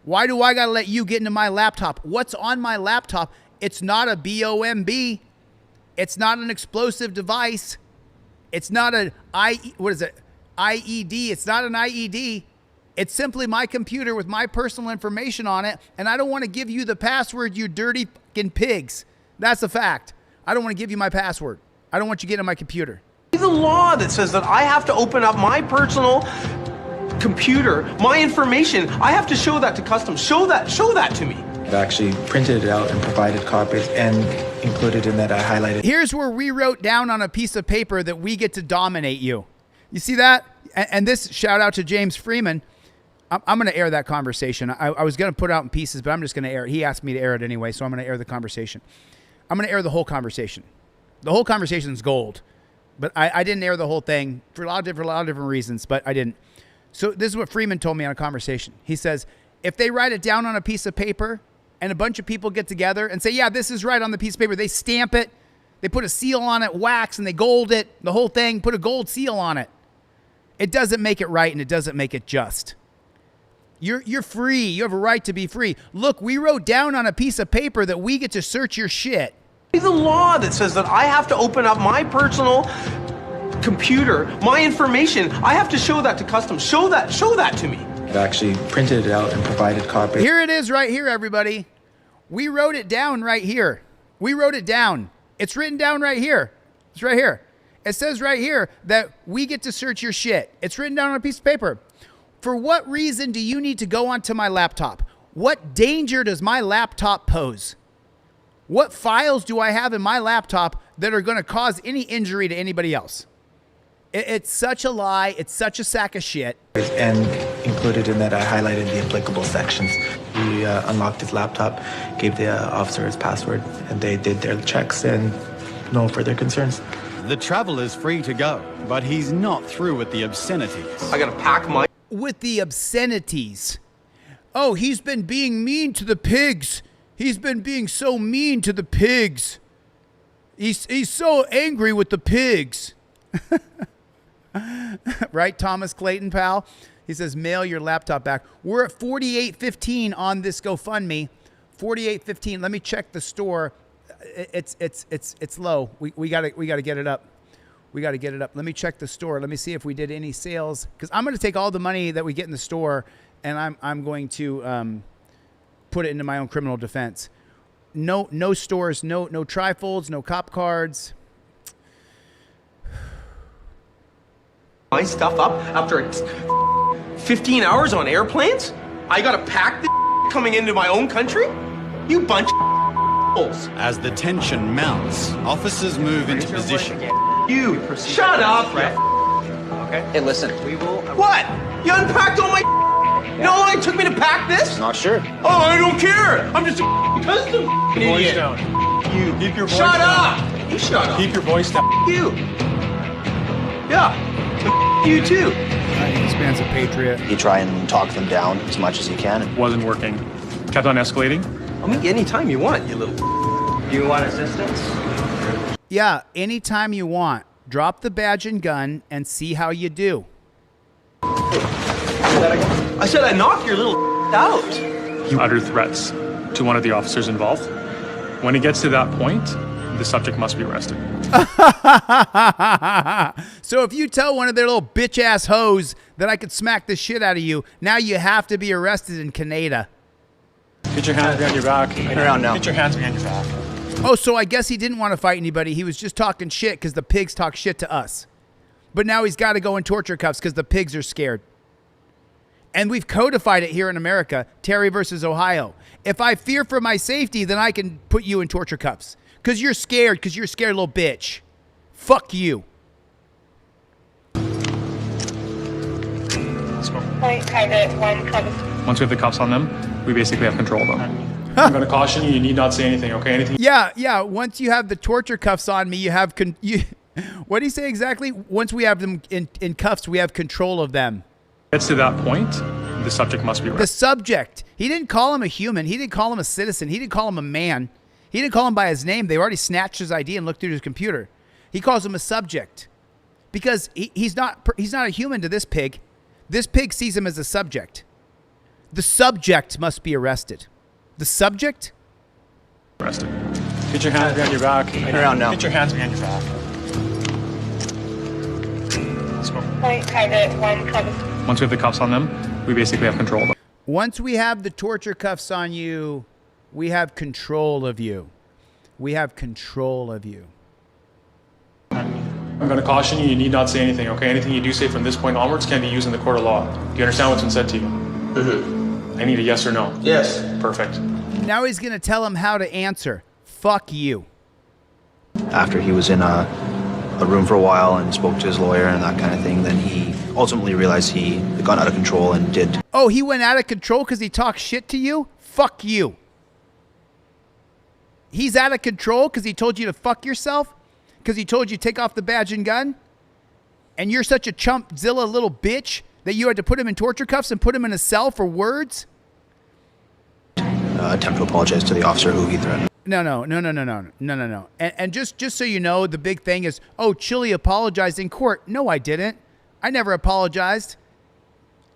Why do I gotta let you get into my laptop? What's on my laptop? It's not a BOMB. It's not an explosive device. It's not an IED. It's not an IED. It's simply my computer with my personal information on it, and I don't want to give you the password, you dirty fucking pigs. That's a fact. I don't want to give you my password. I don't want you getting on my computer. The law that says that I have to open up my personal computer, my information. I have to show that to customs. Show that to me. I've actually printed it out and provided copies, and included in that I highlighted. Here's where we wrote down on a piece of paper that we get to dominate you. You see that? And this shout out to James Freeman. I'm going to air that conversation. I was going to put it out in pieces, but I'm just going to air it. He asked me to air it anyway, so I'm going to air the conversation. I'm going to air the whole conversation. The whole conversation is gold, but I didn't air the whole thing for a lot of different reasons, but I didn't. So this is what Freeman told me on a conversation. He says, if they write it down on a piece of paper and a bunch of people get together and say, yeah, this is right on the piece of paper, they stamp it, they put a seal on it, wax, and they gold it, the whole thing, put a gold seal on it. It doesn't make it right and it doesn't make it just. You're free. You have a right to be free. Look, we wrote down on a piece of paper that we get to search your shit. The law that says that I have to open up my personal computer, my information. I have to show that to customs. Show that to me. I've actually printed it out and provided copies. Here it is right here, everybody. We wrote it down right here. We wrote it down. It's written down right here. It's right here. It says right here that we get to search your shit. It's written down on a piece of paper. For what reason do you need to go onto my laptop? What danger does my laptop pose? What files do I have in my laptop that are going to cause any injury to anybody else? It's such a lie. It's such a sack of shit. And included in that, I highlighted the applicable sections. We unlocked his laptop, gave the officer his password, and they did their checks and no further concerns. The travel is free to go, but he's not through with the obscenities. I gotta pack my... With the obscenities. Oh, he's been being mean to the pigs. He's been being so mean to the pigs. He's so angry with the pigs. Right, Thomas Clayton, pal? He says, mail your laptop back. We're at $48.15 on this GoFundMe. $48.15. Let me check the store. It's low. We gotta get it up. We got to get it up. Let me check the store. Let me see if we did any sales. Because I'm going to take all the money that we get in the store and I'm going to put it into my own criminal defense. No stores, no trifolds, no cop cards. My stuff up after 15 hours on airplanes? I gotta pack this coming into my own country? You bunch of As the tension mounts, officers move into position. You shut up, Brett. Okay. Hey, listen. We will. What? You unpacked all my. You know how long it took me to pack this? Not sure. Oh, I don't care. I'm just a custom idiot. You keep your voice Shut down. up. You shut up. Keep your voice down. You. Yeah. You too. This man's a patriot. You try and talk them down as much as you can. It wasn't working. Kept on escalating. I'll meet you anytime you want, you little. You want assistance? Yeah, anytime you want. Drop the badge and gun and see how you do. I said I knock your little out. You utter threats to one of the officers involved. When it gets to that point, the subject must be arrested. So if you tell one of their little bitch-ass hoes that I could smack the shit out of you, now you have to be arrested in Canada. Get your hands behind your back. Turn around now. Get your hands behind your back. Oh, so I guess he didn't want to fight anybody. He was just talking shit because the pigs talk shit to us. But now he's got to go in torture cuffs because the pigs are scared. And we've codified it here in America, Terry versus Ohio. If I fear for my safety, then I can put you in torture cuffs. Because you're scared, little bitch. Fuck you. Let's go. Private 1, cover. Once we have the cuffs on them, we basically have control of them. I'm going to caution you, you need not say anything, okay? Anything. Yeah. Once you have the torture cuffs on me, you have... what do you say exactly? Once we have them in cuffs, we have control of them. Gets to that point, the subject must be arrested. The subject. He didn't call him a human. He didn't call him a citizen. He didn't call him a man. He didn't call him by his name. They already snatched his ID and looked through his computer. He calls him a subject because he's not a human to this pig. This pig sees him as a subject. The subject must be arrested. The subject? Arrested. Get your hands behind your back. Turn around now. Get your hands behind your back. Let's go. Private 1, cover. Once we have the cuffs on them, we basically have control of them. Once we have the torture cuffs on you, we have control of you. We have control of you. I'm going to caution you, you need not say anything, okay? Anything you do say from this point onwards can be used in the court of law. Do you understand what's been said to you? Mm-hmm. I need a yes or no. Yes. Perfect. Now he's going to tell him how to answer. Fuck you. After he was in a room for a while and spoke to his lawyer and that kind of thing, then he ultimately realized he had gone out of control and did. Oh, he went out of control because he talked shit to you? Fuck you. He's out of control because he told you to fuck yourself? Because he told you to take off the badge and gun? And you're such a chumpzilla little bitch that you had to put him in torture cuffs and put him in a cell for words? Attempt to apologize to the officer who he threatened. No. And just so you know, the big thing is, oh, Chille apologized in court. No, I didn't. I never apologized.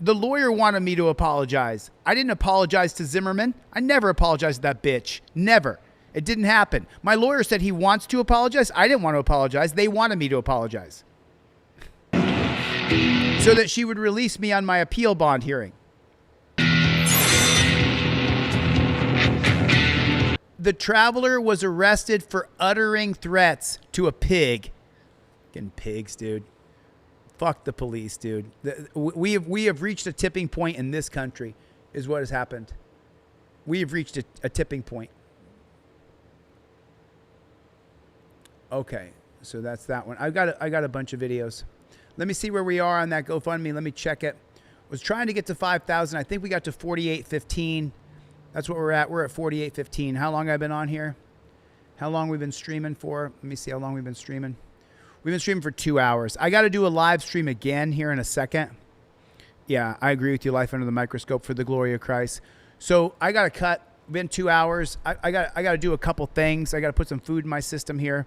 The lawyer wanted me to apologize. I didn't apologize to Zimmerman. I never apologized to that bitch. Never. It didn't happen. My lawyer said he wants to apologize. I didn't want to apologize. They wanted me to apologize. So that she would release me on my appeal bond hearing. The traveler was arrested for uttering threats to a pig. Fucking pigs, dude. Fuck the police, dude. We have reached a tipping point in this country, is what has happened. We have reached a tipping point. Okay, so that's that one. I got a bunch of videos. Let me see where we are on that GoFundMe. Let me check it. Was trying to get to 5,000. I think we got to 48.15. That's what we're at. We're at 48.15. How long I've been on here? How long we've been streaming for? Let me see how long we've been streaming. We've been streaming for 2 hours. I got to do a live stream again here in a second. Yeah, I agree with you. Life under the microscope for the glory of Christ. So I got to cut. Been 2 hours. I got to do a couple things. I got to put some food in my system here.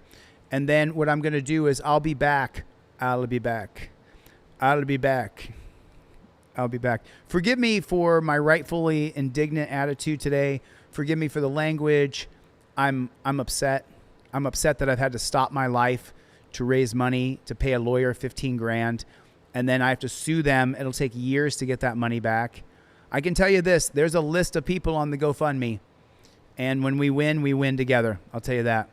And then what I'm going to do is I'll be back. I'll be back. I'll be back. I'll be back. Forgive me for my rightfully indignant attitude today. Forgive me for the language. I'm upset. I'm upset that I've had to stop my life to raise money to pay a lawyer 15 grand, and then I have to sue them. It'll take years to get that money back. I can tell you this, there's a list of people on the GoFundMe, and when we win together. I'll tell you that.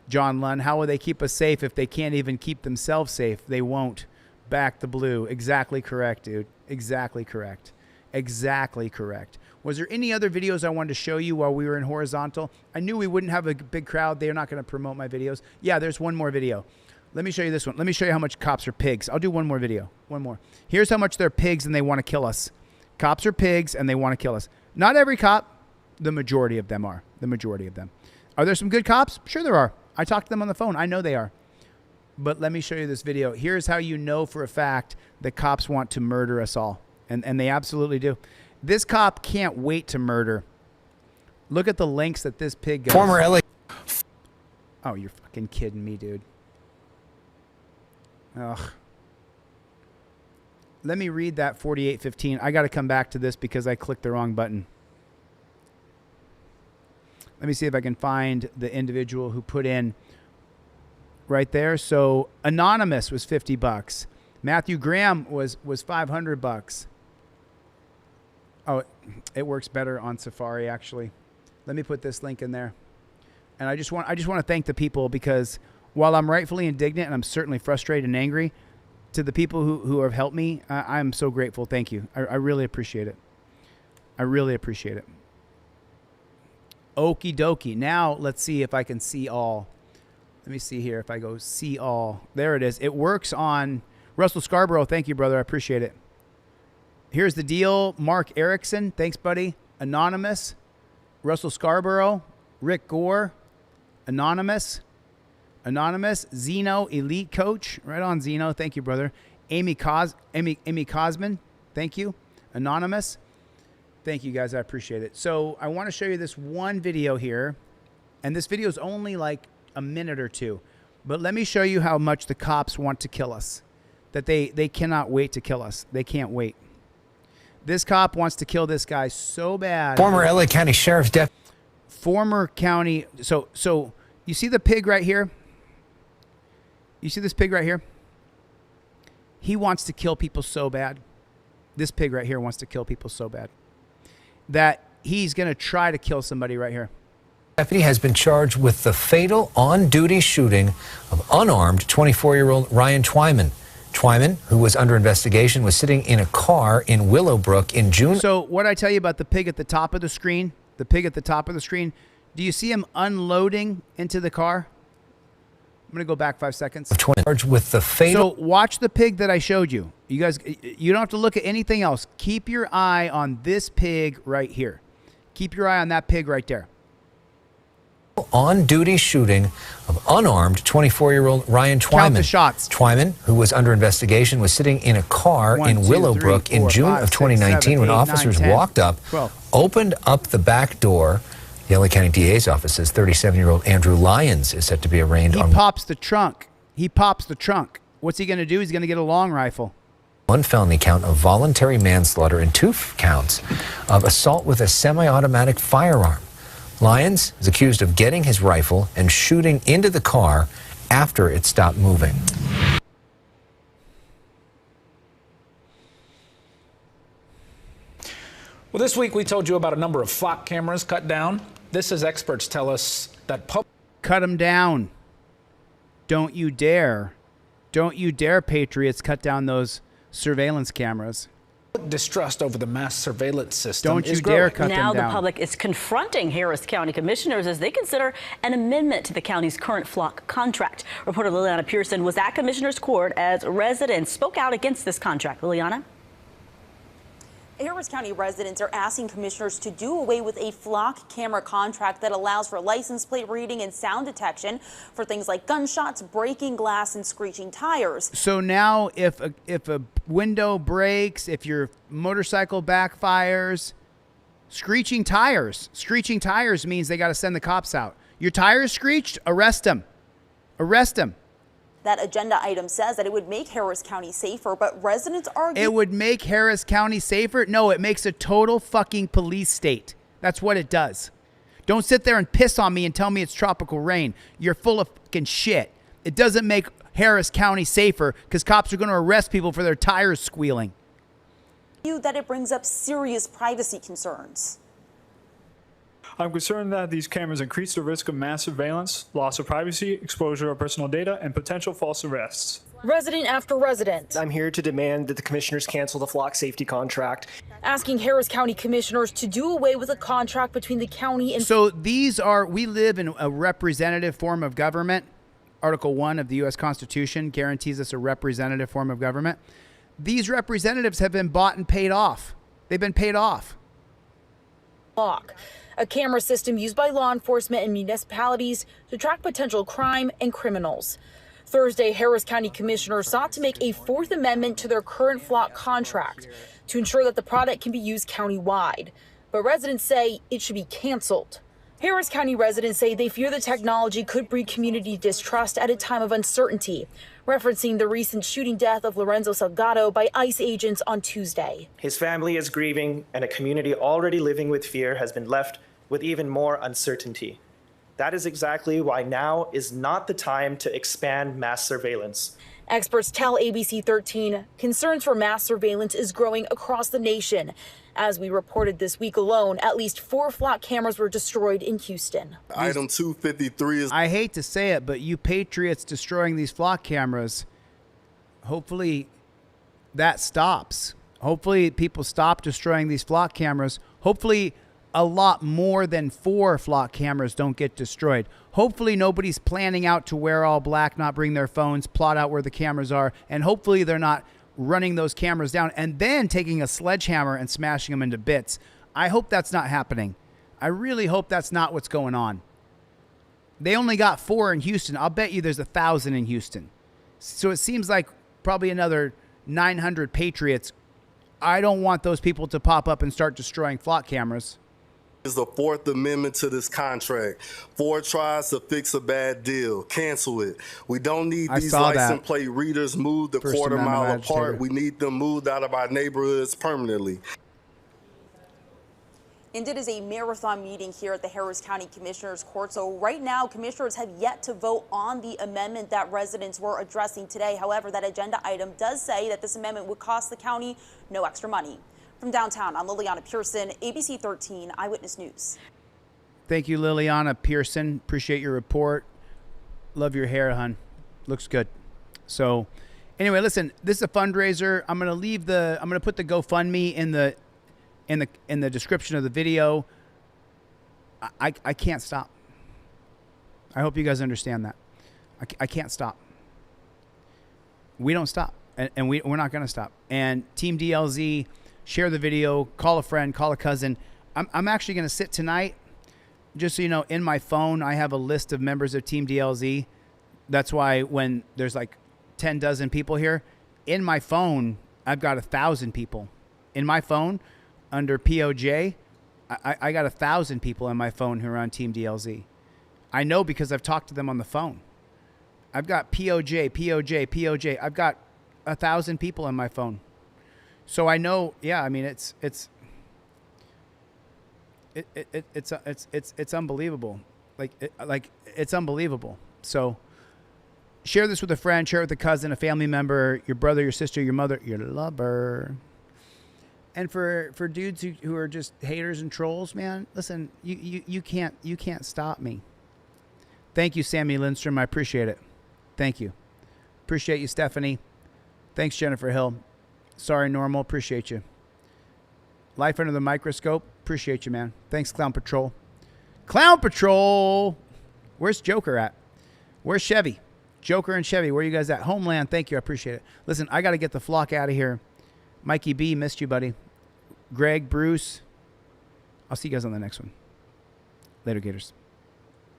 John Lund, how will they keep us safe if they can't even keep themselves safe? They won't. Back the blue. Exactly correct, dude. Exactly correct. Exactly correct. Was there any other videos I wanted to show you while we were in horizontal? I knew we wouldn't have a big crowd. They're not going to promote my videos. Yeah, there's one more video. Let me show you this one. Let me show you how much cops are pigs. I'll do one more video. One more. Here's how much they're pigs and they want to kill us. Cops are pigs and they want to kill us. Not every cop. The majority of them are. The majority of them. Are there some good cops? Sure there are. I talked to them on the phone. I know they are. But let me show you this video. Here's how you know for a fact that cops want to murder us all. And they absolutely do. This cop can't wait to murder. Look at the lengths that this pig goes. Former LA. Oh, you're fucking kidding me, dude. Ugh. Let me read that 4815. I got to come back to this because I clicked the wrong button. Let me see if I can find the individual who put in right there. So Anonymous was $50. Matthew Graham was $500. Oh, it works better on Safari actually. Let me put this link in there. And I just want to thank the people because while I'm rightfully indignant and I'm certainly frustrated and angry, to the people who have helped me, I'm so grateful. Thank you. I really appreciate it. I really appreciate it. Okie dokie. Now let's see if I can see all. Let me see here if I go see all. There it is. It works on Russell Scarborough. Thank you, brother. I appreciate it. Here's the deal. Mark Erickson. Thanks, buddy. Anonymous. Russell Scarborough. Rick Gore. Anonymous. Zeno, Elite Coach. Right on, Zeno. Thank you, brother. Amy Cosman. Thank you. Anonymous. Thank you, guys. I appreciate it. So I want to show you this one video here. And this video is only like a minute or two. But let me show you how much the cops want to kill us. That they cannot wait to kill us. They can't wait. This cop wants to kill this guy so bad. Former LA County Sheriff's Deputy. Former county. So you see the pig right here? You see this pig right here? He wants to kill people so bad. This pig right here wants to kill people so bad that he's going to try to kill somebody right here. Deputy has been charged with the fatal on-duty shooting of unarmed 24-year-old Ryan Twyman. Twyman, who was under investigation, was sitting in a car in Willowbrook in June. So what I tell you about the pig at the top of the screen, do you see him unloading into the car? I'm going to go back 5 seconds. With the fatal. So watch the pig that I showed you. You guys, you don't have to look at anything else. Keep your eye on this pig right here. Keep your eye on that pig right there. On-duty shooting of unarmed 24-year-old Ryan Twyman. Count the shots. Twyman, who was under investigation, was sitting in a car in Willowbrook in June of 2019 when officers walked up, opened up the back door. The LA County DA's office says 37-year-old Andrew Lyons is set to be arraigned on. He pops the trunk. What's he going to do? He's going to get a long rifle. 1 felony count of voluntary manslaughter and 2 counts of assault with a semi-automatic firearm. Lyons is accused of getting his rifle and shooting into the car after it stopped moving. Well, this week we told you about a number of flock cameras cut down. This, as experts tell us, that cut them down. Don't you dare. Don't you dare, patriots, cut down those surveillance cameras. Distrust over the mass surveillance system. Don't you dare cut them down. Now the public is confronting Harris County commissioners as they consider an amendment to the county's current flock contract. Reporter Liliana Pearson was at Commissioner's Court as residents spoke out against this contract. Liliana? Harris County residents are asking commissioners to do away with a flock camera contract that allows for license plate reading and sound detection for things like gunshots, breaking glass, and screeching tires. So now if a window breaks, if your motorcycle backfires, screeching tires means they got to send the cops out. Your tires screeched? Arrest them. Arrest them. That agenda item says that it would make Harris County safer, but residents argue it would make Harris County safer? No, it makes a total fucking police state. That's what it does. Don't sit there and piss on me and tell me it's tropical rain. You're full of fucking shit. It doesn't make Harris County safer because cops are going to arrest people for their tires squealing. that it brings up serious privacy concerns. I'm concerned that these cameras increase the risk of mass surveillance, loss of privacy, exposure of personal data, and potential false arrests. Resident after resident. I'm here to demand that the commissioners cancel the flock safety contract. Asking Harris County commissioners to do away with a contract between the county and... So we live in a representative form of government. Article 1 of the U.S. Constitution guarantees us a representative form of government. These representatives have been bought and paid off. They've been paid off. Flock, a camera system used by law enforcement and municipalities to track potential crime and criminals. Thursday, Harris County commissioners sought to make a Fourth Amendment to their current flock contract to ensure that the product can be used countywide. But residents say it should be canceled. Harris County residents say they fear the technology could breed community distrust at a time of uncertainty, referencing the recent shooting death of Lorenzo Salgado by ICE agents on Tuesday. His family is grieving, and a community already living with fear has been left with even more uncertainty. That is exactly why now is not the time to expand mass surveillance. Experts tell ABC 13 concerns for mass surveillance is growing across the nation. As we reported this week alone, at least 4 flock cameras were destroyed in Houston. Item 253 is... I hate to say it, but you patriots destroying these flock cameras, hopefully that stops. Hopefully people stop destroying these flock cameras. Hopefully a lot more than 4 flock cameras don't get destroyed. Hopefully nobody's planning out to wear all black, not bring their phones, plot out where the cameras are, and hopefully they're not running those cameras down and then taking a sledgehammer and smashing them into bits. I hope that's not happening. I really hope that's not what's going on. They only got 4 in Houston. I'll bet you there's 1,000 in Houston. So it seems like probably another 900 patriots. I don't want those people to pop up and start destroying flock cameras. Is the Fourth Amendment to this contract. 4 tries to fix a bad deal. Cancel it. We don't need these license plate readers moved a quarter mile apart. We need them moved out of our neighborhoods permanently. And it is a marathon meeting here at the Harris County Commissioners Court. So right now, commissioners have yet to vote on the amendment that residents were addressing today. However, that agenda item does say that this amendment would cost the county no extra money. From downtown, I'm Liliana Pearson, ABC 13 Eyewitness News. Thank you, Liliana Pearson. Appreciate your report. Love your hair, hun. Looks good. So, anyway, listen. This is a fundraiser. I'm gonna put the GoFundMe in the description of the video. I can't stop. I hope you guys understand that. I can't stop. We don't stop, and we're not gonna stop. And Team DLZ. Share the video, call a friend, call a cousin. I'm actually going to sit tonight, just so you know, in my phone, I have a list of members of Team DLZ. That's why when there's like 10 dozen people here, in my phone, I've got 1,000 people. In my phone, under POJ, I got 1,000 people in my phone who are on Team DLZ. I know because I've talked to them on the phone. I've got POJ. I've got 1,000 people in my phone. So I know, yeah, I mean, it's unbelievable. It's unbelievable. So share this with a friend, share it with a cousin, a family member, your brother, your sister, your mother, your lover. And for dudes who are just haters and trolls, man, listen, you can't stop me. Thank you, Sammy Lindstrom. I appreciate it. Thank you. Appreciate you, Stephanie. Thanks, Jennifer Hill. Sorry, Normal. Appreciate you. Life Under the Microscope. Appreciate you, man. Thanks, Clown Patrol. Clown Patrol! Where's Joker at? Where's Chevy? Joker and Chevy, where are you guys at? Homeland, thank you. I appreciate it. Listen, I got to get the flock out of here. Mikey B, missed you, buddy. Greg, Bruce. I'll see you guys on the next one. Later, Gators.